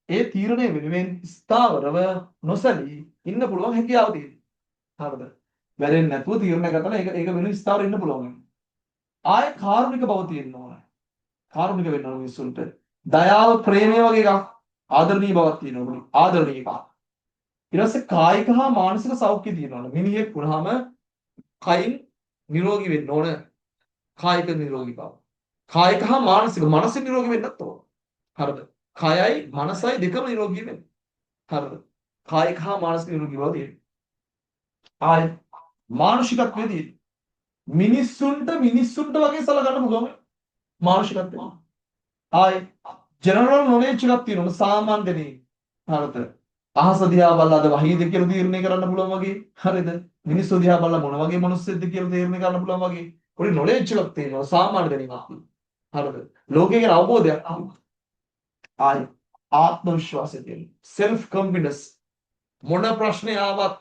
ඒ තීරණය වෙනුවෙන් ස්ථාවරව නොසලී ඉන්න පුළුවන් හැකියාව තියෙනවා. හරිද? වැරෙන්නේ නැතුව තීරණය ගත්තා නම් ඒක වෙනුවෙන් ස්ථාවර ඉන්න පුළුවන්. ආයේ කාරුණික බව තියෙන්න ඕන. කාරුණික වෙන්න ඕන මිනිස්සුන්ට. දයාව ප්‍රේමය වගේ එකක් ආදරණීය බවක් තියෙනවා. ආදරණීය එකක්. ඊට පස්සේ කායික හා මානසික සෞඛ්‍ය තියෙනවා. මිනිහෙක් වුණාම කයින් නිරෝගී වෙන්න ඕන. කායික නිරෝගී බව. කායික හා මානසික මනස නිරෝගී වෙන්නත් ඕන. හරිද? කයයි මනසයි දෙකම නිරෝගී වෙන්න. හරිද? කායික හා මානසික නිරෝගී බව තියෙනවා. ආයි මානසිකත්වයේදී මිනිස්සුන්ට වගේ සලකන්න පුළුවන් මානසිකත්වය. ආයි ජෙනරල් නොලෙජ් එකක් තියෙනවා සාමාන්‍යනේ. හරිද? අහස දිහා බලලා අද වහීද කියලා තීරණය කරන්න පුළුවන් වගේ. හරිද? මිනිස්සු දිහා බලලා මොන වගේ මිනිස්සුද කියලා තීරණය කරන්න පුළුවන් වගේ. පොඩි නොලෙජ් එකක් තියෙනවා සාමාන්‍ය දැනීමක්. හරිද? ලෝකයේ ගැන අවබෝධයක්. ආයි ආත්ම විශ්වාසය තියෙනවා. self confidence. මොන ප්‍රශ්නේ ආවත්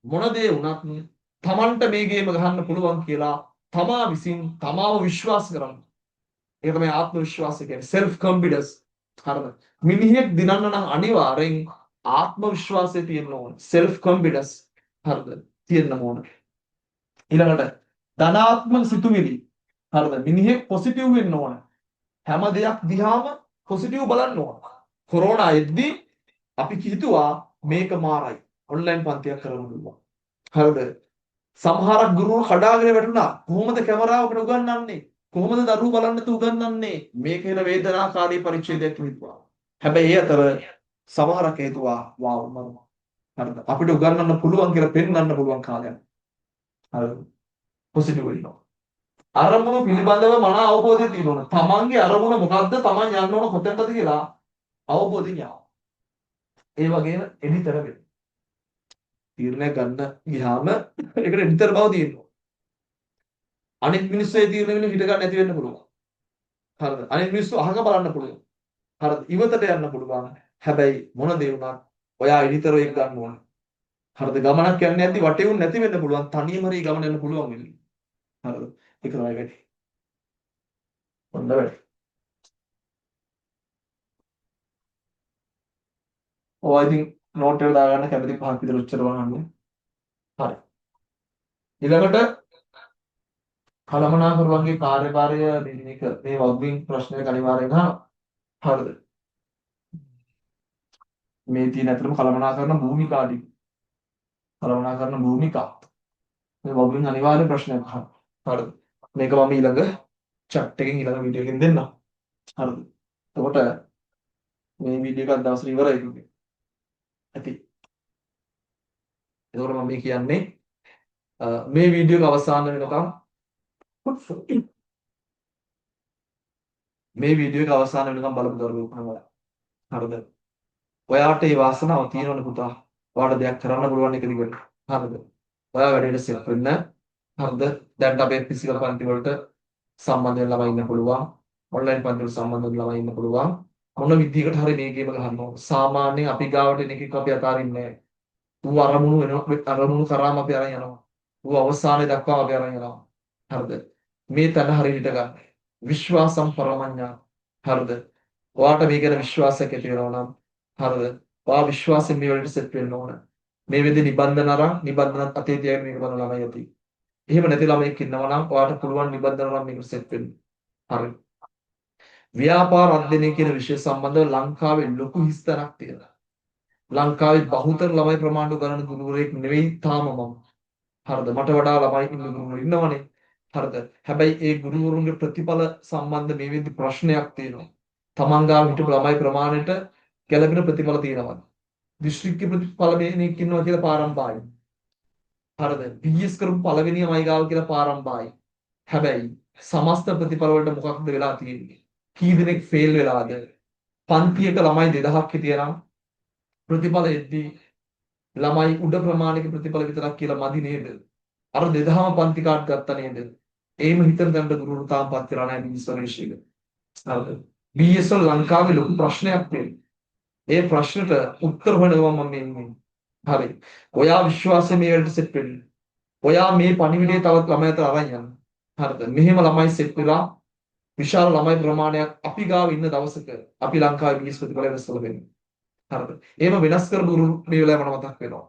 මොන දේ වුණත් තමන්ට මේ ගේම ගහන්න පුළුවන් කියලා තමා විසින් තමාව විශ්වාස කරන්න. ඒක තමයි ආත්ම විශ්වාසය කියන්නේ. self confidence. හරිද? මිනිහෙක් දිනන්න නම් අනිවාර්යෙන් ආත්ම විශ්වාසය තියෙන්න ඕන. self confidence. හරිද? තියෙන්න ඕන. ඊළඟට ධනාත්මක සිතුවිලි. හරිද? මිනිහෙක් පොසිටිව් වෙන්න ඕන. හැම දෙයක් දිහාම පොසිටිව් බලන්න ඕන. කොරෝනා එද්දී අපි හිතුවා මේක මාරයි. ඔන්ලයින් පන්තියක් කරන්න පුළුවන්. හරිද? සමහරක් ගුරුවරු කඩාගෙන වැටුණා. කොහොමද කැමරාවකට උගන්වන්නේ? කොහොමද දරුවෝ බලන්න තු උගන්වන්නේ? මේක වෙන වේදනාකාරී පරිච්ඡේදයක් හිතුවා. හැබැයි ඒ අතර සමහරක් හේතුවා වාව් මම. හරිද? අපිට උගන්වන්න පුළුවන් කියලා පෙන්වන්න පුළුවන් කාලයක්. හරිද? පොසිටිව් වෙනවා. අරමුණු පිළිබඳව මන අවබෝධය තියෙනවා. තමන්ගේ අරමුණ මොකද්ද? තමන් යන්න ඕන කොතැනද කියලා අවබෝධය යනවා. ඒ වගේම එඩිතර වෙන්න. තීරණය ගන්න ගියාම ඒකට එඩිතර බව තියෙනවා. අනිත් මිනිස්සු ඒ තීරණය වෙන හිට ගන්න නැති වෙන්න පුළුවන්. හරිද? අනිත් මිනිස්සු අහක බලන්න පුළුවන්. හරිද? ඉවතට යන්න පුළුවන්. හැබැයි මොන දේ වුණත් ඔයා එඩිතර එක ගන්න ඕන. හරිද? ගමනක් යන්නේ නැති වටේ උන් නැති වෙන්න පුළුවන්. තනියම හරි ගමන යන්න පුළුවන් වෙන්නේ. හරිද? ඒක තමයි වැඩි. හොඳ වැඩි. ඔය ඉතින් නෝට් එක දාගන්න කැමති පහක් විතර උච්චර වහන්න. හරි. ඊළඟට කලමනාකරුවන්ගේ කාර්යභාරය මේක මේ වග්වින් ප්‍රශ්නයක අනිවාර්යෙන් අහනවා. හරිද? මේ තියෙන අතරම කලමනාකරන භූමිකා ටික. කලමනාකරන භූමිකා. මේ වග්වින් අනිවාර්ය ප්‍රශ්නයක් අහනවා. හරිද? මේක මම ඊළඟ chat එකෙන් ඊළඟ වීඩියෝ එකෙන් දෙන්නම්. හරිද? එතකොට මේ වීඩියෝ එකක් දවසට ඉවරයි කිව්වේ. ඇති. එතකොට මම මේ කියන්නේ මේ වීඩියෝ එක අවසන් වෙනකම් මේ වීඩියෝ එක අවසන් වෙනකම් බලමු දරුවෝ. හරිද? ඔයාට මේ වාසනාව තියෙනවනේ පුතා. ඔයාට දෙයක් කරන්න පුළුවන් එක දිගට. හරිද? ඔයා වැඩේට සෙට් වෙන්න. හරිද? දැන් අපේ ෆිසිකල් පන්ති වලට සම්බන්ධ වෙන ළමයි ඉන්න පුළුවන්. ඔන්ලයින් පන්ති වලට සම්බන්ධ වෙන ළමයි ඉන්න පුළුවන්. මොන විදිහකට හරි මේ ගේම ගහන්න ඕන. සාමාන්‍යයෙන් අපි ගාවට එන එකක් අපි අතාරින්නේ නැහැ. ඌ අරමුණු වෙනවා අරමුණු කරාම අපි අරන් යනවා. ඌ අවසානයේ දක්වා අපි අරන් යනවා. හරිද? මේ තන හරියට ගන්න. විශ්වාසම් පරමඤ්ඤා. හරිද? ඔයාට මේ ගැන විශ්වාසයක් ඇති වෙනවා නම් හරිද? ඔයා විශ්වාසයෙන් මේ වලට සෙට් වෙන්න ඕන. මේ වෙද්දී නිබන්ධන අරන් නිබන්ධනත් අතේ තියාගෙන මේක බලන ළමයි ඇති. එහෙම නැති ළමයෙක් ඉන්නවා නම් ඔයාට පුළුවන් නිබන්ධන අරන් මේක සෙට් වෙන්න. හරි. ව්‍යාපාර අධ්‍යයනය කියන විෂය සම්බන්ධව ලංකාවේ ලොකු හිස්තැනක් තියෙනවා. ලංකාවේ බහුතර ළමයි ප්‍රමාණය ගණන ගුරුවරයෙක් නෙවෙයි තාම මම. හරිද? මට වඩා ළමයි ඉන්න ගුරුවරු ඉන්නවනේ. හරිද? හැබැයි ඒ ගුරුවරුන්ගේ ප්‍රතිඵල සම්බන්ධ මේ විදිහේ ප්‍රශ්නයක් තියෙනවා. තමන් ගාව හිටපු ළමයි ප්‍රමාණයට ගැළපෙන ප්‍රතිඵල තියෙනවා. දිස්ත්‍රික්ක ප්‍රතිඵල මේනෙක් ඉන්නවා කියලා පාරම්පාරයි. හරිද? PS කරපු පළවෙනි ළමයි ගාව කියලා පාරම්පාරයි. හැබැයි සමස්ත ප්‍රතිඵල වලට මොකක්ද වෙලා තියෙන්නේ? කී දෙනෙක් ෆේල් වෙලාද? පන්තියක ළමයි 2000ක් හිටියනම් ප්‍රතිඵල එද්දී ළමයි උඩ ප්‍රමාණික ප්‍රතිඵල විතරක් කියලා මදි නේද? අර 2000ම පන්ති කාඩ් ගත්තා නේද? ඒම හිතන දැනට ගුරුවරු තාම පත් කරලා නැහැ BS වල. හරිද? BS වල ලංකාවේ ලොකු ප්‍රශ්නයක් තියෙනවා. ඒ ප්‍රශ්නට උත්තර හොයනවා මම මේ ඉන්නේ. හරි. ඔයා විශ්වාසයෙන් මේ වලට සෙට් වෙන්න. ඔයා මේ පණිවිඩය තවත් ළමයි අතර අරන් යන්න. හරිද? මෙහෙම ළමයි සෙට් වෙලා විශාල ළමයි ප්‍රමාණයක් අපි ගාව ඉන්න දවසක අපි ලංකාවේ BS ප්‍රතිඵල වෙනස් කළ වෙන්නේ. හරිද? එහෙම වෙනස් කරපු ගුරු මේ වෙලාවේ මට මතක් වෙනවා.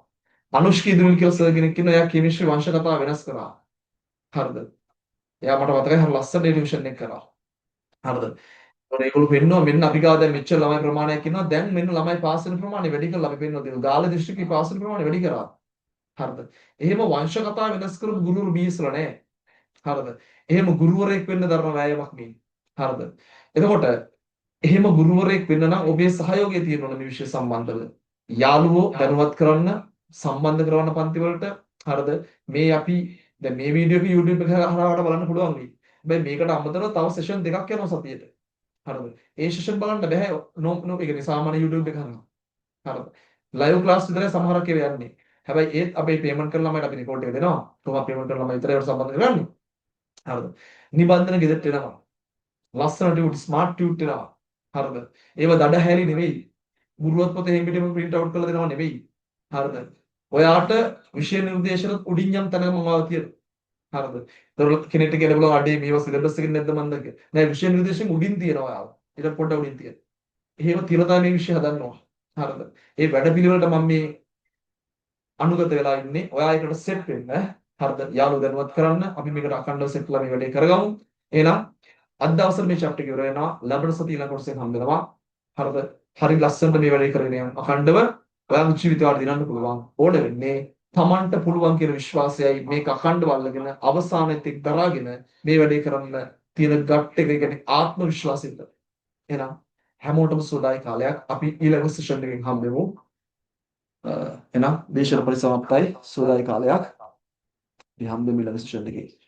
අනුෂ්කී දුනිල් කියලා සර් කෙනෙක් ඉන්නවා. එයා කෙමිස්ට්‍රි වංශ කතාව වෙනස් කරා. හරිද? එයා මට මතකයි හරි ලස්සන ඩිවිෂන් එක කරා. හරිද? ඒතකොට ඒගොල්ලෝ පෙන්නවා මෙන්න අපි ගාව දැන් මෙච්චර ළමයි ප්‍රමාණයක් ඉන්නවා. දැන් මෙන්න ළමයි පාස් වෙන ප්‍රමාණය වැඩි කරලා අපි පෙන්වනවා. ඒක ගාල්ල දිස්ත්‍රික්කේ පාස් වෙන ප්‍රමාණය වැඩි කරා. හරිද? එහෙම වංශ කතාව වෙනස් කරපු ගුරුවරු BS වල නැහැ. හරිද? එහෙම ගුරුවරයෙක් වෙන්න දරන වෑයමක් මේ. හරිද? එතකොට එහෙම ගුරුවරයෙක් වෙන්න නම් ඔබේ සහයෝගය තියෙන්න ඕන මේ විෂය සම්බන්ධව. යාළුවෝ දැනුවත් කරන්න, සම්බන්ධ කරවන්න පන්ති වලට. හරිද? මේ අපි දැන් මේ වීඩියෝ එක YouTube එක හරහාට බලන්න පුළුවන් වෙයි. හැබැයි මේකට අමතරව තව සෙෂන් දෙකක් යනවා සතියේට. හරිද? ඒ සෙෂන් බලන්න බෑ නෝ ඒ කියන්නේ සාමාන්‍ය YouTube එක හරහා. හරිද? ලයිව් ක්ලාස් විතරයි සමහරක් ඒවා යන්නේ. හැබැයි ඒත් අපේ පේමන්ට් කරන ළමයිට අපි රිපෝට් එක දෙනවා. කොහොමද පේමන්ට් කරන ළමයි විතරයි සම්බන්ධ කරන්නේ. හරිද? නිබන්ධන ගෙදරට එනවා. ලස්සන ටියුට් ස්මාර්ට් ටියුට් එනවා. හරිද? ඒව දඩ හැලි නෙවෙයි. ගුරුවත් පොතේ එහෙම පිටින්ම print out කරලා දෙනව නෙවෙයි. හරිද? ඔයාට විෂය නිර්දේශන උඩින් යම් තැනක මම තියෙනවා. හරිද? ඒතර කෙනෙක්ට කියලා බලව අඩේ මේව සිලබස් එකකින් නැද්ද මන්ද කියලා. නෑ විෂය නිර්දේශන උඩින් තියෙනවා ඔයාව. ඊට පොඩ්ඩක් උඩින් තියෙනවා. එහෙම තියලා තමයි මේ විෂය හදන්න ඕන. හරිද? ඒ වැඩ පිළිවෙලට මම මේ අනුගත වෙලා ඉන්නේ. ඔයා ඒකට සෙට් වෙන්න. හරිද? යාළුවෝ දැනුවත් කරන්න. අපි මේකට අඛණ්ඩව සෙට් කරලා මේ වැඩේ කරගමු. එහෙනම් අද දවසේ මේ chapter එක ඉවර වෙනවා. ලබන සතිය ඊළඟ කොටසෙන් හම්බ වෙනවා. හරිද? හරි ලස්සනට මේ වැඩේ කරගෙන යන්න. අඛණ්ඩව ඔයාගේ ජීවිතයට දිනන්න පුළුවන්. ඕන වෙන්නේ තමන්ට පුළුවන් කියන විශ්වාසයයි මේක අඛණ්ඩව අල්ලගෙන අවසානයේත් එක් දරාගෙන මේ වැඩේ කරන්න තියෙන ගට් එක කියන්නේ ආත්ම විශ්වාසයෙන්. එහෙනම් හැමෝටම සුවදායි කාලයක්. අපි ඊළඟ සෙෂන් එකෙන් හම්බෙමු. එහෙනම් දේශන පරිසමාප්තයි සුවදායි කාලයක්. අපි හම්බෙමු ඊළඟ සෙෂන් එකේ.